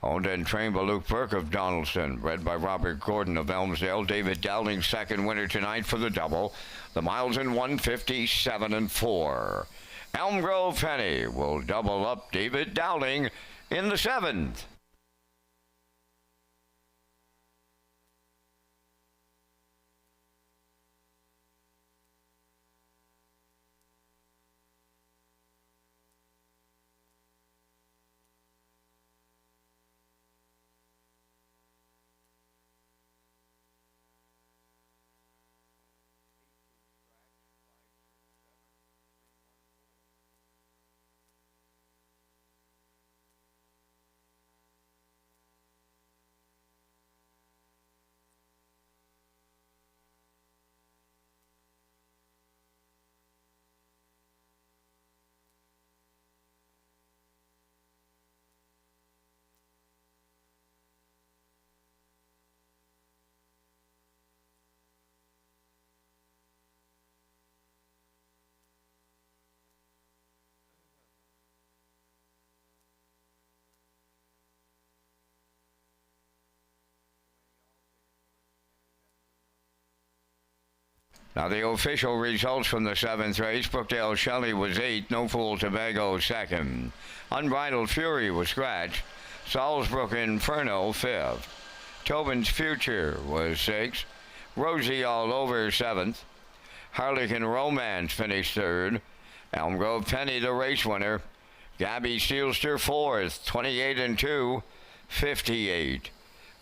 Owned and trained by Luke Burke of Donaldson, bred by Robert Gordon of Elmsdale. David Dowling, second winner tonight for the double. The miles in 157 and 4. Elm Grove Penny will double up David Dowling in the 7th. Now the official results from the 7th race. Brookdale Shelley was 8, No Fool Tobago 2nd. Unbridled Fury was scratched. Salisbrook Inferno 5th. Tobin's Future was 6th. Rosie All Over 7th. Harlequin Romance finished 3rd. Elm Grove Penny the race winner. Gabby Steelster 4th, 28 and 2, 58.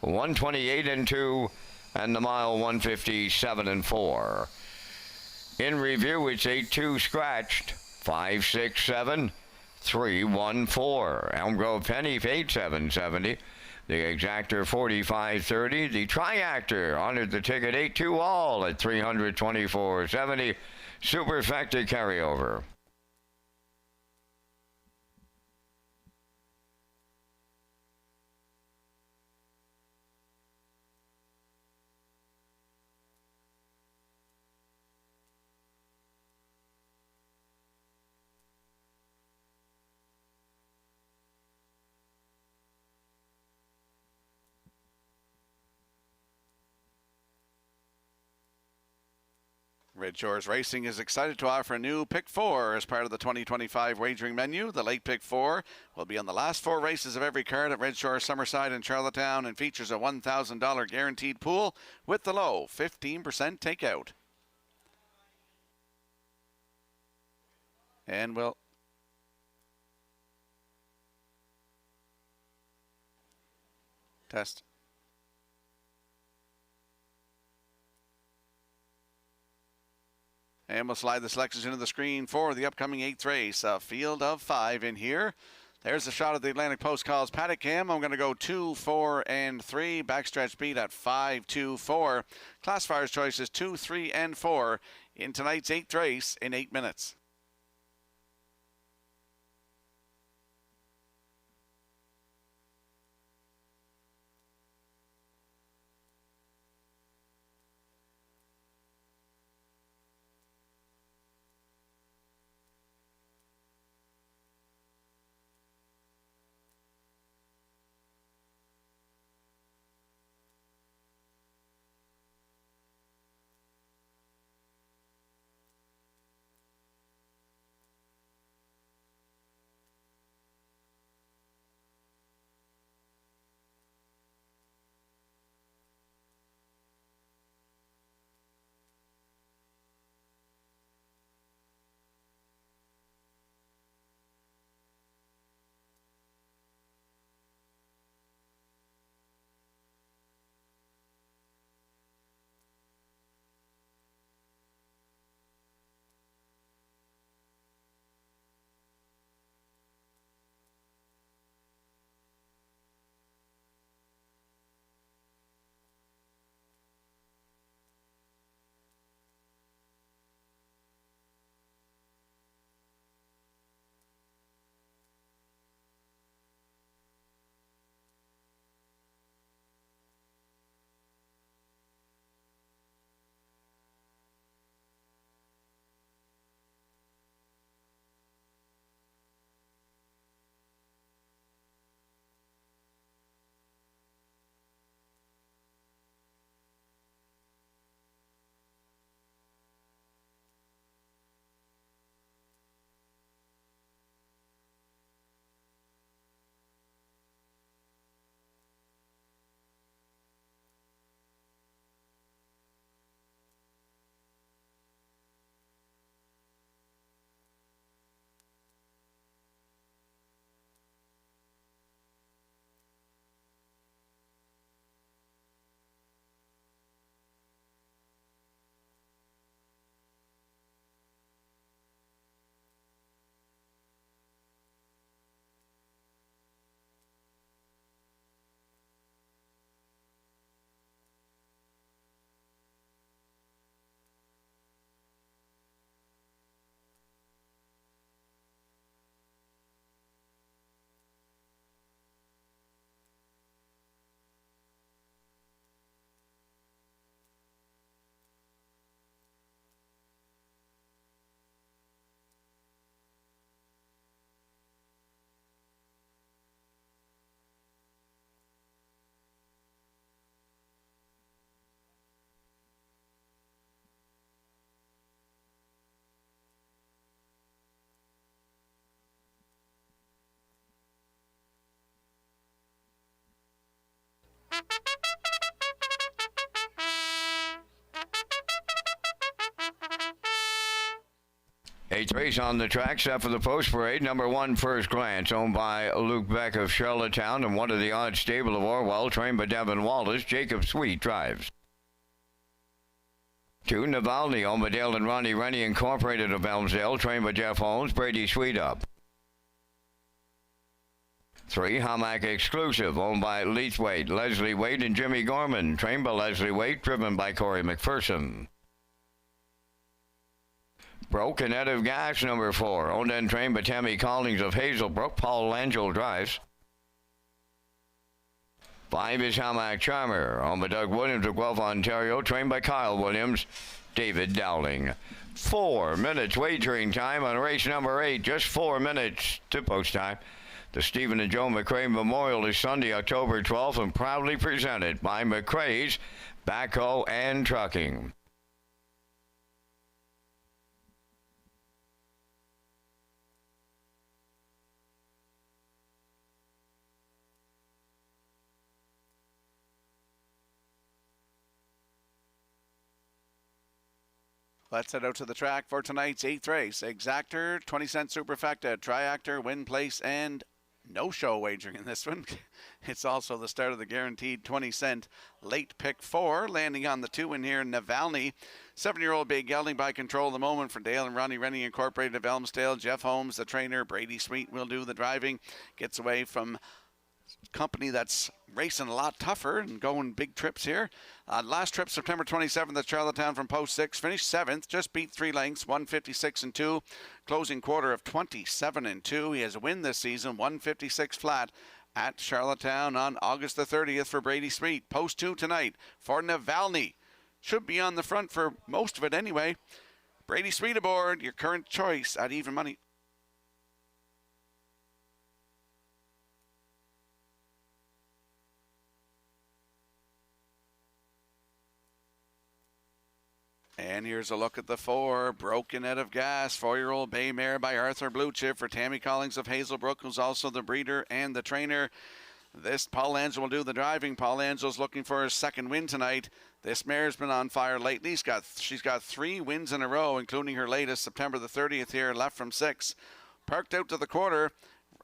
128 and 2, and the mile 157 and 4. In review, it's 8-2 scratched, 5-6-7, 3-1-4. Elm Grove Penny paid $7.70. The exactor 45.30. The triactor honored the ticket 8-2 all at $324.70. Superfecta carryover. Red Shores Racing is excited to offer a new Pick 4 as part of the 2025 wagering menu. The late Pick 4 will be on the last 4 races of every card at Red Shores, Summerside, and Charlottetown, and features a $1,000 guaranteed pool with the low 15% takeout. And we'll test. And we'll slide the selections into the screen for the upcoming 8th race. A field of 5 in here. There's a shot of the Atlantic Post calls paddock cam. I'm going to go 2, 4, and 3. Backstretch speed at 5, 2, 4. Classifier's choices 2, 3, and 4 in tonight's 8th race in 8 minutes. Eighth race on the track, set for the post parade. Number 1, First Glance, owned by Luke Beck of Charlottetown, and one of the odds stable of Orwell, trained by Devin Wallace. Jacob Sweet drives. 2, Navalny, owned by Dale and Ronnie Rennie Incorporated of Elmsdale, trained by Jeff Holmes. Brady Sweet up. 3, Hamac Exclusive, owned by Leithwaite, Leslie Waite, and Jimmy Gorman, trained by Leslie Waite, driven by Corey McPherson. Broken Out of Gas, number 4, owned and trained by Tammy Collins of Hazelbrook. Paul Langell drives. 5 is Hamac Charmer, owned by Doug Williams of Guelph, Ontario, trained by Kyle Williams. David Dowling. 4 minutes wagering time on race number 8, just 4 minutes to post time. The Stephen and Joe McRae Memorial is Sunday, October 12th, and proudly presented by McRae's Backhoe and Trucking. Let's head out to the track for tonight's 8th race. Exactor, 20-cent superfecta, triactor, win place, and no-show wagering in this one. It's also the start of the guaranteed 20-cent late pick 4. Landing on the 2 in here, Navalny. 7-year-old Bay gelding by control at the moment for Dale and Ronnie Rennie Incorporated of Elmsdale. Jeff Holmes, the trainer. Brady Sweet will do the driving. Gets away from company that's racing a lot tougher and going big trips here. Last trip, September 27th at Charlottetown from post 6. Finished 7th, just beat 3 lengths, 156 and 2. Closing quarter of 27 and 2. He has a win this season, 156 flat at Charlottetown on August the 30th for Brady Sweet. Post 2 tonight for Navalny. Should be on the front for most of it anyway. Brady Sweet aboard, your current choice at even money. And here's a look at the 4, Broken Out of Gas, 4-year-old bay mare by Arthur Bluechip for Tammy Collins of Hazelbrook, who's also the breeder and the trainer. This Paul Angel will do the driving. Paul Angel's looking for his second win tonight. This mare's been on fire lately. She's got 3 wins in a row, including her latest, September the 30th here, left from 6. Parked out to the quarter.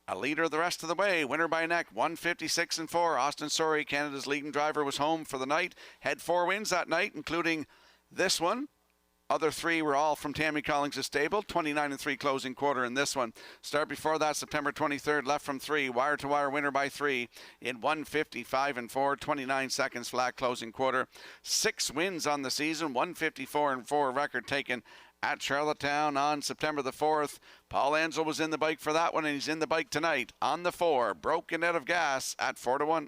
A leader the rest of the way. Winner by neck, 156 and 4. Austin Sorey, Canada's leading driver, was home for the night. Had 4 wins that night, including this one. Other 3 were all from Tammy Collins' stable. 29 and 3 closing quarter in this one. Start before that, September 23rd, left from 3. Wire to wire winner by 3 in 155 and 4. 29 seconds flat closing quarter. 6 wins on the season. 154 and 4 record taken at Charlottetown on September the 4th. Paul Angel was in the bike for that one, and he's in the bike tonight on the 4. Broken Out of Gas at 4-1.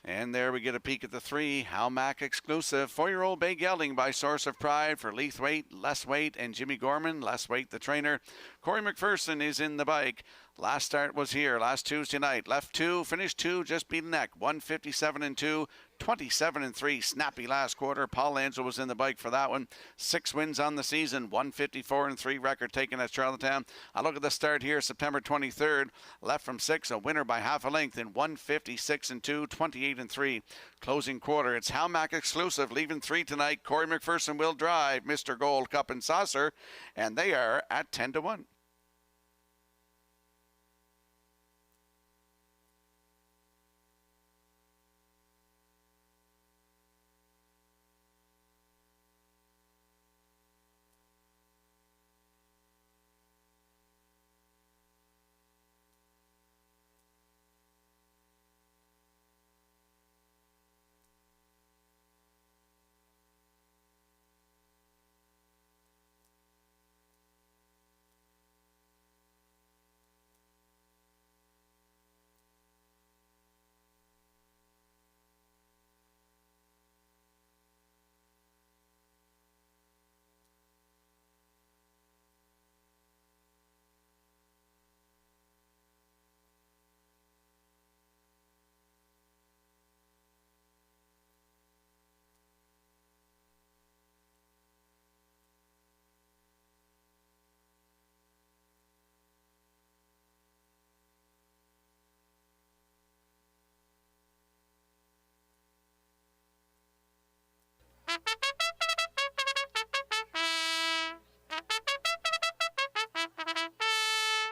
And there we get a peek at the 3, Hamac Exclusive, 4-year-old bay gelding by Source of Pride for Leithwaite, Les Waite, and Jimmy Gorman. Les Waite, the trainer. Corey McPherson is in the bike. Last start was here last Tuesday night. Left 2, finished 2, just beat a neck. 157 and 2, 27 and 3. Snappy last quarter. Paul Angel was in the bike for that one. 6 wins on the season. 154 and 3 record taken at Charlottetown. I look at the start here, September 23rd. Left from 6, a winner by half a length in 156 and 2, 28 and 3. Closing quarter. It's Hamac Exclusive, leaving 3 tonight. Corey McPherson will drive Mr. Gold Cup and Saucer, and they are at 10-1.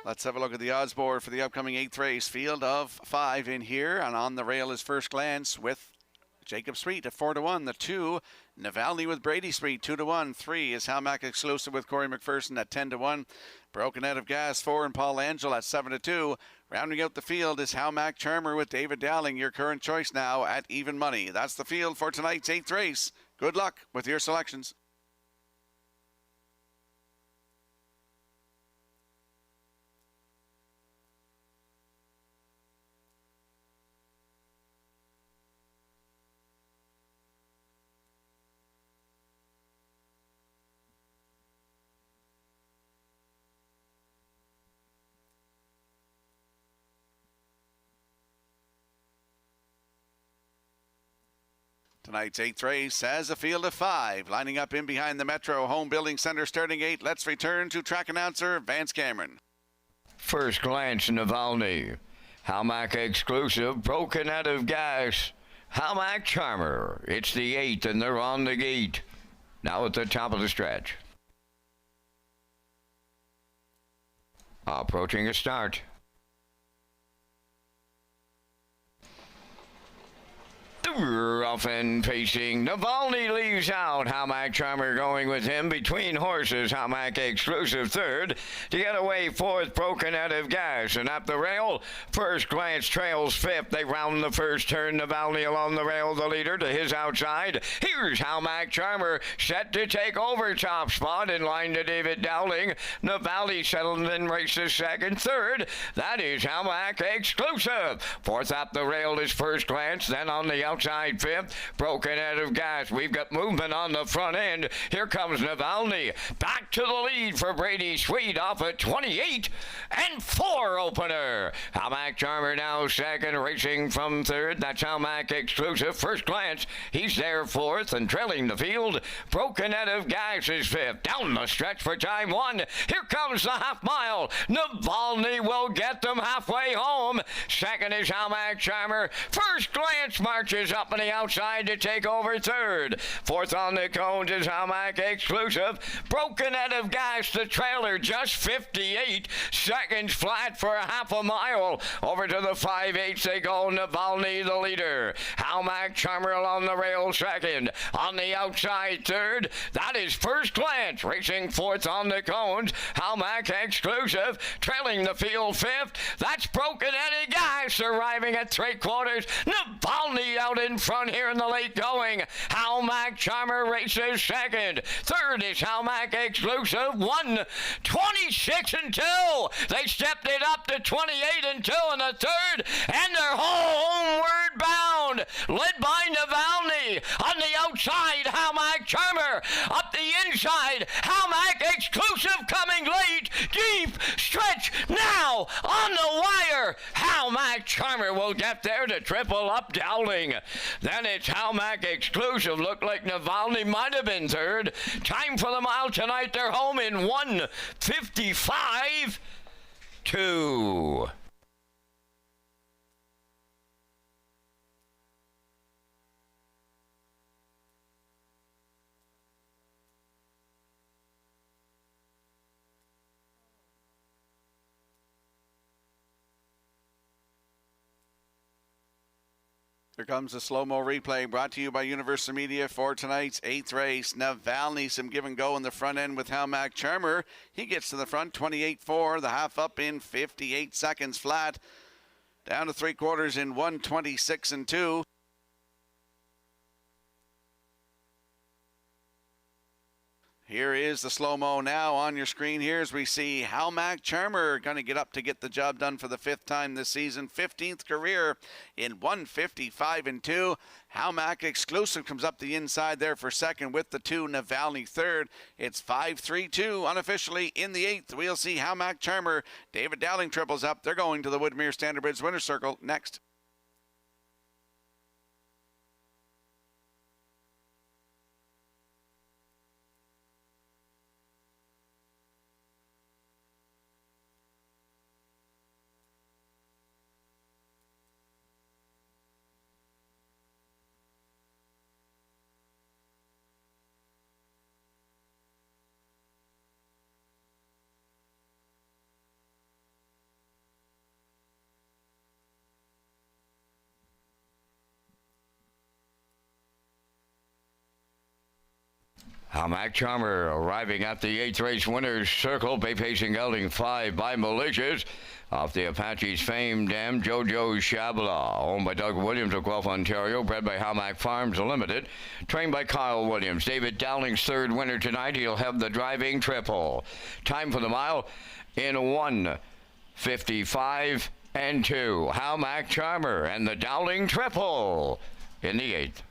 Let's have a look at the odds board for the upcoming 8th race. Field of 5 in here, and on the rail is First Glance with Jacob Sweet at 4-1. The 2, Navalny with Brady Sweet 2-1. 3 is Halmack Exclusive with Corey McPherson at 10-1. Broken Out of Gas 4 and Paul Angel at 7-2. Rounding out the field is Halmack Charmer with David Dowling, your current choice now at even money. That's the field for tonight's 8th race. Good luck with your selections. Tonight's 8th race has a field of 5. Lining up in behind the Metro Home Building Center starting 8. Let's return to track announcer Vance Cameron. First Glance, Navalny. Halmack Exclusive, Broken Out of Gas. Halmack Charmer. It's the 8th, and they're on the gate. Now at the top of the stretch. Approaching a start. Rough and pacing. Navalny leaves out. Halmack Charmer going with him between horses. Halmack Exclusive third. To get away fourth, Broken Out of Gas. And up the rail, First Glance trails fifth. They round the first turn. Navalny along the rail, the leader to his outside. Here's Halmack Charmer set to take over top spot in line to David Dowling. Navalny settled in races second. Third, that is Halmack Exclusive. Fourth up the rail is First Glance. Then on the outside fifth, Broken Out of Gas. We've got movement on the front end. Here comes Navalny. Back to the lead for Brady Sweet off a 28-4 opener. Halmack Charmer now second, racing from third. That's Halmack Exclusive. First Glance, he's there fourth and trailing the field. Broken Out of Gas is fifth. Down the stretch for time 1. Here comes the half mile. Navalny will get them halfway home. Second is Halmack Charmer. First Glance marches up on the outside to take over third. Fourth on the cones is Halmack Exclusive. Broken Out of Gas, the trailer, just 58 seconds flat for a half a mile. Over to the 5/8 they go. Navalny the leader. Halmack Charmer along the rail second. On the outside third, that is First Glance. Racing fourth on the cones. Halmack Exclusive trailing the field fifth. That's Broken Out of Gas arriving at 3/4. Navalny out in front here in the late going. Halmack Charmer races second. Third is Halmack Exclusive. 1:26-2. They stepped it up to 28-2 in the third, and they're homeward bound. Led by Navalny. On the outside, Halmack Charmer. Up the inside, Halmack Exclusive coming late. Deep stretch now on the wire. Halmack Charmer will get there to triple up Dowling. Then it's Halmack Exclusive. Looked like Navalny might have been third. Time for the mile tonight. They're home in 1:55.2. Here comes the slow-mo replay brought to you by Universal Media for tonight's 8th race. Navalny, some give and go in the front end with Halmack Charmer. He gets to the front, 28-4, the half up in 58 seconds flat. Down to 3/4 in 1:26-2. Here is the slow-mo now on your screen here as we see Halmack Charmer going to get up to get the job done for the 5th time this season. 15th career in 1:55-2. Halmack Exclusive comes up the inside there for second with the 2, Navalny third. It's 5:32 unofficially in the 8th. We'll see Halmack Charmer. David Dowling triples up. They're going to the Woodmere Standard Bridge Winner's Circle next. Mac Charmer arriving at the 8th race winner's circle. Bay Pacing gelding 5 by Malicious. Off the Apache's famed dam, Jojo Shabala, owned by Doug Williams of Guelph, Ontario, bred by Hamac Farms Limited, trained by Kyle Williams. David Dowling's third winner tonight. He'll have the driving triple. Time for the mile in 1:55 and 2. Mac Charmer and the Dowling triple in the 8th.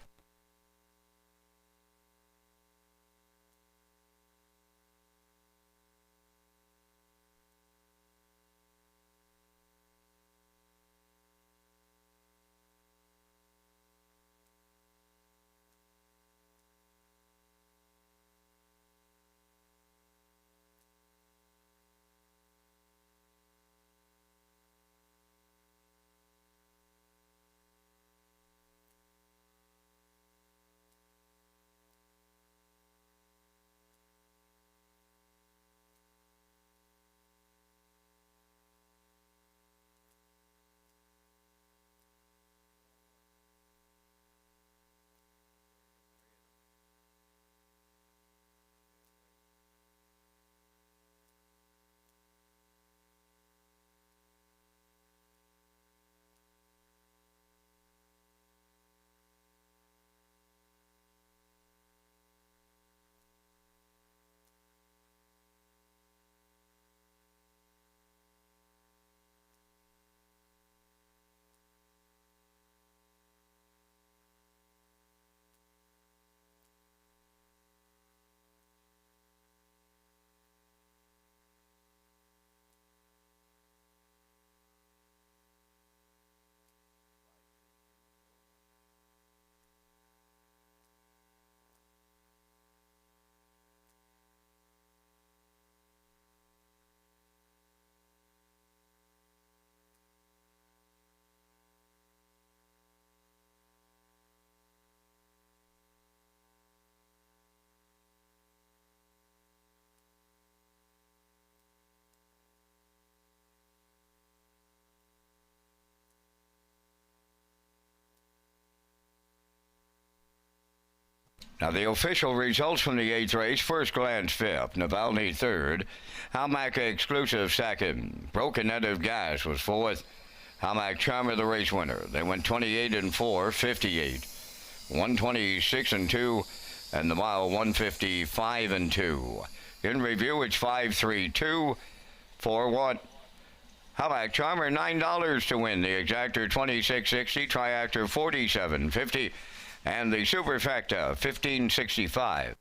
Now the official results from the 8th race. First Glance 5th, Navalny 3rd, Hamac Exclusive 2nd, Broken Net of Gas was 4th, Mac Charmer the race winner. They went 28 and 4, 58, 126 and 2, and the mile 155 and 2. In review, it's 5-3-2, 4-1. Mac Charmer $9 to win. The Exactor $26.60, Triactor $47.50. And the Superfecta, $15.65.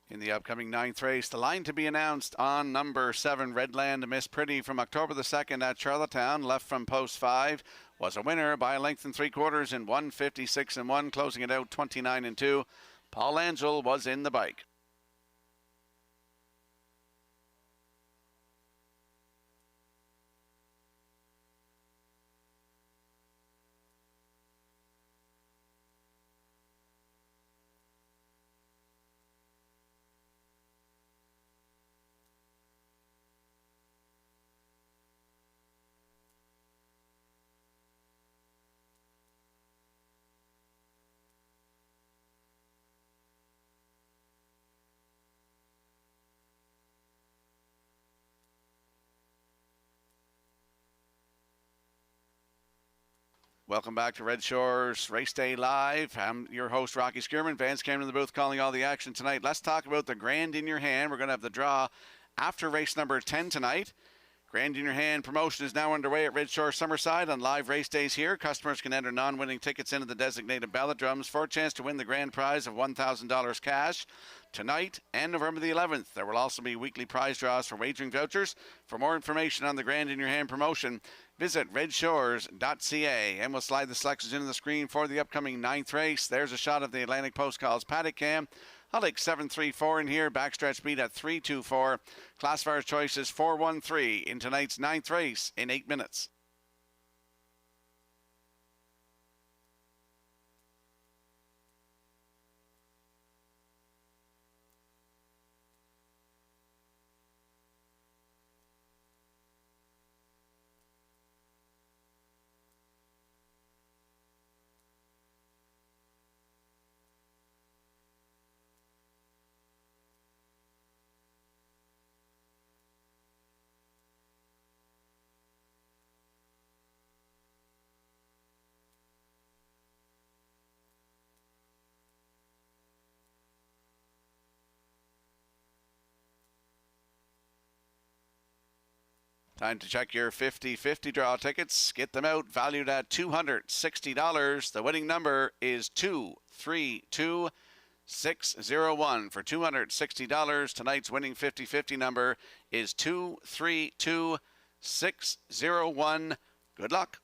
In the upcoming 9th race, the line to be announced on number 7, Redland Miss Pretty from October the 2nd at Charlottetown, left from post 5, was a winner by a length and 3/4 in 1:56 and 1, closing it out 29 and 2. Paul Angel was in the bike. Welcome back to Red Shores Race Day Live. I'm your host, Rocky Skierman. Vance Cameron in the booth calling all the action tonight. Let's talk about the Grand in Your Hand. We're going to have the draw after race number 10 tonight. Grand in Your Hand promotion is now underway at Red Shores Summerside on live race days here. Customers can enter non-winning tickets into the designated ballot drums for a chance to win the grand prize of $1,000 cash tonight and November the 11th. There will also be weekly prize draws for wagering vouchers. For more information on the Grand in Your Hand promotion, visit Redshores.ca, and we'll slide the selections into the screen for the upcoming 9th race. There's a shot of the Atlantic Post Calls paddock cam. I'll take 734 in here, backstretch speed at 324. Classifier's choice is 413 in tonight's 9th race in 8 minutes. Time to check your 50-50 draw tickets. Get them out, valued at $260. The winning number is 232601. For $260, tonight's winning 50-50 number is 232601. Good luck.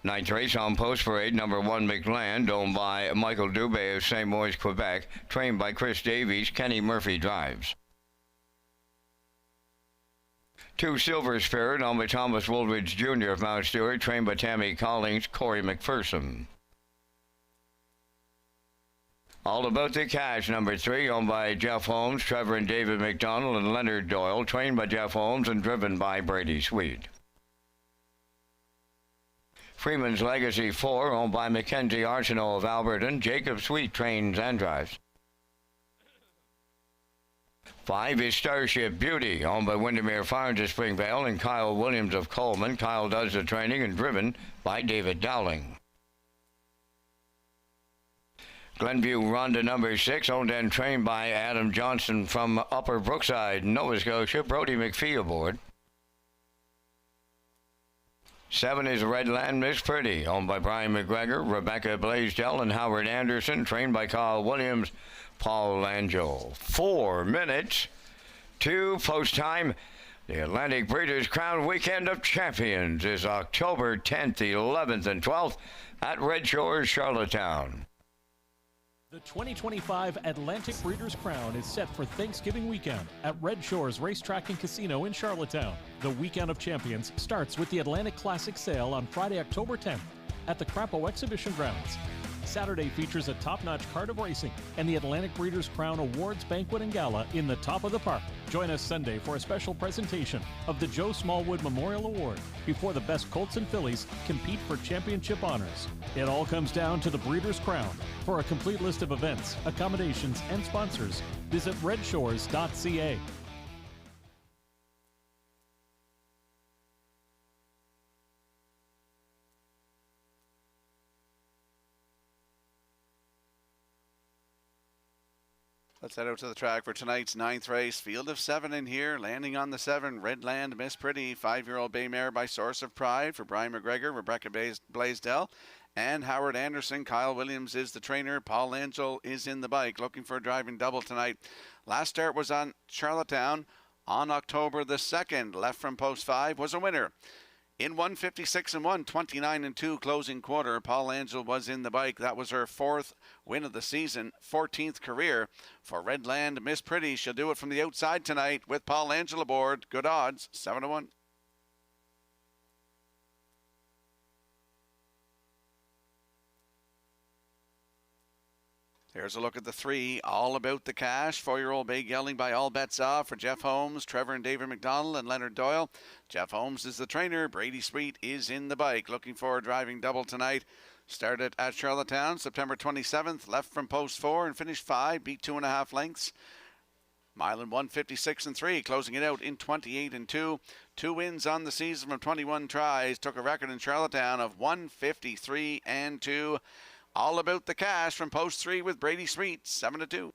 Ninth race on Post Parade, number 1 McLand, owned by Michael Dubé of St. Maurice, Quebec, trained by Chris Davies. Kenny Murphy drives. 2 Silver Spirit, owned by Thomas Woolridge Jr. of Mount Stewart, trained by Tammy Collins, Corey McPherson. All About the Cash, number 3, owned by Jeff Holmes, Trevor and David McDonald, and Leonard Doyle, trained by Jeff Holmes and driven by Brady Sweet. Freeman's Legacy 4, owned by Mackenzie Arsenault of Alberton. Jacob Sweet trains and drives. 5 is Starship Beauty, owned by Windermere Farms of Springvale and Kyle Williams of Coleman. Kyle does the training and driven by David Dowling. Glenview Ronda number 6, owned and trained by Adam Johnson from Upper Brookside, Nova Scotia. Brody McPhee aboard. 7 is Redland Miss Pretty, owned by Brian McGregor, Rebecca Blaisdell, and Howard Anderson, trained by Kyle Williams, Paul Langell. 4 minutes to post time. The Atlantic Breeders' Crown Weekend of Champions is October 10th, 11th, and 12th at Red Shores, Charlottetown. The 2025 Atlantic Breeders' Crown is set for Thanksgiving weekend at Red Shores Racetrack and Casino in Charlottetown. The Weekend of Champions starts with the Atlantic Classic Sale on Friday, October 10th at the Crapo Exhibition Grounds. Saturday features a top-notch card of racing and the Atlantic Breeders' Crown Awards Banquet and Gala in the top of the park. Join us Sunday for a special presentation of the Joe Smallwood Memorial Award before the best colts and fillies compete for championship honors. It all comes down to the Breeders' Crown. For a complete list of events, accommodations, and sponsors, visit Redshores.ca. Let's head out to the track for tonight's 9th race. Field of 7 in here. Landing on the 7, Redland Miss Pretty, 5-year-old bay mare by Source of Pride for Brian McGregor, Rebecca Blaisdell, and Howard Anderson. Kyle Williams is the trainer. Paul Angel is in the bike, looking for a driving double tonight. Last start was on Charlottetown on October the 2nd. Left from post 5 was a winner. In 156-1, 29-2 closing quarter, Paul Angel was in the bike. That was her 4th win of the season, 14th career for Redland Miss Pretty. She'll do it from the outside tonight with Paul Angel aboard. Good odds, 7-1. There's a look at the 3, All About the Cash. 4-year-old Bay Gelding by All Bets Off for Jeff Holmes, Trevor and David McDonald, and Leonard Doyle. Jeff Holmes is the trainer. Brady Sweet is in the bike. Looking for a driving double tonight. Started at Charlottetown September 27th. Left from post 4 and finished 5. Beat 2.5 lengths. Mile in 1:56 and 3, closing it out in 28 and 2. 2 wins on the season from 21 tries. Took a record in Charlottetown of 1:53 and 2. All About the Cash from post 3 with Brady Sweet, 7 to 2.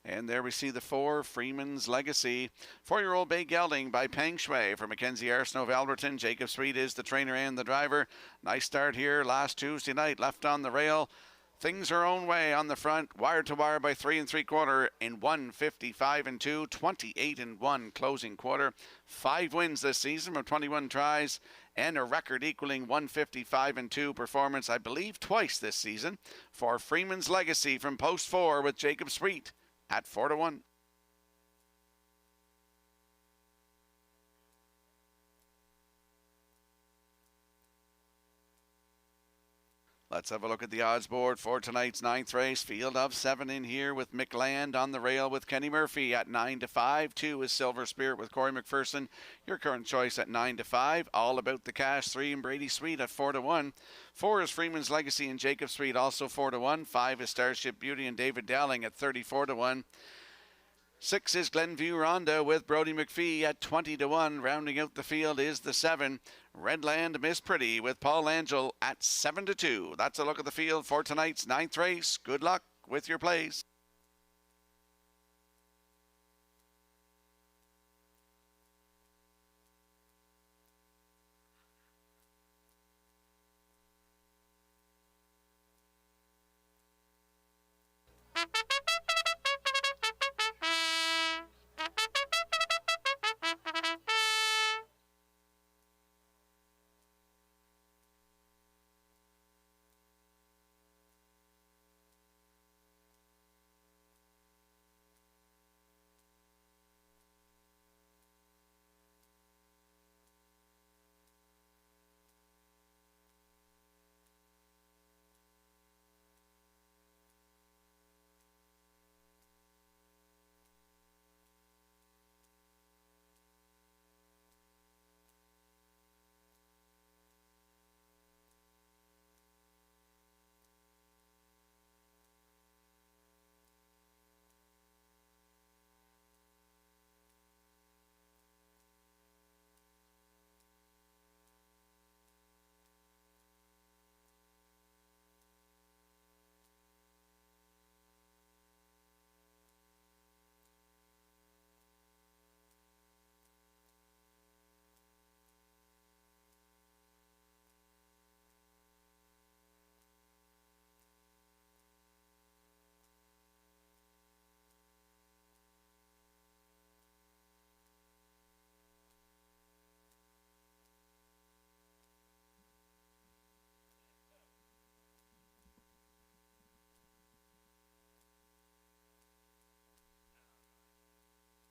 And there we see the 4, Freeman's Legacy. 4-year-old Bay Gelding by Peng Shui for Mackenzie Arsenault of Alberton. Jacob Sweet is the trainer and the driver. Nice start here last Tuesday night, left on the rail. Things are own way on the front, wire to wire by 3 3/4 in 1:55 and 2, 28 and 1 closing quarter. 5 wins this season from 21 tries and a record equaling 1:55 and 2 performance, I believe, twice this season for Freeman's Legacy from post 4 with Jacob Sweet at 4 to 1. Let's have a look at the odds board for tonight's 9th race. Field of 7 in here with McLand on the rail with Kenny Murphy at 9 to 5. 2 is Silver Spirit with Corey McPherson. Your current choice at 9 to 5. All About the Cash, 3 and Brady Sweet at 4 to 1. 4 is Freeman's Legacy and Jacob Sweet, also 4 to 1. 5 is Starship Beauty and David Dowling at 34 to 1. 6 is Glenview Ronda with Brody McPhee at 20 to 1. Rounding out the field is the 7, Redland Miss Pretty with Paul Angel at 7 to 2. That's a look at the field for tonight's 9th race. Good luck with your plays.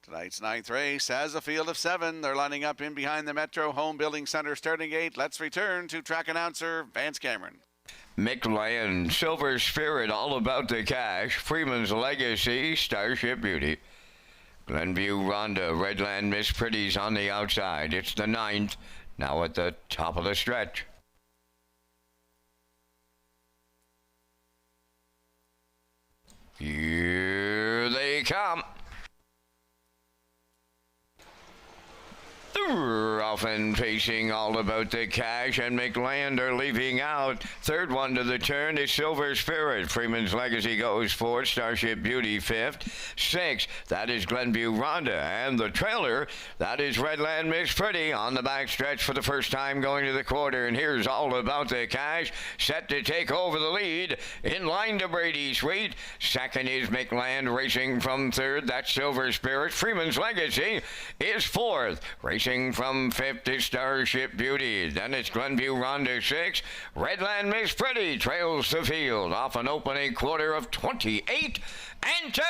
Tonight's 9th race has a field of 7. They're lining up in behind the Metro Home Building Center starting gate. Let's return to track announcer Vance Cameron. McLand, Silver Spirit, All About the Cash, Freeman's Legacy, Starship Beauty. Glenview Ronda, Redland Miss Pretty's on the outside. It's the 9th, now at the top of the stretch. Here they come. Often facing All About the Cash and McLand are leaving out. Third one to the turn is Silver Spirit. Freeman's Legacy goes fourth. Starship Beauty fifth. Sixth, that is Glenview Ronda. And the trailer, that is Redland Miss Pretty on the back stretch for the first time going to the quarter. And here's All About the Cash set to take over the lead. In line to Brady Sweet. Second is McLand racing from third. That's Silver Spirit. Freeman's Legacy is fourth. Racing from fifth is Starship Beauty. Then it's Glenview Ronda 6. Redland Miss Pretty trails the field off an opening quarter of 28 and 2.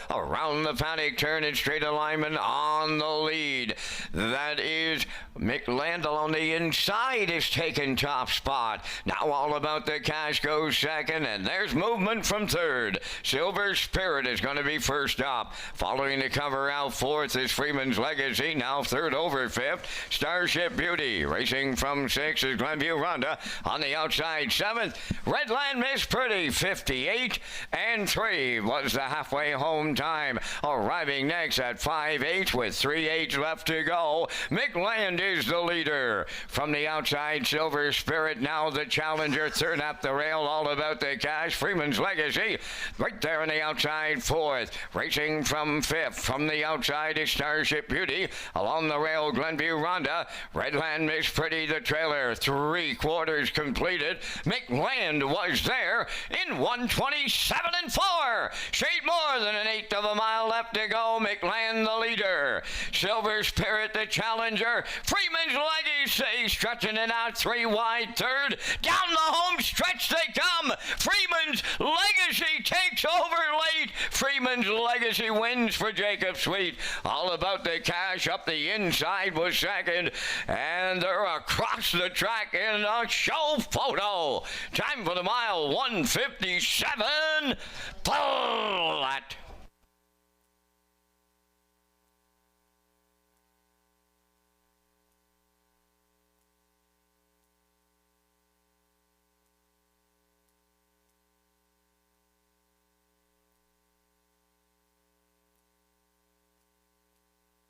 Around the paddock turn in straight alignment on the lead. That is McLand on the inside is taking top spot. Now All About the Cash goes second, and there's movement from third. Silver Spirit is going to be first up. Following the cover out fourth is Freeman's Legacy, now third over fifth. Starship Beauty racing from sixth is Glenview Ronda. On the outside seventh, Redland Miss Pretty, 58 and 3 was the halfway home time. Arriving next at 5-8 with 3/8 left to go. McLand is the leader. From the outside, Silver Spirit now the challenger. Third up the rail, All About the Cash. Freeman's Legacy right there on the outside fourth. Racing from fifth. From the outside is Starship Beauty. Along the rail, Glenview Ronda. Redland Miss Pretty the trailer. 3/4 completed. McLand was there in 1:27 and 4. Straight more than an eighth of a mile left to go. McLand the leader. Silver Spirit the challenger. Freeman's Legacy stretching it out 3 wide third. Down the home stretch they come. Freeman's Legacy takes over late. Freeman's Legacy wins for Jacob Sweet. All About the Cash up the inside was second. And they're across the track in a show photo. Time for the mile, 1:57. Flat.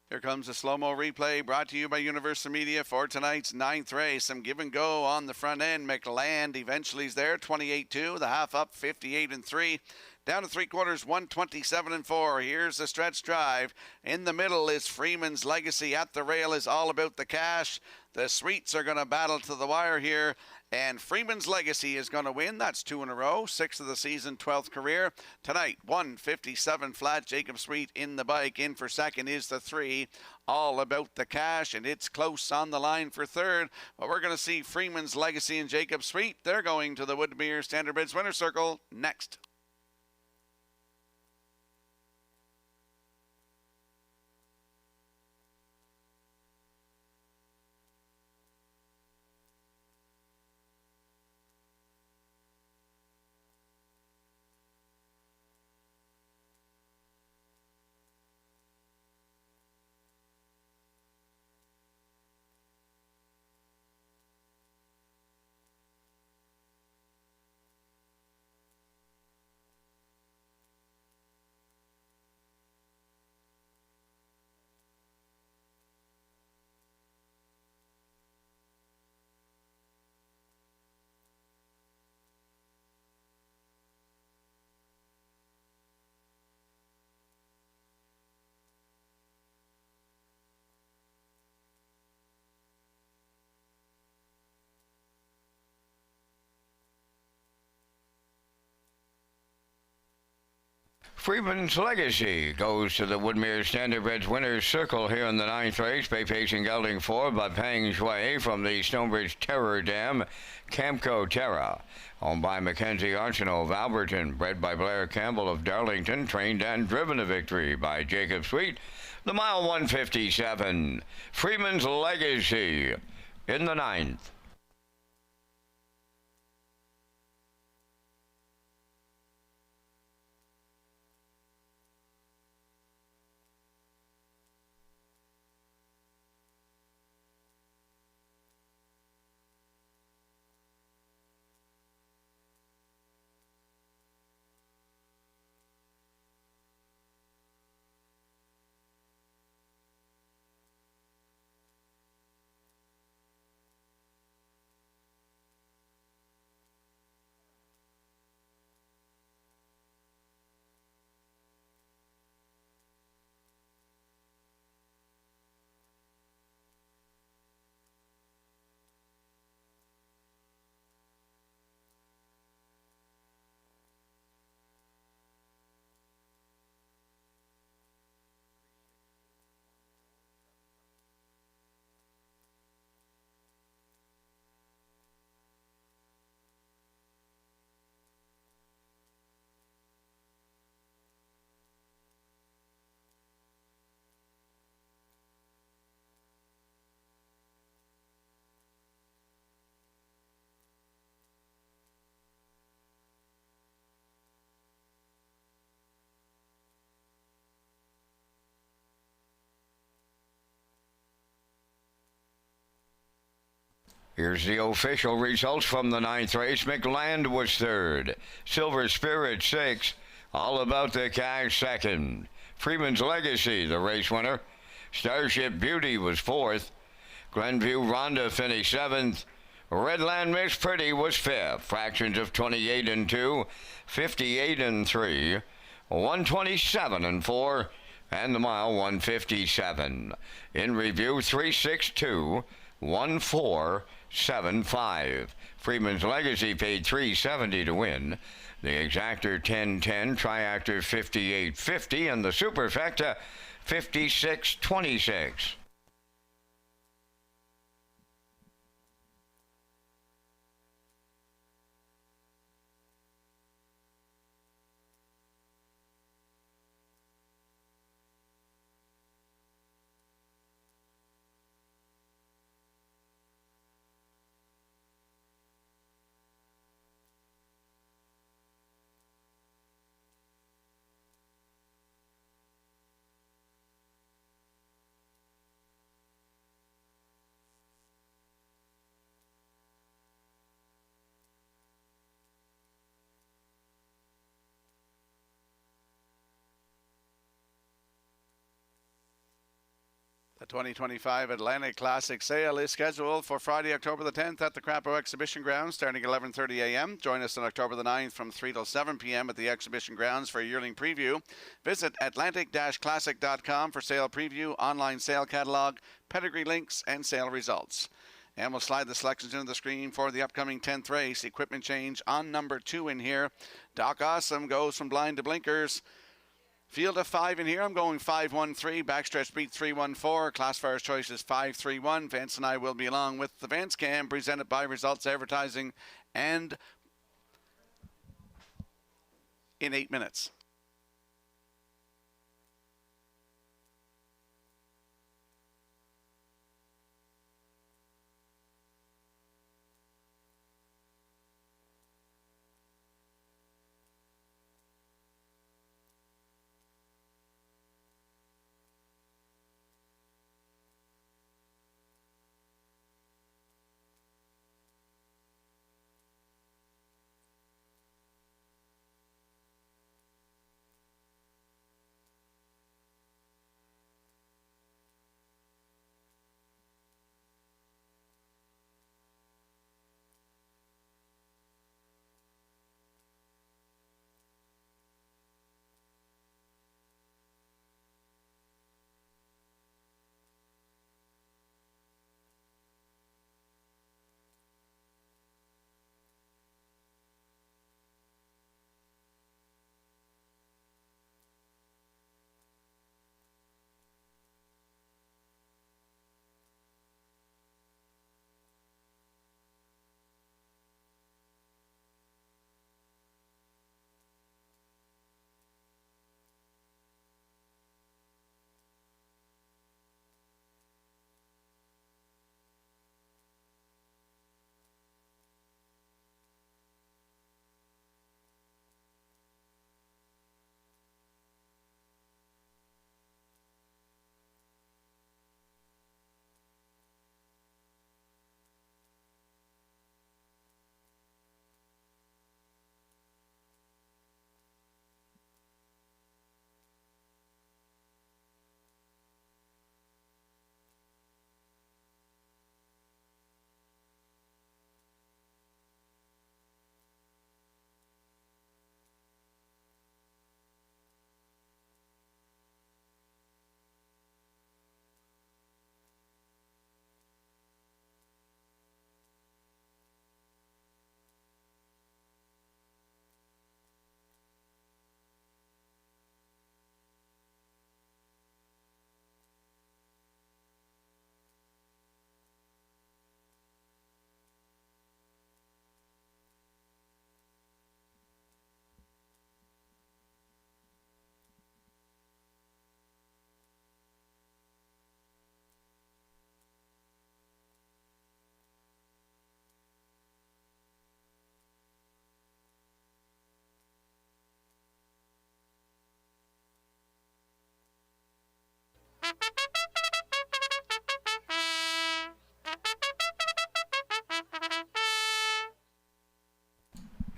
Here comes a slow-mo replay brought to you by Universal Media for tonight's 9th race. Some give and go on the front end. McLand eventually is there, 28-2. The half up, 58 and 3. Down to 3/4, 1:27 and 4. Here's the stretch drive. In the middle is Freeman's Legacy. At the rail is All About the Cash. The Sweets are going to battle to the wire here. And Freeman's Legacy is going to win. That's 2 in a row. 6th of the season, 12th career. Tonight, 1:57 flat. Jacob Sweet in the bike. In for second is the 3. All About the Cash. And it's close on the line for third. But we're going to see Freeman's Legacy and Jacob Sweet. They're going to the Woodmere Standard Bridge Winner's Circle next. Freeman's Legacy goes to the Woodmere Standardbridge Winner's Circle here in the 9th race. Bay Pacing Gelding 4 by Peng Shui from the Stonebridge Terror Dam, Camco Terra. Owned by Mackenzie Arsenault of Alberton, bred by Blair Campbell of Darlington, trained and driven to victory by Jacob Sweet. The mile 1:57. Freeman's Legacy in the 9th. Here's the official results from the ninth race. McLand was third. Silver Spirit sixth. All About the Cash second. Freeman's Legacy, the race winner. Starship Beauty was fourth. Glenview Rhonda finished seventh. Redland Miss Pretty was fifth. Fractions of 28 and 2, 58 and 3, 127 and 4, and the mile 157. In review 362, 1475. Freeman's Legacy paid $370 to win. The Exactor 1010, Triactor 5850, and the Superfecta 5626. The 2025 Atlantic Classic sale is scheduled for Friday, October the 10th at the Crapo Exhibition Grounds starting at 11:30 a.m. Join us on October the 9th from 3 till 7 p.m. at the Exhibition Grounds for a yearling preview. Visit Atlantic-Classic.com for sale preview, online sale catalog, pedigree links, and sale results. And we'll slide the selections into the screen for the upcoming 10th race. Equipment change on number 2 in here. Doc Awesome goes from blind to blinkers. Field of 5 in here. I'm going 5-1-3. Backstretch beat 3-1-4. Classifier's choice is 5-3-1. Vance and I will be along with the Vance Cam presented by Results Advertising and in 8 minutes.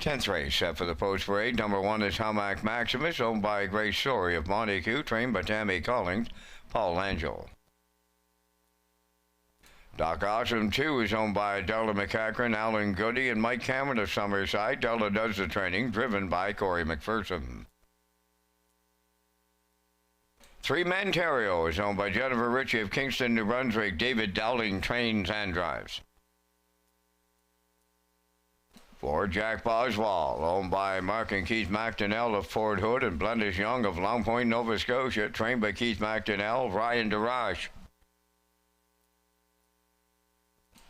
10th race set for the post parade. Number 1 is Hamac Maximus, owned by Grace Story of Montague, trained by Tammy Collins, Paul Angel. Doc Awesome 2 is owned by Della McCachran, Alan Goody, and Mike Cameron of Summerside. Della does the training, driven by Corey McPherson. 3 Manterio is owned by Jennifer Ritchie of Kingston, New Brunswick. David Dowling trains and drives. 4 Jack Boswell, owned by Mark and Keith McDonnell of Fort Hood and Blendish Young of Long Point, Nova Scotia, trained by Keith McDonnell, Ryan Darash.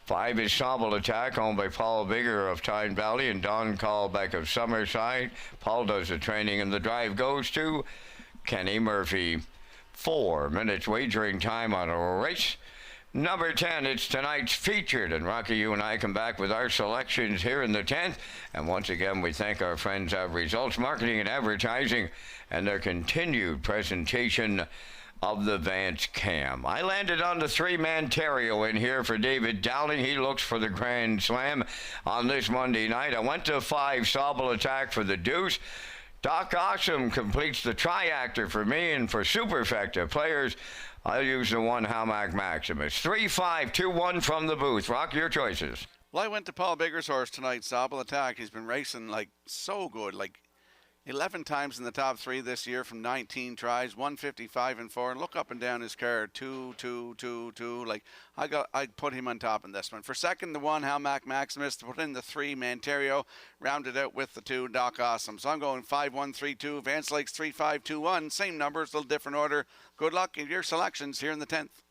5 is Sobble Attack, owned by Paul Bigger of Tyne Valley and Don Callbeck of Summerside. Paul does the training, and the drive goes to Kenny Murphy. 4 minutes wagering time on a race. Number 10, it's tonight's featured, and Rocky, you and I come back with our selections here in the 10th. And once again, we thank our friends at Results Marketing and Advertising and their continued presentation of the Vance Cam. I landed on the 3 Manterio in here for David Dowling. He looks for the Grand Slam on this Monday night. I went to 5 Sobble Attack for the deuce. Doc Awesome completes the triactor for me, and for superfecta players, I'll use the 1 Hamac Maximus. 3-5-2-1 from the booth. Rock, your choices. Well, I went to Paul Bigger's horse tonight, Sobble Attack. He's been racing like so good, like 11 times in the top 3 this year from 19 tries, 155 and 4. And look up and down his card, 2, 2, 2, 2. Like I'd put him on top in this one. For second, the 1 Hamac Maximus. To put in the 3 Manterio, rounded out with the 2 Doc Awesome. So I'm going 5-1-3-2. Vance Lakes 3-5-2-1. Same numbers, little different order. Good luck in your selections here in the 10th.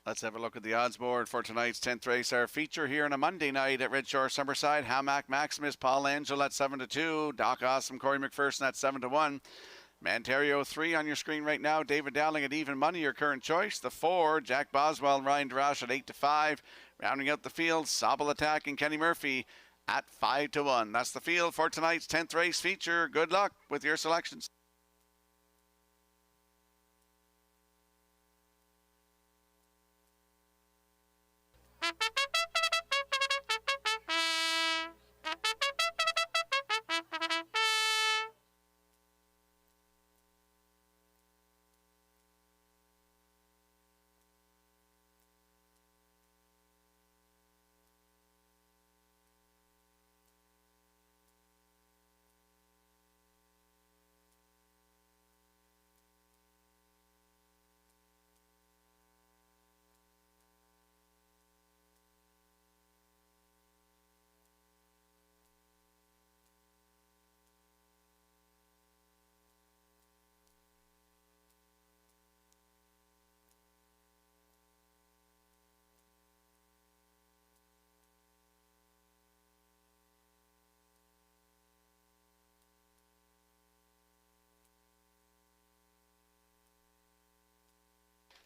Let's have a look at the odds board for tonight's 10th race. Our feature here on a Monday night at Red Shore Summerside. Hamac Maximus, Paul Angel at 7-2. Doc Awesome, Corey McPherson at 7-1. Manterio 3 on your screen right now. David Dowling at even money, your current choice. The 4, Jack Boswell and Ryan Darash at 8-5. Rounding out the field, Sobble Attack and Kenny Murphy at 5-1. That's the field for tonight's 10th race feature. Good luck with your selections.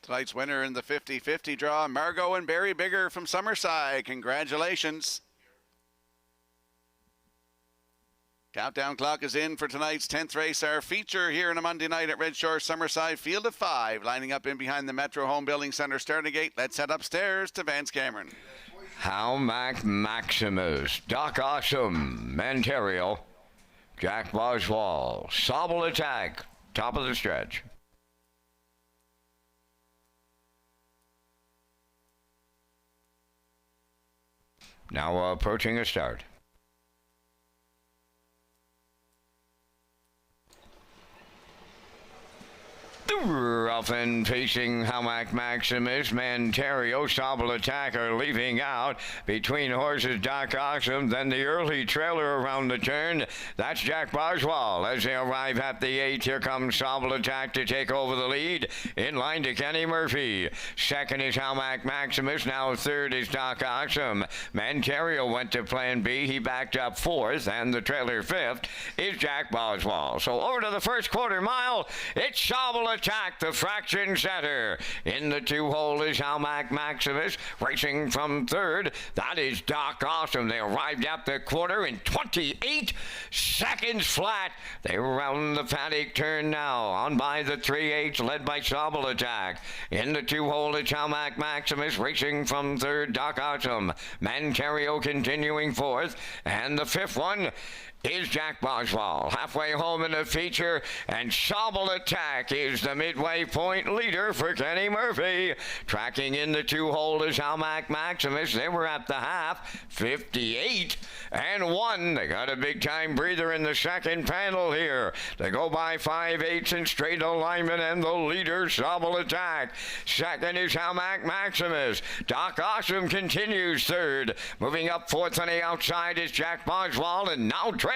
Tonight's winner in the 50-50 draw, Margot and Barry Bigger from Summerside. Congratulations. Countdown clock is in for tonight's 10th race, our feature here on a Monday night at Red Shore Summerside. Field of 5, lining up in behind the Metro Home Building Center starting gate. Let's head upstairs to Vance Cameron. Halmac Maximus, Doc Awesome, Manterio, Jack Boswell, Sobble Attack, top of the stretch. Now approaching a start. Rough and facing Halmac Maximus, Manterio, Sobble Attack are leaving out. Between horses, Doc Awesome, then the early trailer around the turn. That's Jack Boswell. As they arrive at the 8th, here comes Sobble Attack to take over the lead. In line to Kenny Murphy. Second is Halmac Maximus. Now third is Doc Awesome. Manterio went to plan B. He backed up 4th, and the trailer 5th is Jack Boswell. So over to the first quarter mile, it's Sobble Attack, the fraction center. In the 2-hole is Halmac Maximus, racing from 3rd. That is Doc Awesome. They arrived at the quarter in 28 seconds flat. They round the paddock turn now, on by the 3/8, led by Sobble Attack. In the 2-hole is Halmac Maximus, racing from 3rd, Doc Awesome. Manterio continuing 4th, and the 5th one is Jack Boswell. Halfway home in the feature, and Sobble Attack is the midway point leader for Kenny Murphy. Tracking in the 2-hole is Halmac Maximus. They were at the half, 58-1. They got a big time breather in the second panel here. They go by 5/8 in straight alignment, and the leader, Sobble Attack. Second is Halmac Maximus. Doc Awesome continues 3rd. Moving up 4th on the outside is Jack Boswell, and now trailing,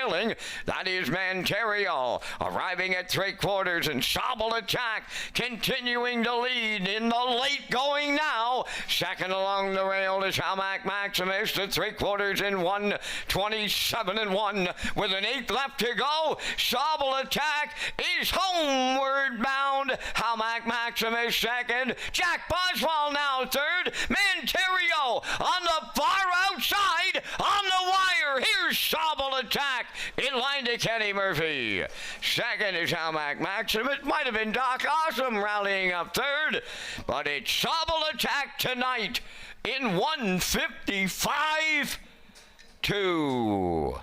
that is Manterio. Arriving at 3/4, and Sobble Attack continuing to lead in the late going now. Second along the rail is Halmac Maximus, the 3/4 in 1:27-1 with an 8th left to go. Sobble Attack is homeward bound. Halmac Maximus second. Jack Boswell now 3rd. Manterio on the far outside on the wire. Here's Sobble Attack in line to Kenny Murphy. Second is Halmac Maximus. Might have been Doc Awesome rallying up 3rd, but it's Sobble Attack tonight in 1:55-2.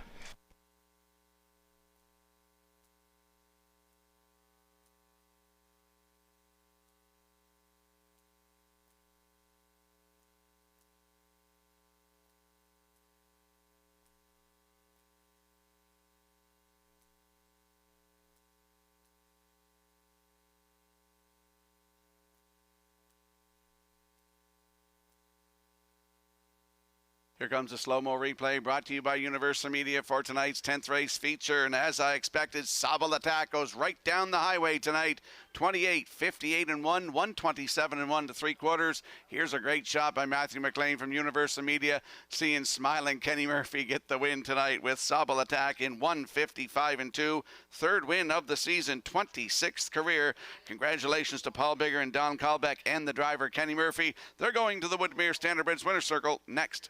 Here comes a slow-mo replay brought to you by Universal Media for tonight's 10th race feature. And as I expected, Sobble Attack goes right down the highway tonight. 28, 58-1, 127-1 to 3/4. Here's a great shot by Matthew McLean from Universal Media, seeing smiling Kenny Murphy get the win tonight with Sobble Attack in 1:55-2. 3rd win of the season, 26th career. Congratulations to Paul Bigger and Don Kalbeck and the driver Kenny Murphy. They're going to the Woodmere Standard Bridge Winner's Circle next.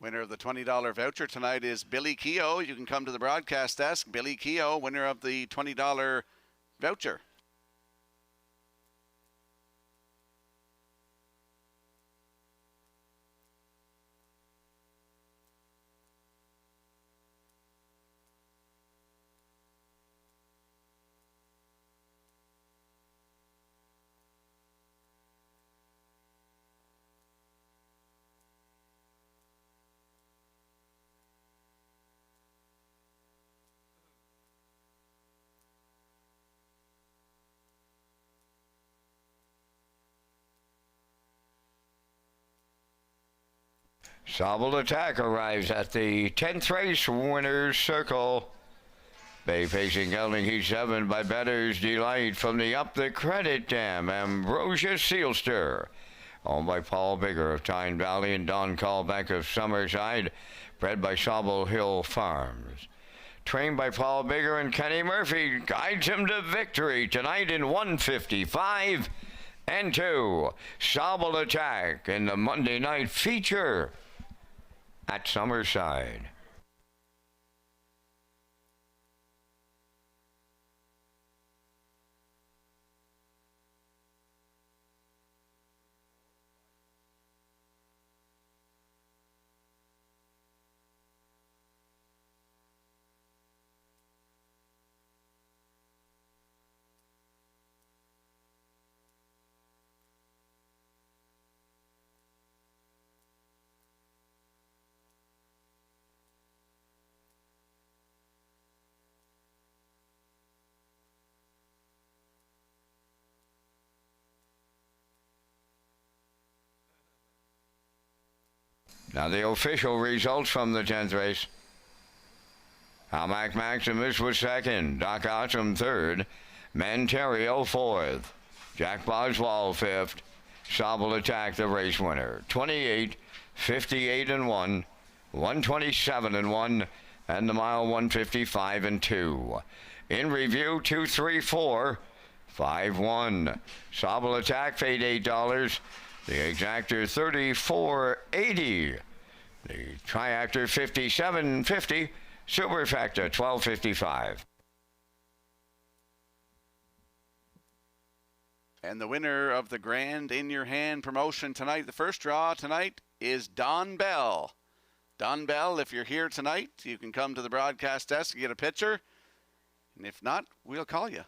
Winner of the $20 voucher tonight is Billy Keogh. You can come to the broadcast desk. Billy Keogh, winner of the $20 voucher. Sobble Attack arrives at the 10th race winner's circle. Bay facing gelding heat 7 by Better's Delight from the Up the Credit Dam. Ambrosia Sealster, owned by Paul Bigger of Tyne Valley and Don Callback of Summerside, bred by Sobble Hill Farms. Trained by Paul Bigger and Kenny Murphy, guides him to victory tonight in 155 and 2. Sobble Attack in the Monday night feature at Summerside. Now the official results from the 10th race. Almac Maximus was second, Doc Awesome third, Manterio fourth, Jack Boswell fifth, Sobble Attack the race winner. 28, 58 and 1, 127 and 1, and the mile 155 and 2. In review 2, 3, 4, 5, 1. Sobble Attack paid $8. The exactor 34.80. The triactor 57.50. Superfactor 12.55. And the winner of the Grand In Your Hand promotion tonight, the first draw tonight, is Don Bell. Don Bell, if you're here tonight, you can come to the broadcast desk and get a picture. And if not, we'll call you.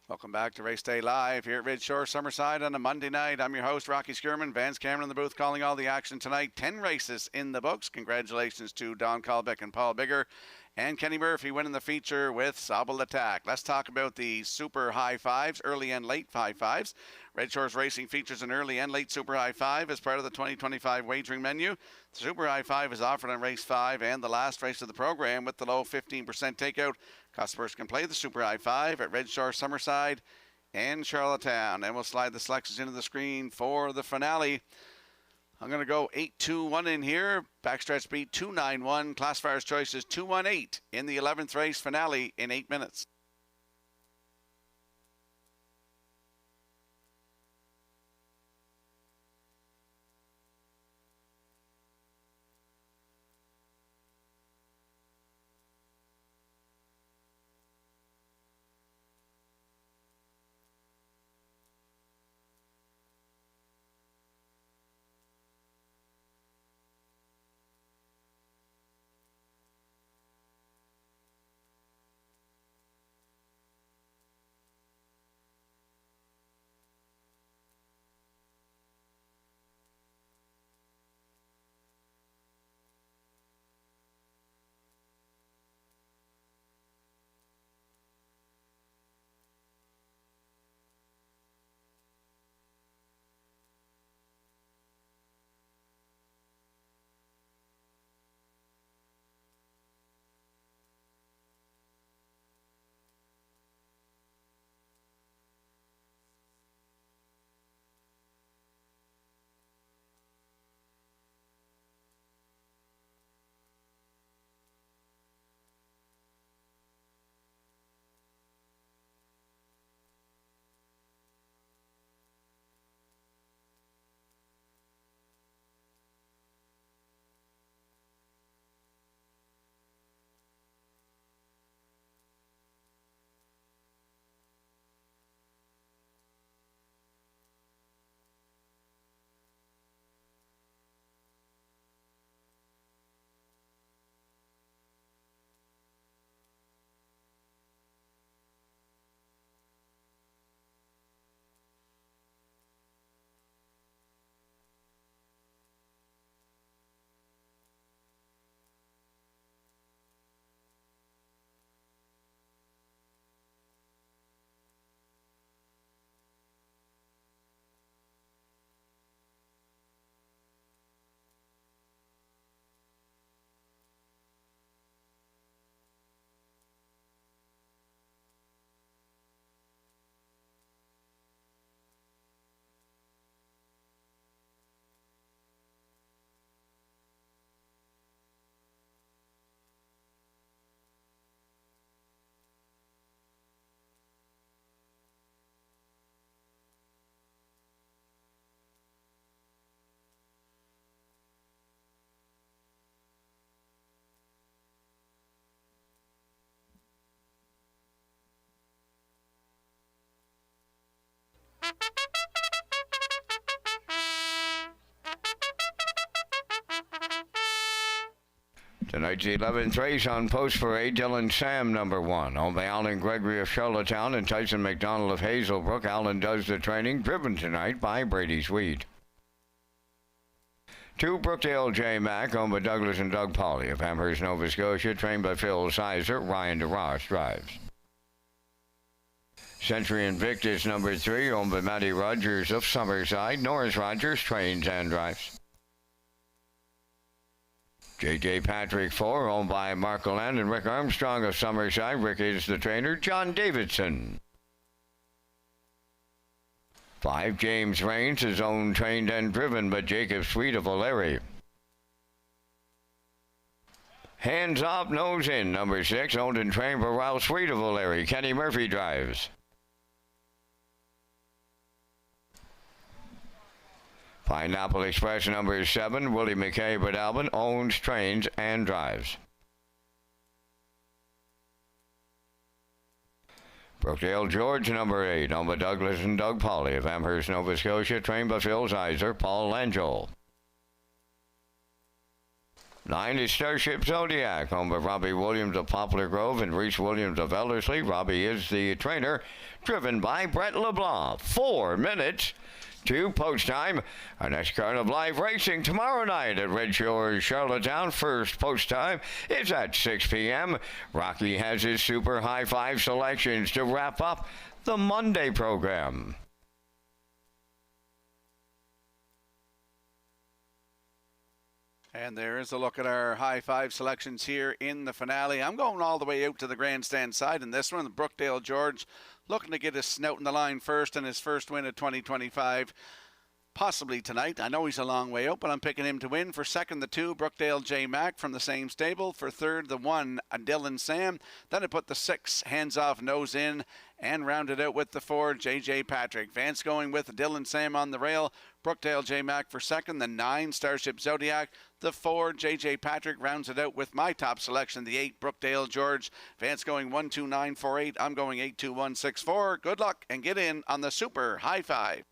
Welcome back to Race Day Live here at Ridge Shore, Summerside on a Monday night. I'm your host, Rocky Skierman. Vance Cameron in the booth calling all the action tonight. 10 races in the books. Congratulations to Don Callbeck and Paul Bigger. And Kenny Murphy winning the feature with Sobble Attack. Let's talk about the super high fives, early and late high fives. Red Shores Racing features an early and late super high five as part of the 2025 wagering menu. The super high five is offered on race 5 and the last race of the program with the low 15% takeout. Customers can play the super high five at Red Shore, Summerside, and Charlottetown. And we'll slide the selections into the screen for the finale. I'm going to go 8-2-1 in here. Backstretch speed 291. Classifier's choice is 218 in the 11th race finale in 8 minutes. Tonight's the 11th race on post parade. Dylan Sam, number 1. Owned by Alan Gregory of Charlottetown and Tyson McDonald of Hazelbrook. Alan does the training. Driven tonight by Brady Sweet. 2, Brookdale J. Mack, owned by Douglas and Doug Pauley of Amherst, Nova Scotia. Trained by Phil Sizer. Ryan DeRoss drives. Century Invictus, number 3, owned by Matty Rogers of Summerside. Norris Rogers trains and drives. J.J. Patrick, 4, owned by Mark Land and Rick Armstrong of Summerside. Rick is the trainer. John Davidson. 5, James Rains is owned, trained, and driven by Jacob Sweet of O'Leary. Hands Off, Nose In, number 6, owned and trained by Ralph Sweet of O'Leary. Kenny Murphy drives. Pineapple Express, number 7, Willie McCabe at Albin, owns, trains, and drives. Brookdale George, number 8, owned by Douglas and Doug Pauley of Amherst, Nova Scotia, trained by Phil Sizer, Paul Langell. 9 is Starship Zodiac, owned by Robbie Williams of Poplar Grove and Reese Williams of Ellerslie. Robbie is the trainer, driven by Brett LeBlanc. 4 minutes to post time. Our next card of live racing tomorrow night at Red Shores, Charlottetown. First post time is at 6 p.m. Rocky has his super high 5 selections to wrap up the Monday program. And there is a look at our high 5 selections here in the finale. I'm going all the way out to the grandstand side in this one. Brookdale George looking to get his snout in the line first and his first win of 2025. Possibly tonight. I know he's a long way out, but I'm picking him to win. For second, the 2, Brookdale J. Mack from the same stable. For third, the 1, Dylan Sam. Then I put the 6, Hands Off, Nose In, and rounded out with the 4, J.J. Patrick. Vance going with Dylan Sam on the rail. Brookdale J. Mack for second. The 9, Starship Zodiac. The 4, J.J. Patrick rounds it out with my top selection, the 8, Brookdale George. Vance going 12948. I'm going 82164. Good luck and get in on the super high 5.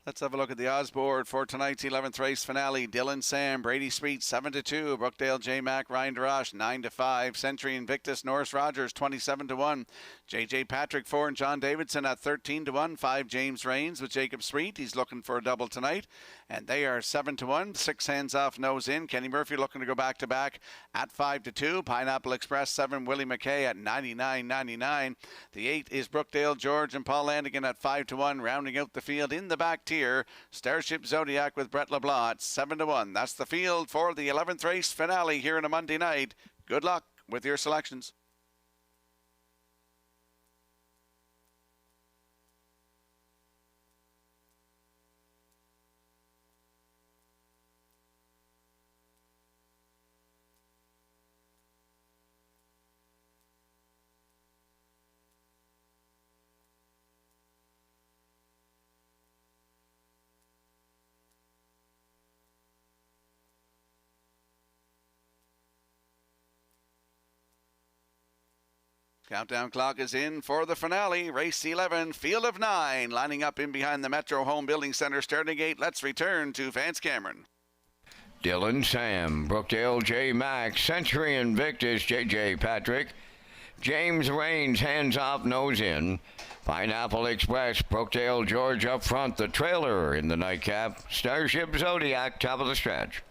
Let's have a look at the odds board for tonight's 11th race finale. Dylan Sam, Brady Sweet 7-2, Brookdale J Mac, Ryan DeRoche 9-5, Century Invictus, Norris Rogers 27-1, JJ Patrick 4 and John Davidson at 13-1, 5 James Rains with Jacob Sweet. He's looking for a double tonight, and they are 7-1. 6 hands off, nose in. Kenny Murphy looking to go back to back at 5-2. Pineapple Express 7, Willie McKay at 99.99. The 8 is Brookdale George and Paul Landigan at 5-1, rounding out the field in the back tier. Starship Zodiac with Brett LeBlanc at 7-1. That's the field for the 11th race finale here on a Monday night. Good luck with your selections. Countdown clock is in for the finale. Race 11, Field of 9, lining up in behind the Metro Home Building Center starting gate. Let's return to Vance Cameron. Dylan Sam, Brookdale J Mac, Century Invictus JJ Patrick, James Rains hands off, nose in, Pineapple Express, Brookdale George up front, the trailer in the nightcap, Starship Zodiac top of the stretch.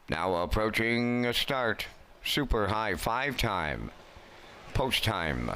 Now approaching a start. Super high 5 time. Post time.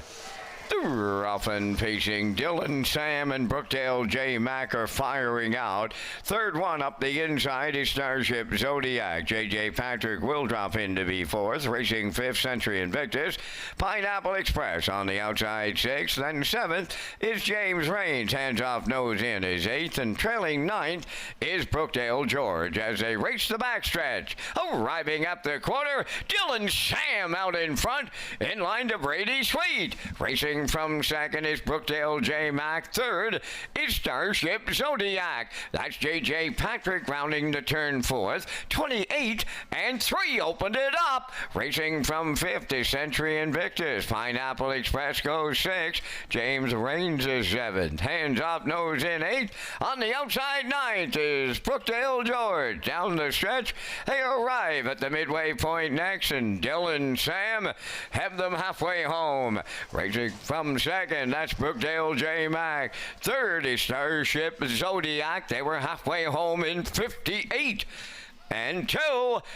Often facing Dylan Sam and Brookdale J Mac are firing out. Third one up the inside is Starship Zodiac. JJ Patrick will drop in to be fourth. Racing fifth, Century Invictus. Pineapple Express on the outside sixth. Then seventh is James Rains. Hands off, nose in is eighth. And trailing ninth is Brookdale George as they race the backstretch. Arriving at the quarter, Dylan Sam out in front. In line to Brady Sweet. Racing from second is Brookdale J Mac. Third is Starship Zodiac. That's JJ Patrick rounding the turn fourth. 28 and 3 opened it up. Racing from fifth is Century Invictus. Pineapple Express goes sixth. James Rains is seventh. Hands off, nose in eighth. On the outside ninth is Brookdale George. Down the stretch, they arrive at the midway point next, and Dylan Sam have them halfway home. Racing from second, that's Brookdale J Mac. Third is Starship Zodiac. They were halfway home in 58 and 2.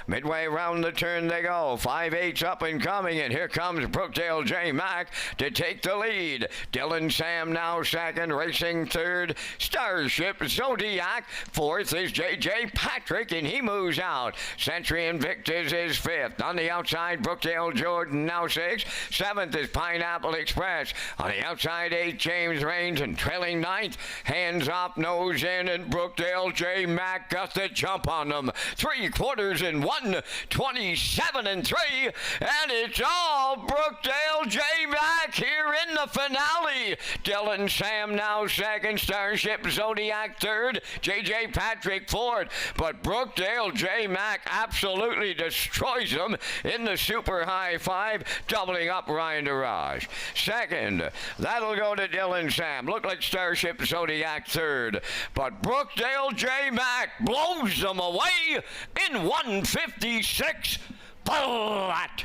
Midway round the turn they go. 5/8 up and coming, and here comes Brookdale J Mac to take the lead. Dylan Sam now second, racing third. Starship Zodiac. Fourth is JJ Patrick, and he moves out. Century Invictus is fifth. On the outside, Brookdale Jordan now sixth. Seventh is Pineapple Express. On the outside, eighth, James Rains, and trailing ninth, hands off, nose in, and Brookdale J Mac got the jump on them. 3 quarters in 1, 27 and 3, and it's all Brookdale J Mac here in the finale. Dylan Sam now second, Starship Zodiac third, JJ Patrick fourth, but Brookdale J Mac absolutely destroys them in the super high 5, doubling up Ryan DeRoche. Second, that'll go to Dylan Sam. Looked like Starship Zodiac third, but Brookdale J Mac blows them away in 156 flat.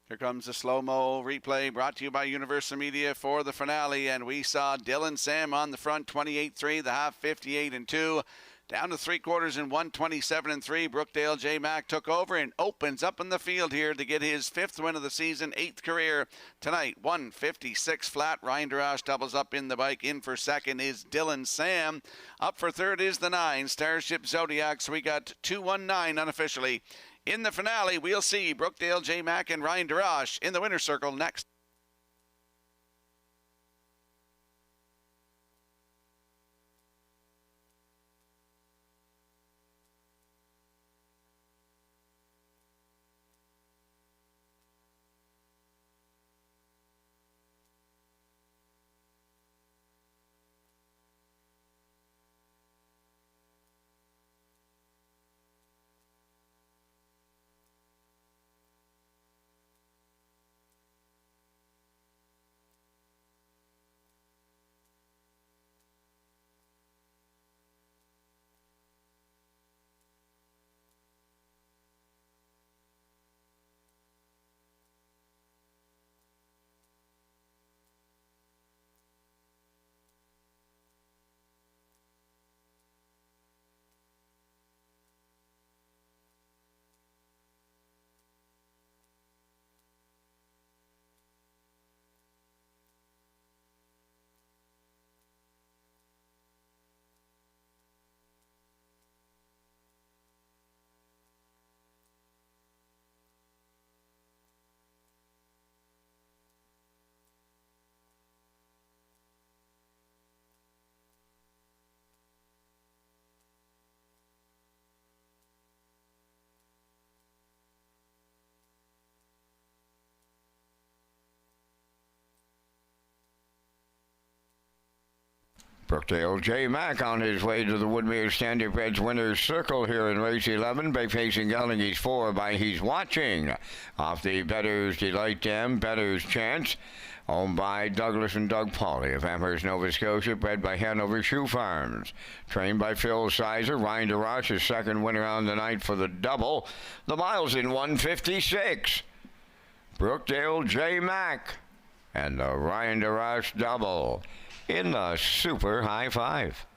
Here comes the slow-mo replay brought to you by Universal Media for the finale, and we saw Dylan Sam on the front, 28-3, the half 58-2. Down to 3 quarters in 127-3. Brookdale J Mac took over and opens up in the field here to get his 5th win of the season, 8th career tonight. 156 flat. Ryan DeRoche doubles up in the bike. In for second is Dylan Sam. Up for third is the 9, Starship Zodiac. So we got 219 unofficially. In the finale, we'll see Brookdale J Mac and Ryan DeRoche in the winner's circle next. Brookdale J. Mack on his way to the Woodmere Standardbreds winner's circle here in race 11. Bay facing Elling, he's 4 by He's Watching. Off the Better's Delight Dam, Better's Chance. Owned by Douglas and Doug Pauley of Amherst, Nova Scotia, bred by Hanover Shoe Farms. Trained by Phil Sizer. Ryan DeRoche, his second winner on the night for the double. The miles in 156. Brookdale J. Mack and the Ryan DeRoche double in the Super High Five.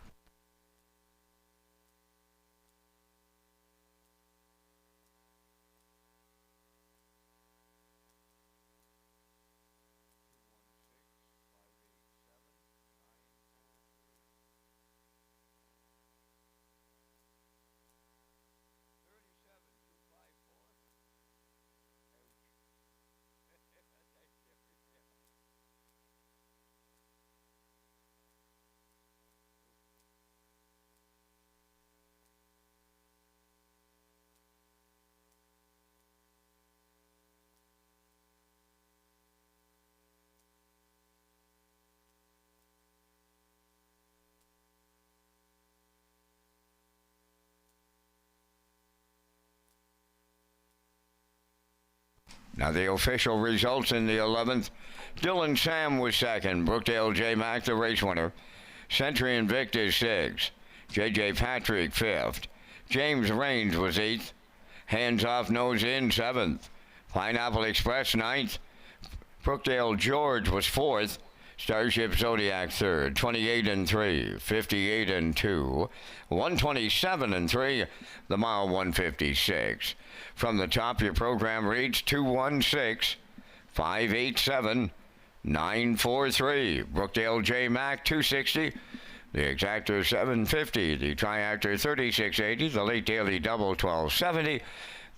Now the official results in the 11th. Dylan Sam was second. Brookdale J. Mack, the race winner. Century Invictus 6th. J.J. Patrick 5th. James Raines was 8th. Hands Off Nose In 7th. Pineapple Express 9th. Brookdale George was 4th. Starship Zodiac 3rd. 28 and 3. 58 and 2. 127 and 3. The mile 156. From the top, your program reads 216 587 943. Brookdale J. Mack 260. The Exactor 750. The Triactor 3680. The Late Daily Double 1270.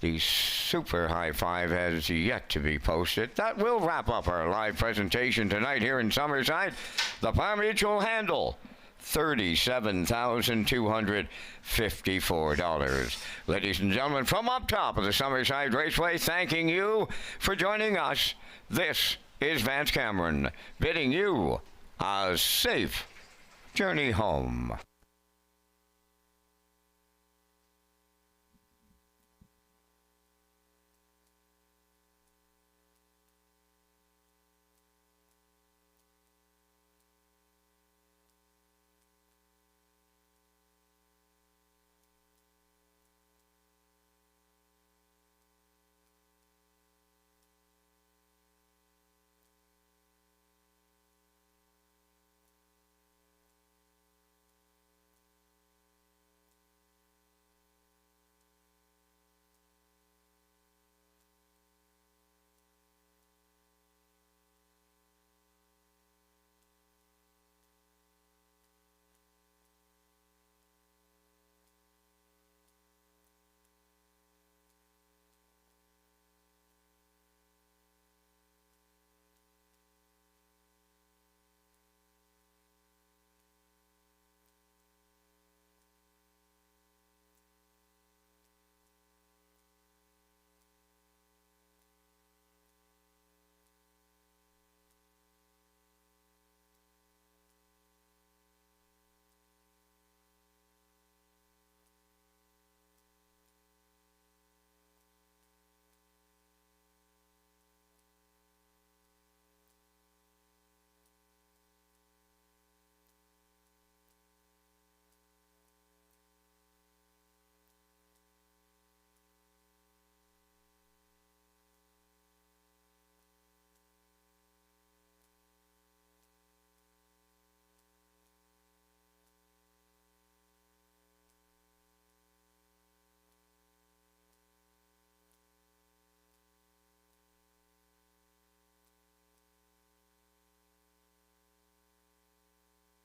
The Super High Five has yet to be posted. That will wrap up our live presentation tonight here in Summerside. The Par Mutual handle, $37,254. Ladies and gentlemen, from up top of the Summerside Raceway, thanking you for joining us. This is Vance Cameron, bidding you a safe journey home.